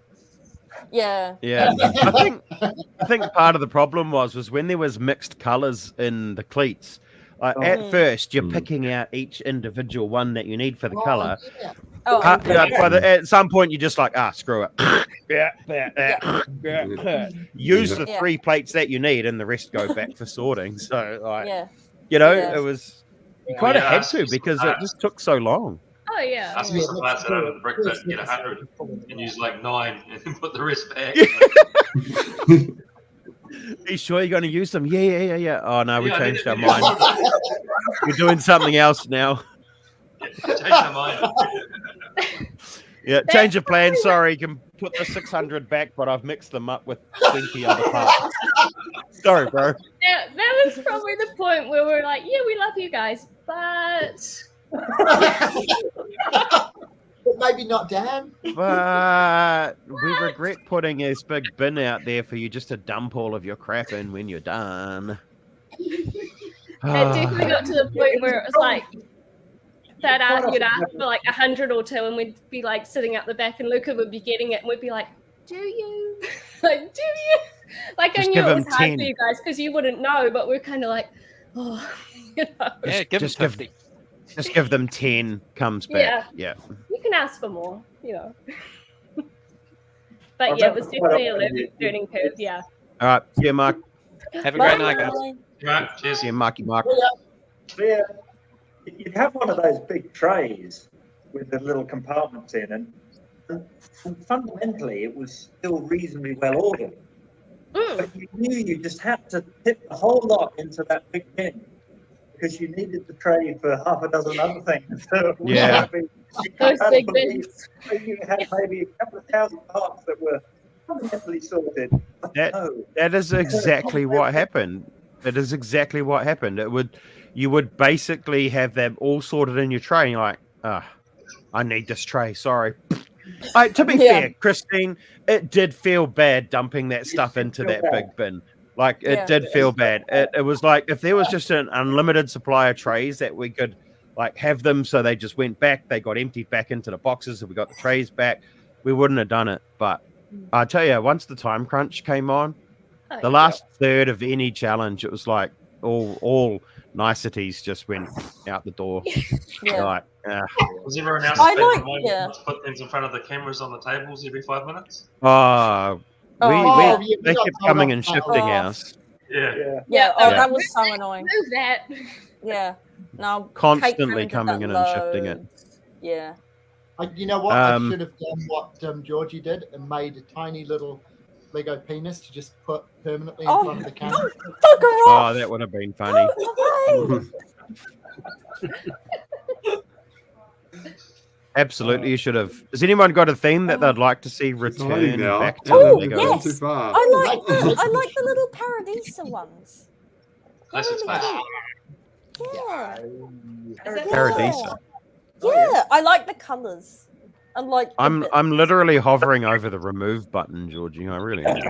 Yeah. I think part of the problem was when there was mixed colors in the cleats. At first, you're picking out each individual one that you need for the color. At some point, you're just like, screw it. Use the 3 plates that you need, and the rest go back for sorting. So, like, it was, you kind of had to, because it just took so long. Oh yeah. Ask for some parts out of the brick pit, get 100, and use like 9, and then put the rest back. Are you sure you're going to use them? Yeah. Oh no, we changed our mind. We're doing something else now. Change our mind. Change of plan. Sorry, you can put the 600 back, but I've mixed them up with 20 other parts. Sorry, bro. Yeah, that was probably the point where we're like, yeah, we love you guys, but maybe not Dan. But we regret putting this big bin out there for you just to dump all of your crap in when you're done. It definitely got to the point where it was like that you'd ask for like 100 or 2, and we'd be like sitting at the back, and Luca would be getting it, and we'd be like, do you? Like, do you? Like, Just I knew give it was him hard 10. for you guys because you wouldn't know, but we're kind of like, oh, you know. Yeah, give them 50. Just give them 10, comes back. Yeah. You can ask for more, you know. But yeah, it was definitely a learning curve, yeah. All right. See you, Mark. Have a great night, guys. Right, cheers. See you, Marky Mark. Yeah, you'd have one of those big trays with the little compartments in, and fundamentally it was still reasonably well ordered. But you knew you just had to tip the whole lot into that big bin, because you needed the tray for half a dozen other things. So Those big bins. You had maybe a couple of thousand parts that were fundamentally sorted. That is exactly what happened. It is exactly what happened. You would basically have them all sorted in your tray, and you're like, I need this tray, sorry. To be fair, Christine, it did feel bad dumping that stuff into that big bin. Like, it did feel bad. It was like, if there was just an unlimited supply of trays that we could like have them, so they just went back, they got emptied back into the boxes, and we got the trays back, we wouldn't have done it. But I tell you, once the time crunch came on, the last third of any challenge, it was like all niceties just went out the door. Like, was everyone else to put things in front of the cameras on the tables every 5 minutes? They kept coming and shifting us. That was so annoying. Move that. Yeah. No, constantly coming in and shifting it. Yeah. You know what? I should have done what Georgie did and made a tiny little Lego penis to just put permanently in front of the camera. Oh, that would have been funny. Absolutely, you should have. Has anyone got a theme that they'd like to see return back to the Lego? Yes. Too far. I like the little Paradisa ones. Classic Smash. Yeah. Paradisa. Yeah, I like the colours. And like I'm literally hovering over the remove button, Georgie. I really am.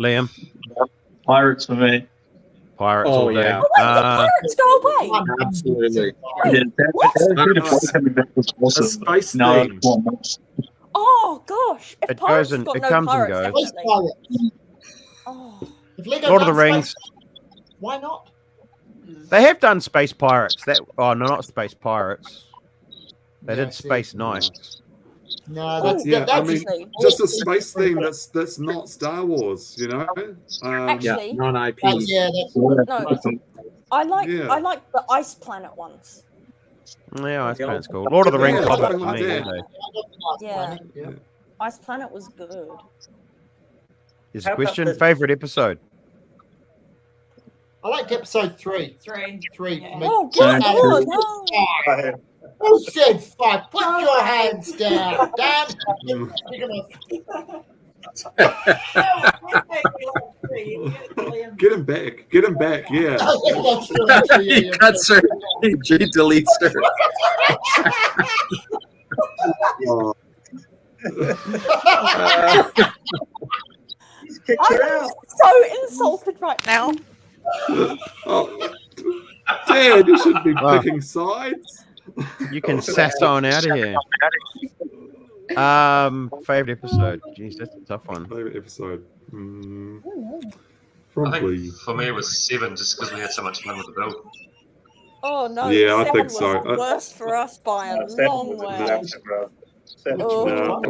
Liam. Pirates for me. Pirates all day. Oh, wait, the pirates go away. Absolutely. Oh gosh! If It pirates goes and got it no comes and pirates, goes. definitely. Oh. Lord of the Rings. Why not? They have done Space Pirates. Not Space Pirates. They did Space Knights. No, that's just a space theme that's not Star Wars, you know. Actually, non-IP. I like the Ice Planet ones. Yeah, Ice Planet's cool. Lord of the Rings, Hobbit for like me. that. Anyway. Yeah. Ice Planet was good. Is a question favorite episode? I liked episode 3. Three. Yeah. Oh, good lord, no. Who said 5? Put your hands down. Dan. Get him back. Get him back. Yeah. He cuts her. He deletes her. I'm so insulted right now. Oh, Dad, you shouldn't be picking sides. You can sass on out of here. Favorite episode. Jeez, that's a tough one. Favorite episode. I Probably. think for me it was 7, just because we had so much fun with the build. Oh no! Yeah, I 7 think was so. Worse for us by a long way. No,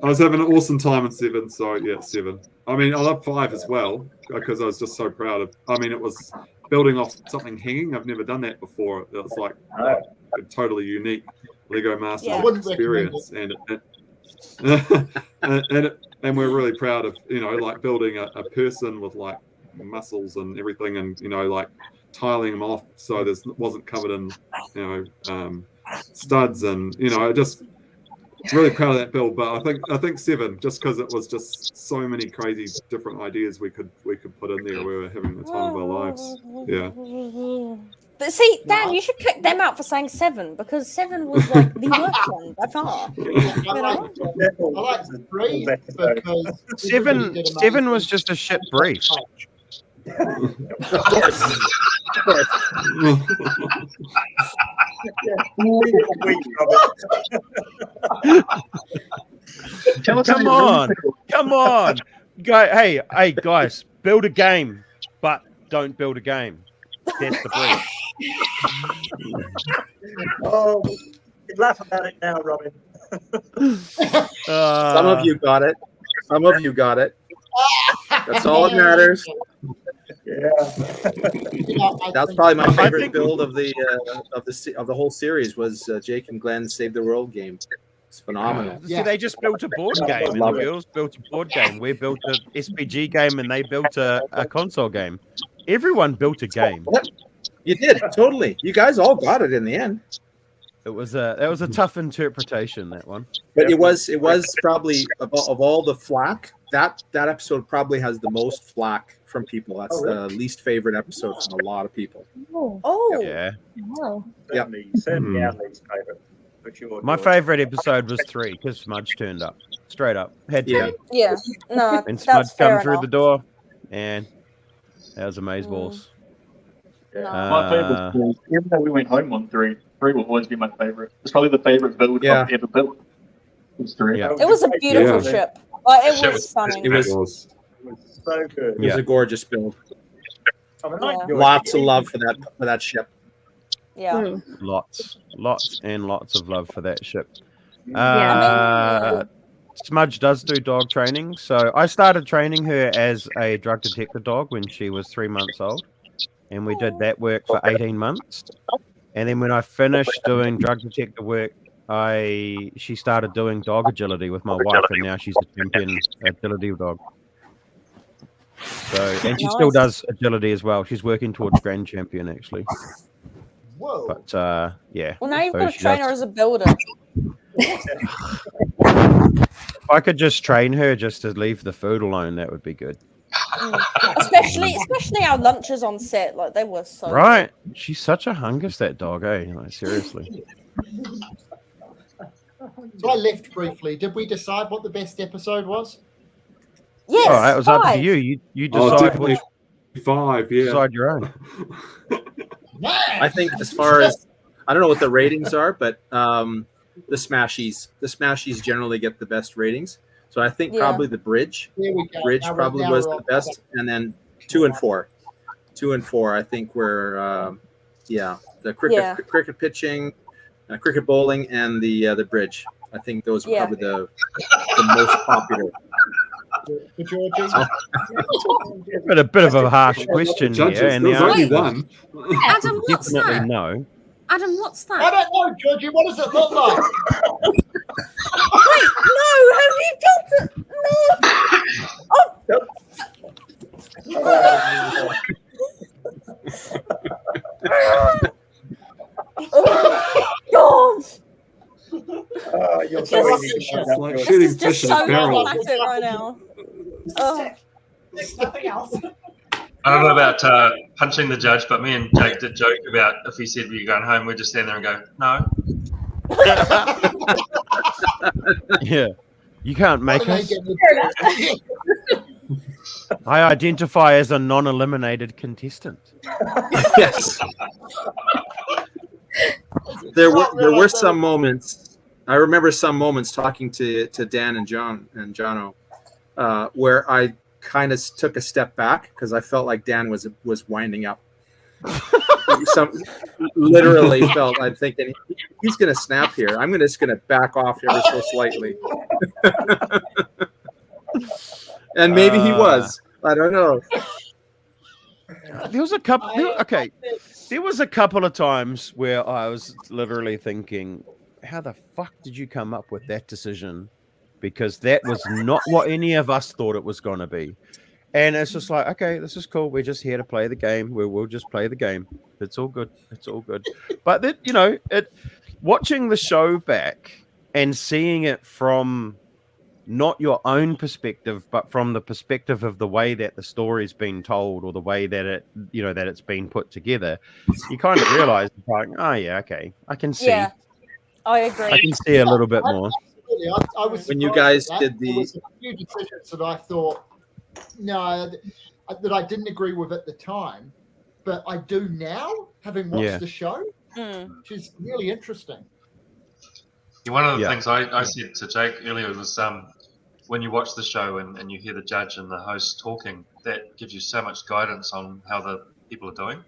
I was having an awesome time in 7, so yeah, 7. I mean, I love 5 as well because I was just so proud of. I mean, it was building off something hanging. I've never done that before. It was like a totally unique Lego Masters experience, and we're really proud of like building a person with like muscles and everything, and like tiling them off so this wasn't covered in studs, and just really proud of that build. But I think 7, just because it was just so many crazy different ideas we could put in there. We were having the time of our lives. Yeah. But see, Dan, you should kick them out for saying 7 because 7 was like the worst one by far. I like 3 because 7 was just a shit brief. Come on, hey guys, build a game, but don't build a game. That's the brief. Oh, you laugh about it now, Robin. Some of you got it. Some of you got it. That's all that matters. Yeah. That's probably my favorite build of the whole series was Jake and Glenn Save the World game. It's phenomenal. See, they just built a board game, and the girls built a board game. We built a SPG game, and they built a console game. Everyone built a game. Yep. You did, totally. You guys all got it in the end. That was a tough interpretation, that one. But it was probably of all the flack, that episode probably has the most flack from people. That's the least favorite episode from a lot of people. Oh. Yeah. Wow. Certainly our least favorite. For sure. My favorite episode was 3 because Smudge turned up. Straight up. Had to. Yeah. No, And Smudge that's fair come through enough. the door, and that was amazeballs. My favorite build, even though we went home on 3 will always be my favorite. It's probably the favorite build I've ever built. It was 3. Yeah. It was a beautiful ship. Like, it was stunning. It was so good. It was a gorgeous build. I mean, I enjoyed Lots it. of love for that ship. Yeah. Lots and lots of love for that ship. Yeah. Smudge does do dog training. So I started training her as a drug detector dog when she was 3 months old. And we did that work for 18 months. And then when I finished doing drug detector work, she started doing dog agility with my wife, and now she's a champion agility dog. So, and she still does agility as well. She's working towards grand champion actually. Whoa. But yeah. Well, now you've So got to she train does- her as a builder. If I could just train her just to leave the food alone, that would be good. Especially our lunches on set, like they were so Right? She's such a hungus, that dog, eh? Like, seriously. So I left briefly. Did we decide what the best episode was? Yes. Oh, that was up to 5. you. You Oh, decide definitely 5. Yeah. decide your own. I think as far as I don't know what the ratings are, but the Smashies generally get the best ratings. So I think probably the Bridge. Here we go. Bridge Now probably we're was on the best, and then 2 and 4. 2 and 4, I think were the cricket pitching, cricket bowling, and the Bridge. I think those are probably the most popular. But a bit of a harsh question Judges, here, and there was the only answer is one. Adam, what's definitely that? no. Adam, what's that? I don't know, Georgie. What does it look like? Wait, no, have you got it? No. Oh, God. You're This so is- easy to shut It's up, like George. This shooting is just fish in a so barrel. dramatic right now. Oh. Nothing else. I don't know about punching the judge, but me and Jake did joke about if he said we're going home, we'd just stand there and go, no. Yeah, you can't make What are us. they getting? I identify as a non-eliminated contestant. Yes. There were some moments. I remember some moments talking to Dan and Jono, where I kind of took a step back because I felt like Dan was winding up. Literally felt I'm thinking he's going to snap here. I'm just going to back off ever so slightly. And maybe he was. I don't know. There was a couple. There was a couple of times where I was literally thinking, "How the fuck did you come up with that decision?" Because that was not what any of us thought it was going to be. And it's just like, okay, this is cool. We're just here to play the game. We'll just play the game. It's all good. It's all good. But that, watching the show back and seeing it from not your own perspective, but from the perspective of the way that the story's been told or the way that that it's been put together, you kind of realize, like, oh yeah, okay, I can see. Yeah, I agree. I can see a little bit more. Absolutely. I was When you surprised guys at that. did There was a few decisions that I thought, no, that I didn't agree with at the time, but I do now, having watched the show, which is really interesting. Yeah, one of the things I said to Jake earlier was when you watch the show and you hear the judge and the host talking, that gives you so much guidance on how the people are doing.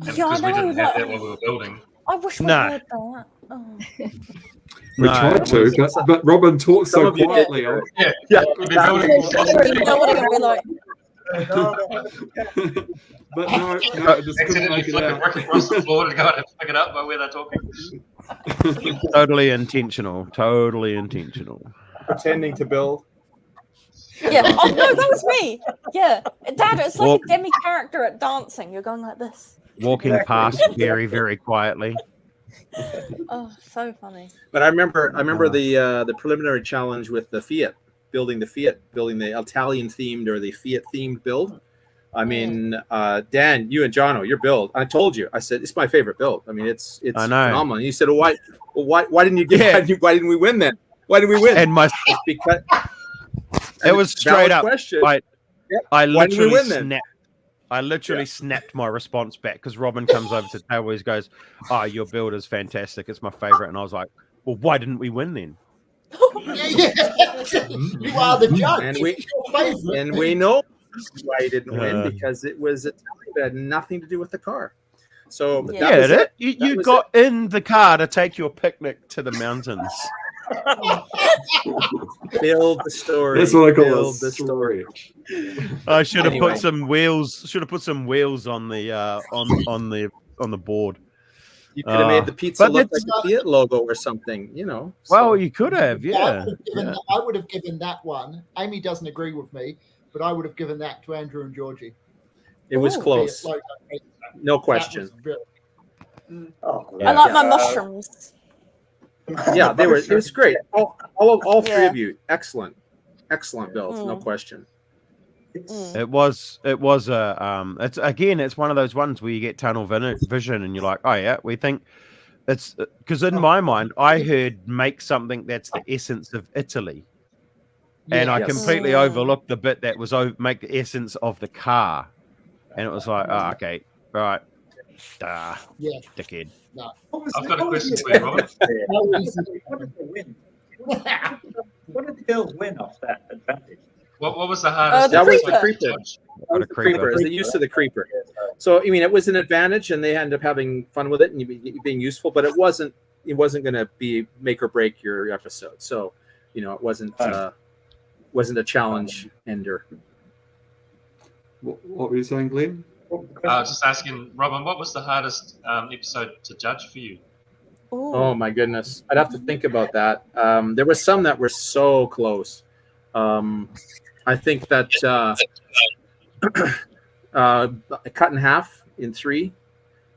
And Yeah, I because we didn't know, have but- that while we were building. I wish we Nah. heard that. Oh. We tried to, but Robin talks so Some of you- quietly. Yeah. We'd be building. Building and be like, But no, I just couldn't Accidentally make it flick a out. brick across the floor to go and pick it up by where they're talking. Totally intentional. Totally intentional. Pretending to build. yeah. Oh no, that was me. Yeah, Dad, it's like Well- a demi character at dancing. You're going like this. Walking past very, very quietly. Oh, so funny. But I remember the preliminary challenge with the Fiat, building the Italian themed or the Fiat themed build. I mean, Dan, you and Jono, your build. I told you. I said it's my favorite build. I mean, it's I know. phenomenal. And you said, why didn't you get? Yeah. Why didn't we win then? Why did we win? And my It's because it was straight valid up. question. I Why didn't we literally win then? snapped. I literally snapped my response back because Robin comes over to the table. He goes, "Oh, your build is fantastic. It's my favorite." And I was like, "Well, why didn't we win then?" You are the judge. And we It's your favorite. and we know why he didn't win Uh. because it was Italian. It had nothing to do with the car. So Yeah. that was Yeah, it. you That was got in the car to take your picnic to the mountains. Build the story. That's what I call Build a the story. I should have Anyway. put some wheels. Should have put some wheels on the on the board. You could have made the pizza but look like it's- a Fiat logo or something, you know. Well, so- you could have, yeah. I would have given that one. Amy doesn't agree with me, but I would have given that to Andrew and Georgie. It was Ooh. close. Like, No that question. was really- I like my mushrooms. Yeah, they were. It was great. All three Yeah. of you, excellent builds, no question. It was a it's one of those ones where you get tunnel vision and you're like, oh yeah, we think it's because in my mind I heard make something that's the essence of Italy, and I Yes. completely overlooked the bit that was make the essence of the car, and it was like, oh okay, right, Yeah. dickhead. No. I've got a question for you, Robin. What did they win? What did the girls win off that advantage? What was the hardest? That was the thing? creeper. That was the creeper. It was the use of the creeper. So I mean, it was an advantage, and they ended up having fun with it and being useful. But it wasn't going to be make or break your episode. So, you know, it wasn't. wasn't a challenge ender. What were you saying, Glenn? Just asking, Robin, what was the hardest episode to judge for you? Oh my goodness, I'd have to think about that. There were some that were so close. I think that cut in half in 3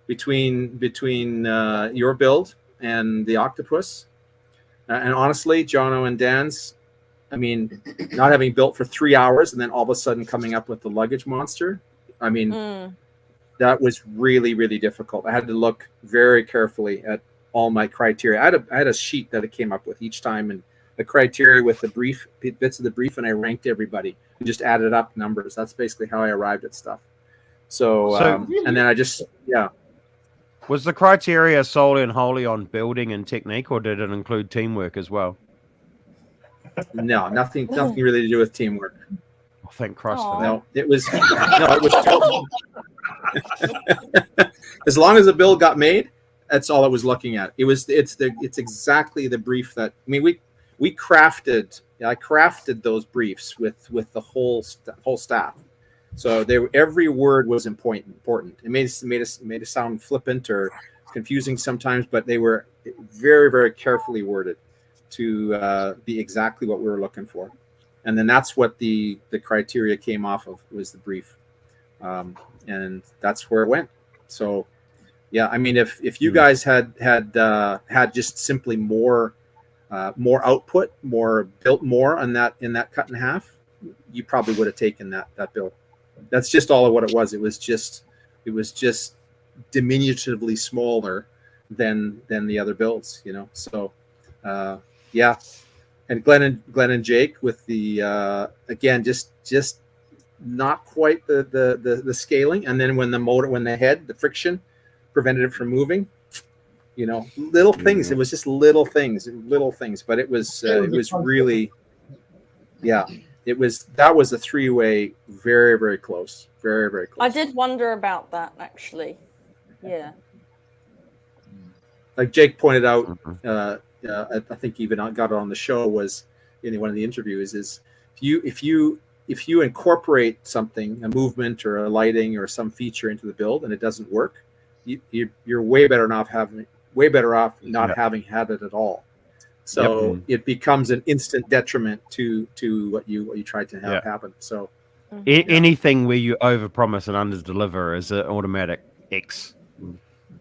between your build and the octopus, and honestly, Jono and Dan's. I mean, not having built for 3 hours and then all of a sudden coming up with the luggage monster. I mean, that was really, really difficult. I had to look very carefully at all my criteria. I had a sheet that it came up with each time, and the criteria with the brief bits of the brief, and I ranked everybody and just added up numbers. That's basically how I arrived at stuff. So and then I just Was the criteria solely and wholly on building and technique, or did it include teamwork as well? No, nothing really to do with teamwork. Oh, thank Christ for that. No, it was as long as the build got made, that's all I was looking at. It's exactly the brief that I crafted those briefs with the whole staff. So every word was important. It made it sound flippant or confusing sometimes, but they were very, very carefully worded to be exactly what we were looking for. And then that's what the criteria came off of, was the brief. And that's where it went. So yeah, I mean, if you guys had just simply more output, built more on that in that cut in half, you probably would have taken that build. That's just all of what it was. It was just diminutively smaller than the other builds, you know. So yeah. And Glenn and Jake with the again just not quite the scaling, and then when the friction prevented it from moving, you know, little things. It was just little things, but it was really, yeah. That was a 3-way, very, very close, very, very close. I did wonder about that actually. Yeah. Like Jake pointed out, I think even got it on the show, was in one of the interviews, is if you incorporate something, a movement or a lighting or some feature into the build and it doesn't work, you're way better off not having had it at all. So it becomes an instant detriment to what you tried to have happen. So anything where you overpromise and underdeliver is an automatic X.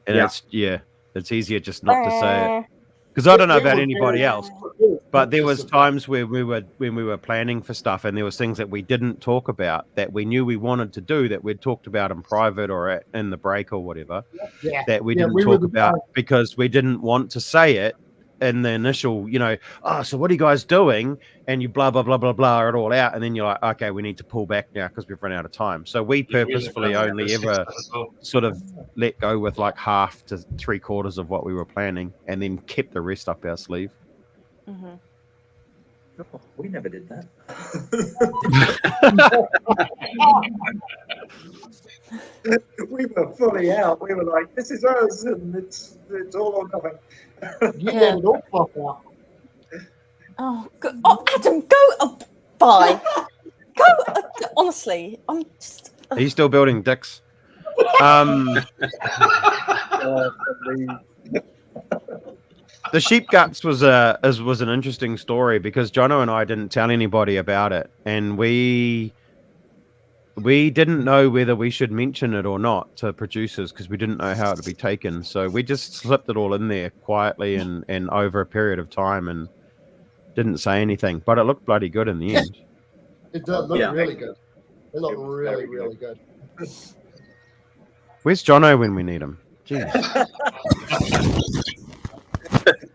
And it's easier just not to say it. Because I don't know about anybody else, but there was times where when we were planning for stuff, and there was things that we didn't talk about that we knew we wanted to do that we'd talked about in private or in the break or whatever, that we didn't talk about because we didn't want to say it in the initial, you know, so what are you guys doing? And you blah, blah, blah, blah, blah it all out. And then you're like, okay, we need to pull back now because we've run out of time. So we purposefully only ever sort of let go with like half to 3/4 of what we were planning, and then kept the rest up our sleeve. Oh, we never did that. We were fully out. We were like, this is us, and it's all or nothing. You let it all pop out. Oh, Adam, go bye. Go. Honestly, I'm just. Are you still building dicks? The sheep guts was an interesting story because Jono and I didn't tell anybody about it, and we didn't know whether we should mention it or not to producers because we didn't know how it would be taken. So we just slipped it all in there quietly and over a period of time and didn't say anything. But it looked bloody good in the end. It does look really good. It looked really, really good. Where's Jono when we need him? Jeez.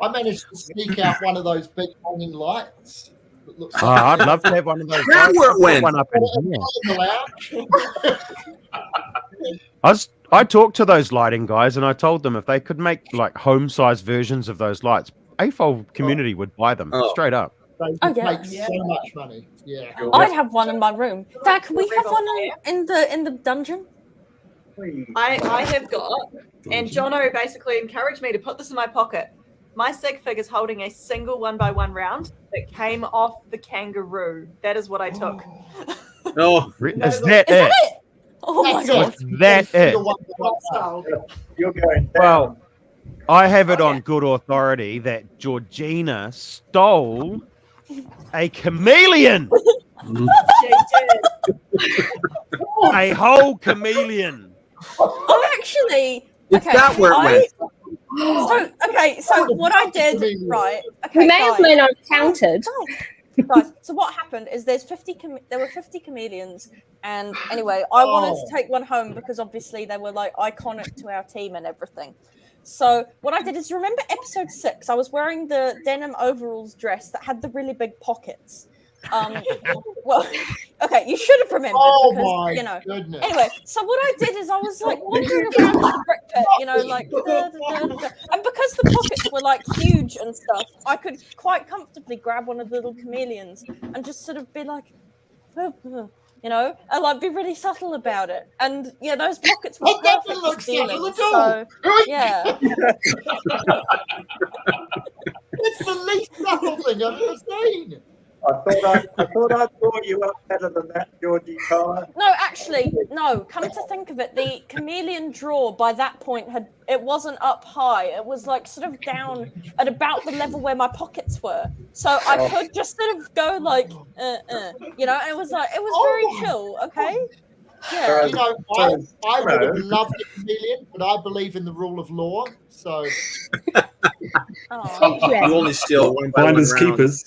I managed to sneak out one of those big hanging lights. I'd love to have one of those. That's where it went. One up in here. I talked to those lighting guys and I told them if they could make like home-sized versions of those lights, AFOL community would buy them straight up. They make so much money. Yeah, I'd have one in my room. Dad, can we have one in the dungeon? I have got, and Jono basically encouraged me to put this in my pocket. My sig fig is holding a single 1x1 round that came off the kangaroo. That is what I took. No, is that it? Oh my god. Was that it? You're going down. Well, I have it on good authority that Georgina stole a chameleon. A whole chameleon. I'm actually Is that where it went? So what I did, right? Okay, We may have may not have counted. Guys, so what happened is there were 50 chameleons, and anyway, I wanted to take one home because obviously they were like iconic to our team and everything. So what I did is, remember episode 6? I was wearing the denim overalls dress that had the really big pockets. Well, okay, you should have remembered because you know. Goodness. Anyway, so what I did is I was like wandering around the brick pit, you know, like, and because the pockets were like huge and stuff, I could quite comfortably grab one of the little chameleons and just sort of be like, you know, and like be really subtle about it. And yeah, those pockets were perfect for stealing. So yeah. It's the least subtle thing I've ever seen. I thought I'd brought you up better than that, Georgie Carr. No, actually, no. Come to think of it, the chameleon draw by that point it wasn't up high. It was like sort of down at about the level where my pockets were. So I could just sort of go like, you know. And it was very chill. Okay. Yeah. You know, I would have loved a chameleon, but I believe in the rule of law. So you only steal one by Finders one round. keepers.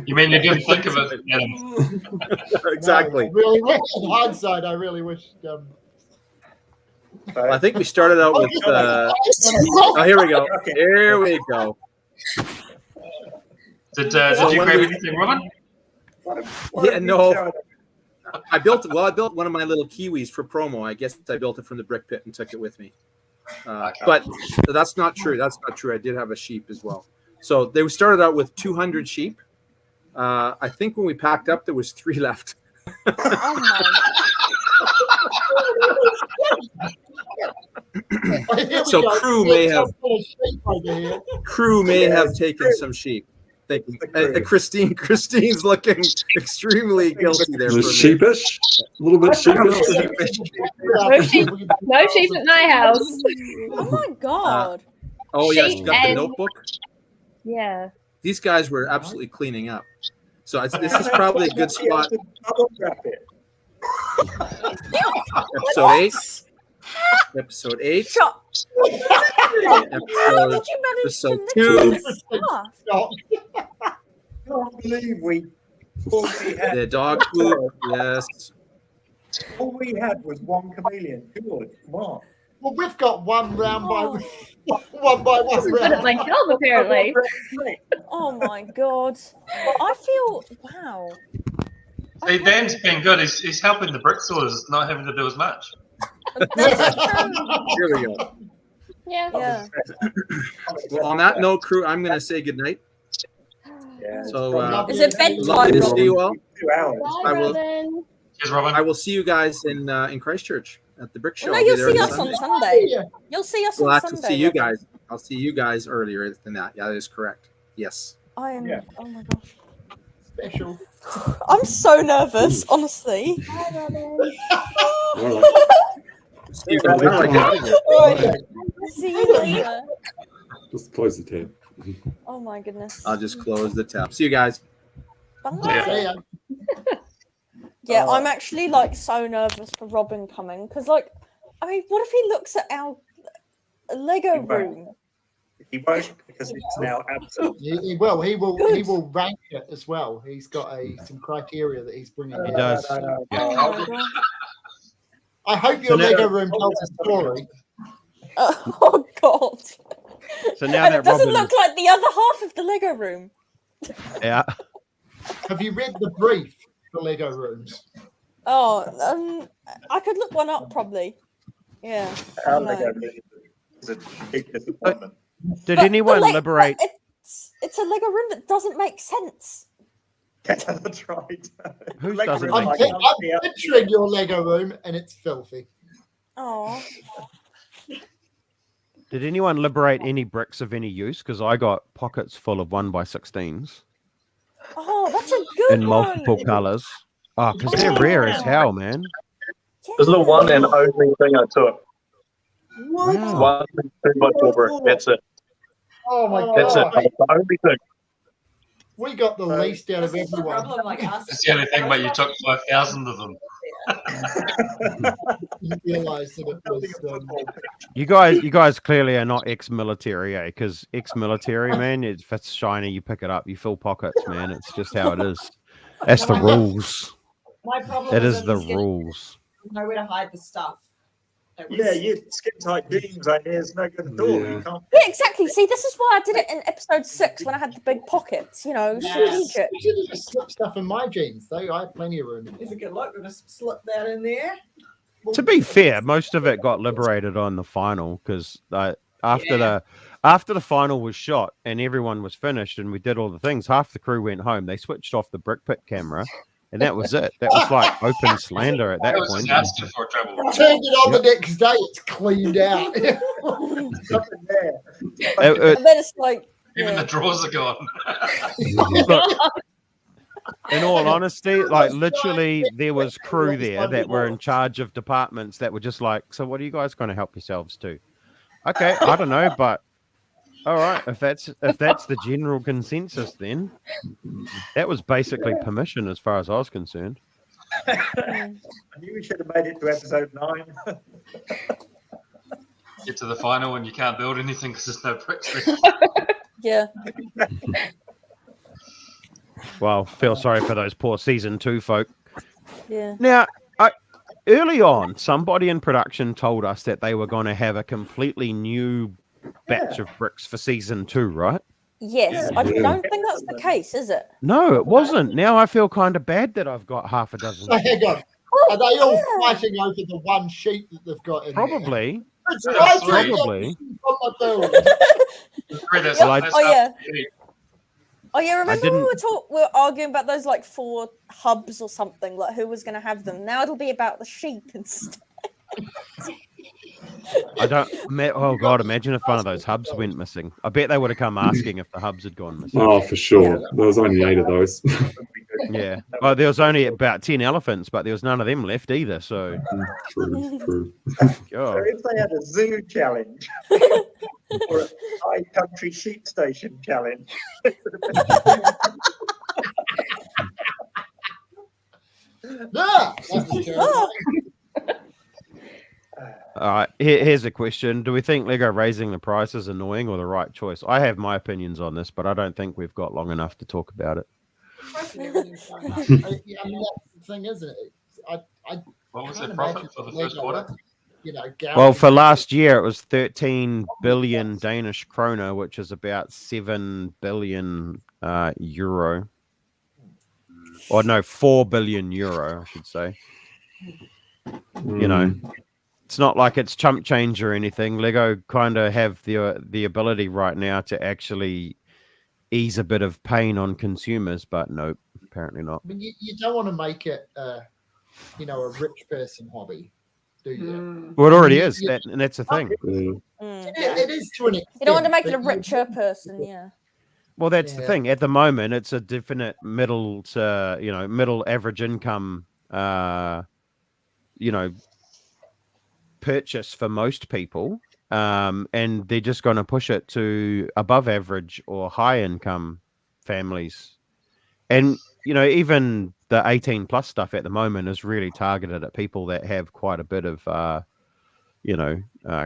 You mean you didn't think of it, Adam? Exactly. No, really, in hindsight, I really wish. I think we started out with. Oh, here we go. Here we go. Did you grab anything, Robin? Yeah, no. I built one of my little kiwis for promo. I guess I built it from the brick pit and took it with me. But that's not true. That's not true. I did have a sheep as well. So they started out with 200 sheep. I think when we packed up, there was 3 left. So crew may have taken some sheep. Christine's looking extremely guilty there. Was sheepish? A little bit sheepish. No sheep at my house. Oh my god. Yeah, you got the notebook? Yeah. These guys were absolutely cleaning up. So this is probably a good spot. Episode 8. Episode 2. I can't believe the dog poop. Yes. All we had was one chameleon. Good. Come on. Well, we've got one round by one by one Good at my job, apparently. Oh my god. I feel wow. Hey, Dan's been good. He's helping the brick sorters not having to do as much. Here we go. Yeah. Well, on that note, crew, I'm going to say goodnight. Yeah, so, is it bedtime? Lovely to see you all. 2 hours. I will see you guys in Christchurch at the Brick Show. No, you'll see us on Sunday. You'll see us on Sunday. See you guys. I'll see you guys earlier than that. Yeah, that is correct. Yes. I am. Yeah. Oh my gosh. Special. I'm so nervous, honestly. Hi, See you guys. See you later. Just close the tab. Oh my goodness. I'll just close the tab. See you guys. Bye. Yeah, I'm actually like so nervous for Robin coming because, like, I mean, what if he looks at our Lego room? He won't because it's now absent. He will. He will rank it as well. He's got some criteria that he's bringing. He does. I hope your Lego room tells a story. Oh God! So now and that it doesn't Robin look like the other half of the Lego room. Yeah. Have you read the brief for Lego rooms? Oh, I could look one up probably. Yeah. Did anyone liberate? It's a Lego room that doesn't make sense. That's right. Who doesn't I'm make sense? picturing your Lego room, and it's filthy. Oh. Did anyone liberate any bricks of any use? Because I got pockets full of 1x16s Oh, that's a good in multiple one. colors. Oh, because they're rare as hell, man. This is the one and only thing I took. Wow. 1 2x4 brick. That's it. Oh my That's it. god. That's the only thing. We got the least out of That's the everyone. problem, like us. That's the only thing, mate. You took 5,000 of them. You realise that it was. You guys clearly are not ex-military, eh? Because ex-military, man, if it's shiny, you pick it up. You fill pockets, man. It's just how it is. That's the rules. My problem It was is in the skin- rules. Nowhere to hide the stuff. It was- Yeah, you skin tight jeans, I there's no good at all. You can't. Yeah, exactly. See, this is why I did it in episode 6 when I had the big pockets. You know, strategic. You should have just slipped stuff in my jeans, though. I had plenty of room. It's a good look. We'll just slip that in there. To be fair, most of it got liberated on the final because after the final was shot and everyone was finished and we did all the things, half the crew went home. They switched off the brick pit camera, and that was it. That was like open slander at that was point. disaster for travel. Turned it on the next day. It's cleaned out. Nothing there. And then it's like, Even yeah. the drawers are gone. Look, in all honesty, like literally, there was crew there that were in charge of departments that were just like, "So, what are you guys going to help yourselves to?" Okay, I don't know, but all right, if that's the general consensus, then that was basically permission as far as I was concerned. I knew we should have made it to episode 9. Get to the final and you can't build anything because there's no bricks there. Yeah. Well, feel sorry for those poor season 2 folk. Yeah. Now, early on, somebody in production told us that they were going to have a completely new batch of bricks for season 2, right? Yes. I don't think that's the case, is it? No, it wasn't. Now I feel kind of bad that I've got half a dozen. So hang on. Are they all fighting over the one sheet that they've got in Probably. there? It's right Probably. on my building. Oh yeah, remember didn't- we were arguing about those like 4 hubs or something, like who was going to have them. Now it'll be about the sheep instead. I don't. Oh God! Imagine if one of those hubs went missing. I bet they would have come asking if the hubs had gone missing. Oh, for sure. There was only 8 of those. Yeah. Well, there was only about 10 elephants, but there was none of them left either. So. True. So if they had a zoo challenge or a high country sheep station challenge, All right. Here's a question: do we think Lego raising the price is annoying or the right choice? I have my opinions on this, but I don't think we've got long enough to talk about it. I mean, that's the thing, isn't it? What was their profit for the first quarter? You know, Well, for last year, it was 13 billion Danish kroner, which is about 7 billion euro. Or no, 4 billion euro, I should say. You know, it's not like it's chump change or anything. Lego kind of have the ability right now to actually ease a bit of pain on consumers, but nope, apparently not. I mean, you don't want to make it, you know, a rich person hobby, do you? Well, it already is, and that's the thing. It is to an extent. You don't want to make it a but richer person, yeah. Well, that's the thing. At the moment, it's a definite middle to, middle average income, purchase for most people. And they're just going to push it to above average or high income families. And, even the 18 plus stuff at the moment is really targeted at people that have quite a bit of,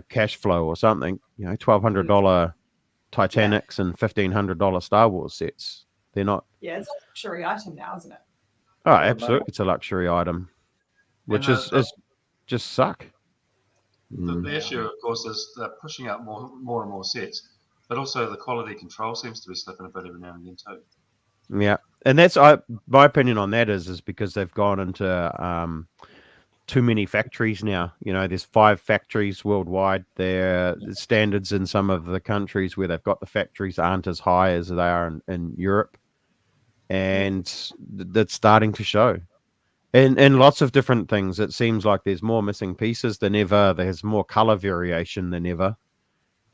cash flow or something. $1,200 Titanics and $1,500 Star Wars sets. They're not. Yeah, it's a luxury item now, isn't it? Oh, absolutely. It's a luxury item, which is just suck. The issue, of course, is they're pushing out more and more sets, but also the quality control seems to be slipping a bit every now and again too. Yeah, and that's my opinion on that is because they've gone into too many factories now. There's 5 factories worldwide. Their standards in some of the countries where they've got the factories aren't as high as they are in Europe, and that's starting to show. In lots of different things, it seems like there's more missing pieces than ever. There's more color variation than ever.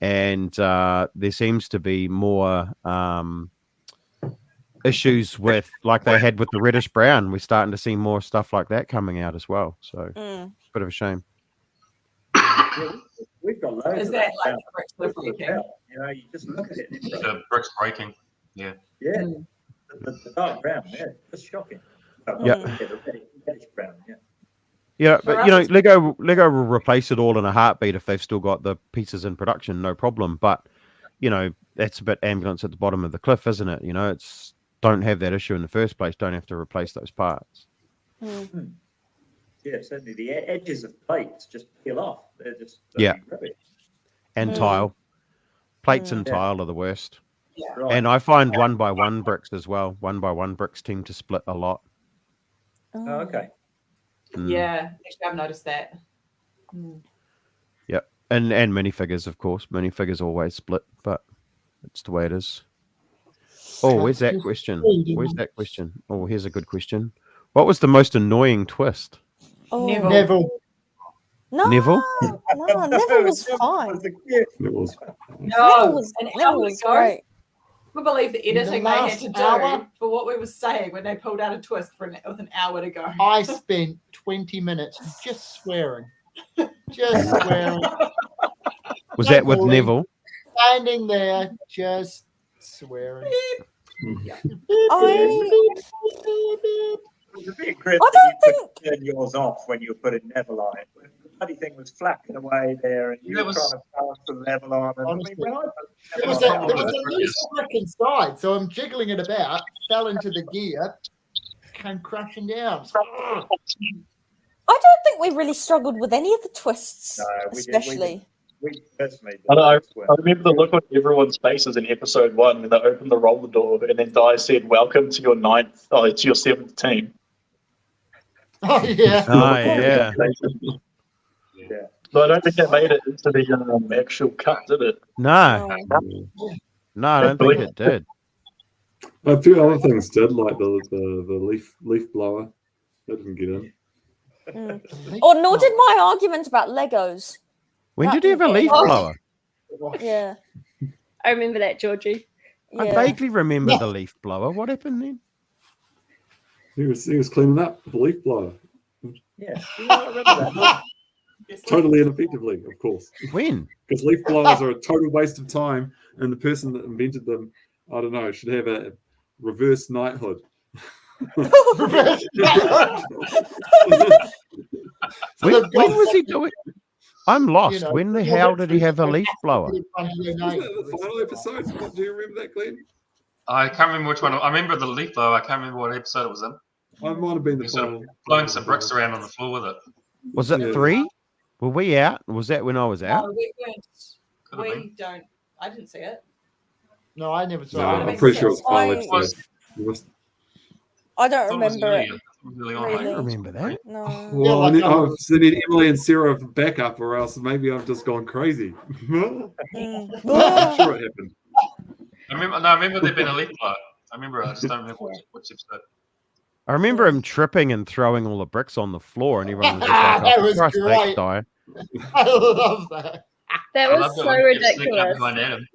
and there seems to be more issues with, like they had with the reddish brown. We're starting to see more stuff like that coming out as well. So it's a bit of a shame. Yeah, we've got loads. Is of that like now. bricks that are breaking? You know, you just look at it. The bricks breaking. Yeah. Yeah. The dark brown. Yeah, it's shocking. Yeah. The reddish brown. Yeah. Yeah, but you know, Lego will replace it all in a heartbeat if they've still got the pieces in production, no problem. But you know, that's a bit ambulance at the bottom of the cliff, isn't it? You know, it's don't have that issue in the first place. Don't have to replace those parts. Yeah, certainly the edges of plates just peel off. They're just rubbish. And tile, plates and tile are the worst. Yeah. Right. And I find 1x1 bricks as well. 1x1 bricks seem to split a lot. Oh, okay. Yeah, actually, I've noticed that. Yep, and minifigures, of course. Minifigures always split, but it's the way it is. Oh, where's that question? Where's that question? Oh, here's a good question. What was the most annoying twist? Oh. Neville. No, Neville? no, Neville was fine. It was. No, Neville hour was ago, great. I believe the editing The they had last to do hour? for what we were saying when they pulled out a twist with an hour to go. I spent 20 minutes just swearing. Just swearing. Was No that with bullying. Neville? Standing there, just swearing. It was a bit grim I that don't you could turn yours off when you were putting Neville on it. The bloody thing was flapping away there, and you were trying to balance the level on. And Honestly. when I There was a loose brick inside, so I'm jiggling it about, fell into the gear, came crashing down. I don't think we really struggled with any of the twists, No, we especially. we personally. I remember the look on everyone's faces in episode 1 when they opened the roller door and then Di said, "Welcome to your to your 7th team." Oh, yeah. Oh, yeah. Yeah. So I don't think it made it into the actual cut, did it? No. No, I don't think it did. A few other things did, like the leaf blower. That didn't get in. Or nor did my argument about Legos. When That did you have a didn't leaf get in. blower? Yeah. I remember that, Georgie. I vaguely remember the leaf blower. What happened then? He was cleaning up the leaf blower. Yeah, I remember that. Totally ineffectively, of course. When? Because leaf blowers are a total waste of time, and the person that invented them, I don't know, should have a reverse knighthood. Reverse knighthood. When was he doing? I'm lost. You know, When the hell did he have a leaf blower? Wasn't that the final episode? Do you remember that, Glenn? I can't remember which one. I remember the leaf though. I can't remember what episode it was in. I might have been the He sort final. of blowing some bricks around on the floor with it. Was it Yeah. 3? Were we out? Was that when I was out? No, we weren't. Could've been. We don't. I didn't see it. No, I never No, saw Oh, it. I'm pretty sure it was the final I- episode. You must- I don't I thought it was remember it. earlier. It was early on. I Really? don't remember that. No. Well, like I still need Emily and Sarah for backup, or else maybe I've just gone crazy. I'm sure it happened. I remember there being a leaf blower. I remember. I just don't remember which episode. I remember him tripping and throwing all the bricks on the floor, and everyone was just like, That "Oh, was for Christ's sake, great. Di." I love that. That I was loved it so when he kept sneaking up ridiculous. behind Adam.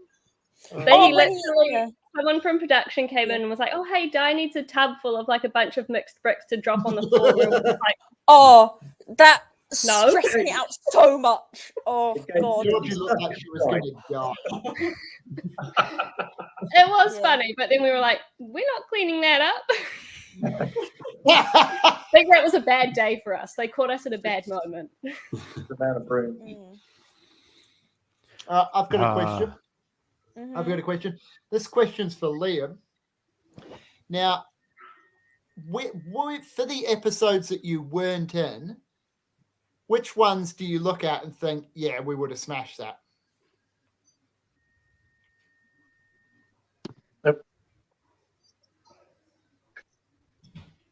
But Oh, he when literally, yeah. someone from production came in and was like, "Oh, hey, Di needs a tub full of like a bunch of mixed bricks to drop on the floor." And we were just like, Oh, that No. stressed me out so much. Oh Okay, God. Georgie looked like she was going to die. it was Yeah. funny, but then we were like, "We're not cleaning that up." I think that was a bad day for us. They caught us at a bad moment. The amount of broom. Mm. I've got a question. Mhm. I've got a question. This question's for Liam. Now, for the episodes that you weren't in, which ones do you look at and think, yeah, we would have smashed that?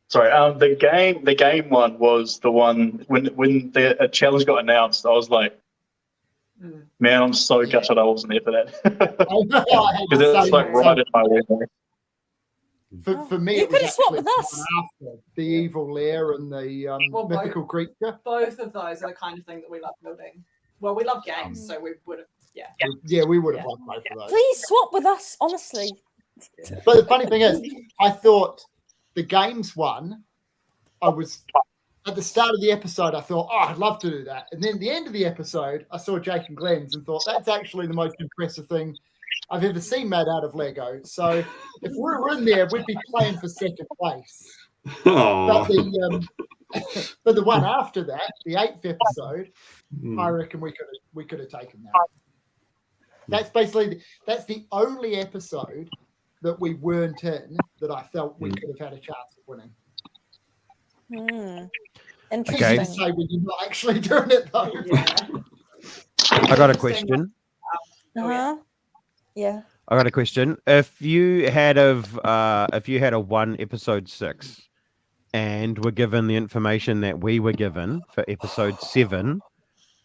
Sorry, the game one was the one when the challenge got announced. I was like, man, I'm so gutted I wasn't there for that because it's like right in my way. For me, You it was could have swapped actually with us. after the evil lair and the Well, mythical creature. Both of those are the kind of thing that we love building. Well, we love games, so we would have. Yeah, we would have liked both of those. Please swap with us, honestly. But the funny thing is, I thought the games one, I was at the start of the episode, I thought, oh, I'd love to do that. And then at the end of the episode, I saw Jake and Glenn's and thought, that's actually the most impressive thing I've ever seen made out of Lego. So if we were in there, we'd be playing for second place. But the one after that, the 8th episode, I reckon we could have taken that. That's the only episode that we weren't in that I felt we could have had a chance of winning. Interesting. To say when you're not actually doing it though. I got a question. Yeah. I got a question. If you had a 1 episode 6 and were given the information that we were given for episode 7,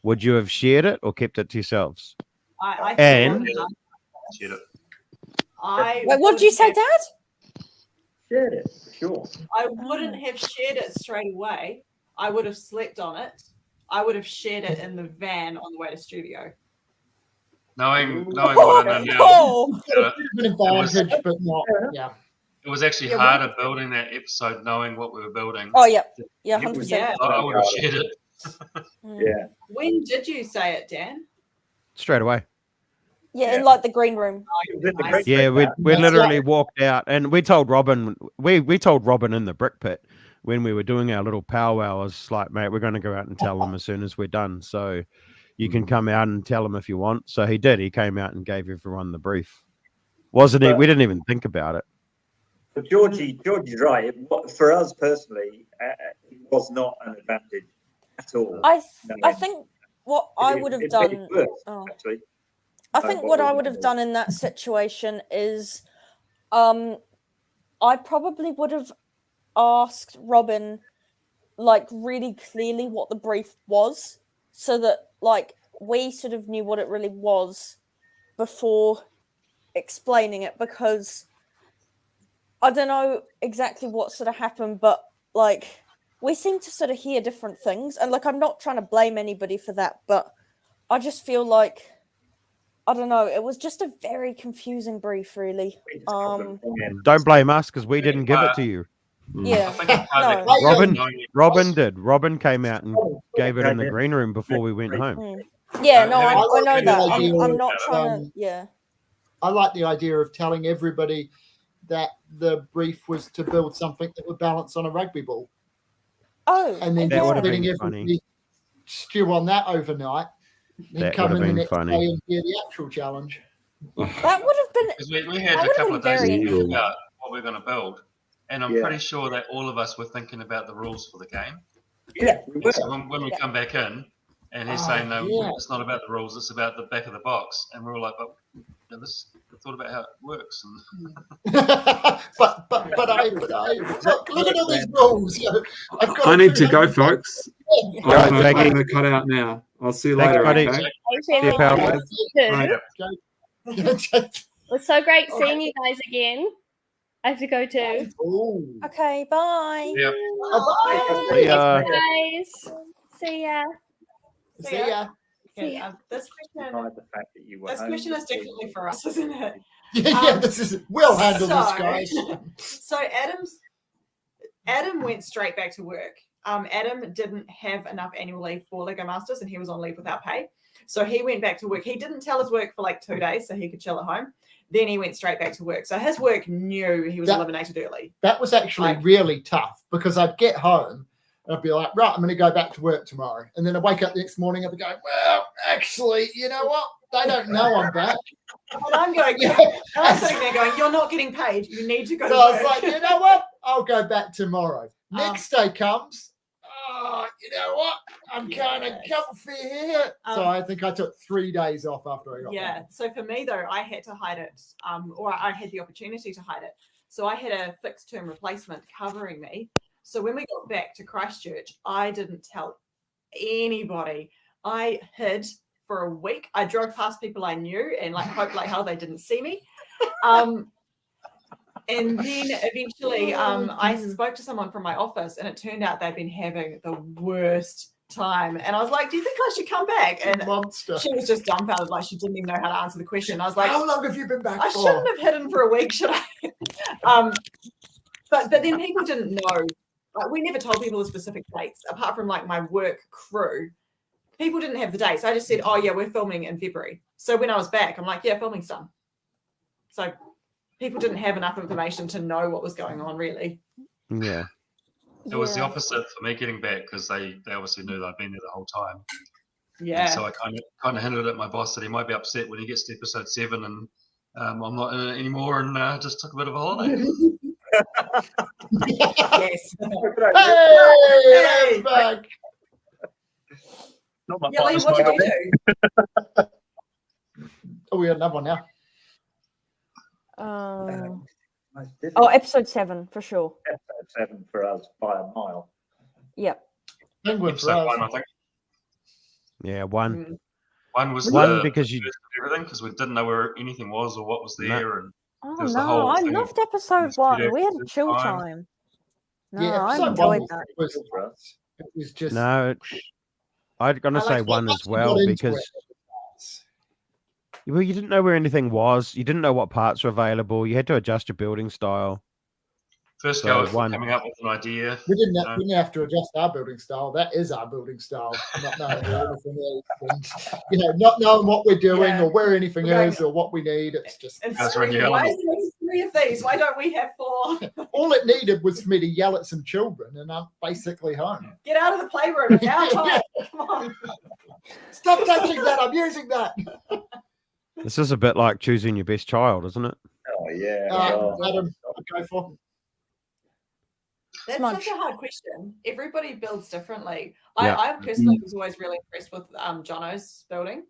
would you have shared it or kept it to yourselves? Wait, what did you say, Dad? Shared it, sure. I wouldn't have shared it straight away. I would have slept on it. I would have shared it in the van on the way to studio. Knowing what I know now, it was actually harder building that episode knowing what we were building. Oh, yeah. Yeah, 100%. Yeah. I would have shared it. Yeah. When did you say it, Dan? Straight away. Yeah, in like the green room. Yeah, we literally walked out and we told Robin, we told Robin in the brick pit when we were doing our little powwow, I was like, mate, we're going to go out and tell them as soon as we're done. So you can come out and tell them if you want. So he did. He came out and gave everyone the brief. Wasn't it? We didn't even think about it. But Georgie's right. For us personally, it was not an advantage at all. I think what I would have done. Actually. I think what I would have done in that situation is I probably would have asked Robin like really clearly what the brief was so that like we sort of knew what it really was before explaining it, because I don't know exactly what sort of happened, but like we seem to sort of hear different things, and like I'm not trying to blame anybody for that, but I just feel like I don't know. It was just a very confusing brief, really. Don't blame us because we didn't give it to you. Yeah, Robin did. Robin came out and gave it in the green room before we went home. Yeah, no, I know that. I'm not trying to. Yeah, I like the idea of telling everybody that the brief was to build something that would balance on a rugby ball. Oh, and then that just letting everybody stew on that overnight. Then come in the next day and hear the actual challenge. That would have been. We had a couple of days to think about what we're going to build, and I'm pretty sure that all of us were thinking about the rules for the game. Yeah. So when we come back in, and he's saying, "No, it's not about the rules; it's about the back of the box," and we're all like, "But we thought about how it works." but I look at all these rules. I need to go, folks. I'm going to cut out now. I'll see you later. Okay? It was so great seeing you guys again. I have to go too. Okay, bye. Yep. Bye. Guys. See ya. See ya. Okay, this question is definitely for us, isn't it? This is we'll handle this, guys. So Adam went straight back to work. Adam didn't have enough annual leave for Lego Masters, and he was on leave without pay. So he went back to work. He didn't tell his work for like 2 days, so he could chill at home. Then he went straight back to work. So his work knew he was eliminated early. That was actually really tough because I'd get home and I'd be like, right, I'm going to go back to work tomorrow. And then I wake up the next morning and I'd be going, well, actually, you know what? They don't know I'm back. And I'm going, I'm sitting there going, you're not getting paid. You need to go to work. work. I was like, you know what? I'll go back tomorrow. Next day comes. Oh, you know what? I'm kind of comfy here. So I think I took 3 days off after I got back. So for me, though, I had to hide it, or I had the opportunity to hide it. So I had a fixed term replacement covering me. So when we got back to Christchurch, I didn't tell anybody. I hid for a week. I drove past people I knew and like hoped like hell they didn't see me. And then eventually I spoke to someone from my office and it turned out they'd been having the worst time. And I was like, do you think I should come back? And monster. she was just dumbfounded, like she didn't even know how to answer the question. I was like, how long have you been back I for? shouldn't have hidden for a week, should I? But then people didn't know. Like, we never told people the specific dates, apart from like my work crew. People didn't have the dates. I just said, oh yeah, we're filming in February. So when I was back, I'm like, yeah, filming's done. So people didn't have enough information to know what was going on, really. Yeah. It was the opposite for me getting back because they obviously knew that I'd been there the whole time. Yeah. And so I kind of hinted at my boss that he might be upset when he gets to episode 7 and I'm not in it anymore and just took a bit of a holiday. Yes. Hey, back. Not my Yeah, Lee, finest what did moment. you do? Oh, we got another one now. Episode 7 for sure. Episode 7 for us by a mile. Yep. Penguin for Episode us. 1, I think. Yeah, one. One was because you everything because we didn't know where anything was or what was there, and Oh there was the no, whole I thing loved of episode 1. We had a chill time. time. No, Yeah, I episode enjoyed one that. it was just No, I'm gonna say liked one how as much we well got into because it. well, you didn't know where anything was. You didn't know what parts were available. You had to adjust your building style. First So go at one. coming up with an idea. We didn't have to adjust our building style. That is our building style. Not knowing where anything is, and, not knowing what we're doing or where anything is or what we need. It's just And why is there 3 of these? Why don't we have 4? all it needed was for me to yell at some children, and I'm basically home. Get out of the playroom. It's our time. Come on. Stop touching that. I'm using that. This is a bit like choosing your best child, isn't it? Oh yeah. Adam, go for. That's Smudge. such a hard question. Everybody builds differently. Yeah. I personally was always really impressed with Jono's building.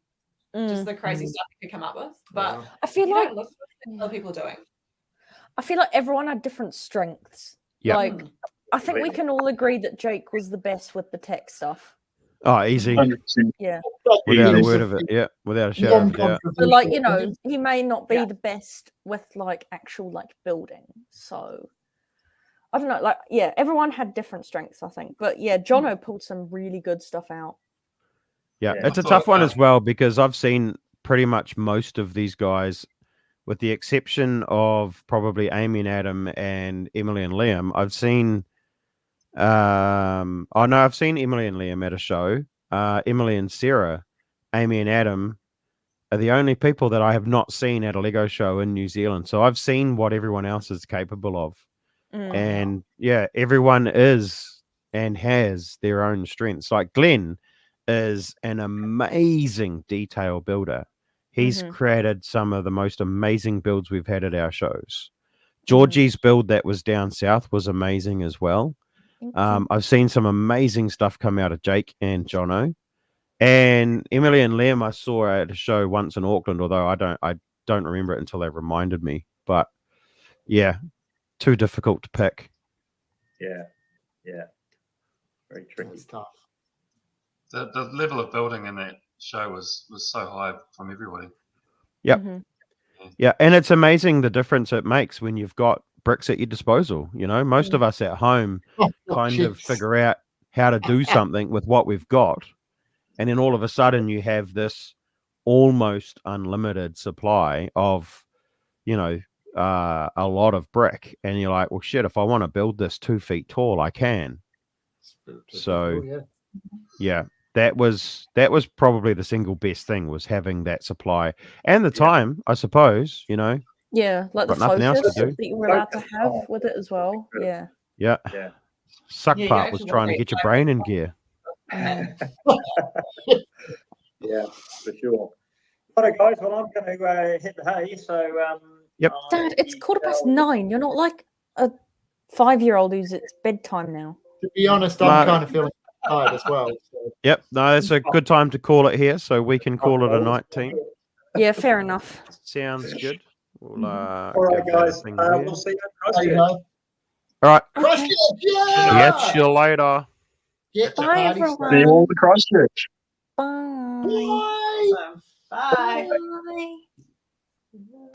Just the crazy stuff he could come up with. But I feel you like don't look at what other people are doing. I feel like everyone had different strengths. Yeah. Like I think we can all agree that Jake was the best with the tech stuff. Oh, easy. 100%. Yeah. Without a word of it. Yeah. Without a shadow of a doubt. But like, he may not be the best with like actual like building. So I don't know, like everyone had different strengths, I think. But yeah, Jono pulled some really good stuff out. Yeah, it's a tough one as well because I've seen pretty much most of these guys, with the exception of probably Amy and Adam and Emily and Liam. I've seen I've seen Emily and Liam at a show. Emily and Sarah, Amy and Adam are the only people that I have not seen at a Lego show in New Zealand. So I've seen what everyone else is capable of. And yeah, everyone is and has their own strengths. Like Glenn is an amazing detail builder. He's created some of the most amazing builds we've had at our shows. Georgie's build that was down south was amazing as well. I've seen some amazing stuff come out of Jake and Jono. And Emily and Liam I saw at a show once in Auckland, although I don't remember it until they reminded me. But yeah, too difficult to pick. Yeah. Very tricky. It's tough. The level of building in that show was so high from everybody. Yep. Yeah, and it's amazing the difference it makes when you've got bricks at your disposal. Most of us at home kind of figure out how to do something with what we've got. And then all of a sudden you have this almost unlimited supply of, a lot of brick. And you're like, well, shit, if I want to build this 2 feet tall, I can. So, yeah, that was probably the single best thing, was having that supply and the time, I suppose, Yeah, like the got nothing else focus to do. that you were allowed to have with it as well. Yeah. Yeah. Suck Yeah, you part was actually trying to want get your to- brain in gear. Yeah, for sure. All right, guys. Well, I'm going to hit the hay. So, Yep. Dad, it's 9:15. You're not like a 5-year-old who's it's bedtime now. To be honest, I'm kind of feeling tired as well. So. Yep. No, it's a good time to call it here, so we can call it a night, team. Yeah, fair enough. Sounds good. We'll, all right, give that a guys. thing We'll here. see you Hey, at All right. Christchurch, Catch you later. Get the Bye, party everyone. started. See you all at Christchurch. Bye. Bye. Bye. Bye.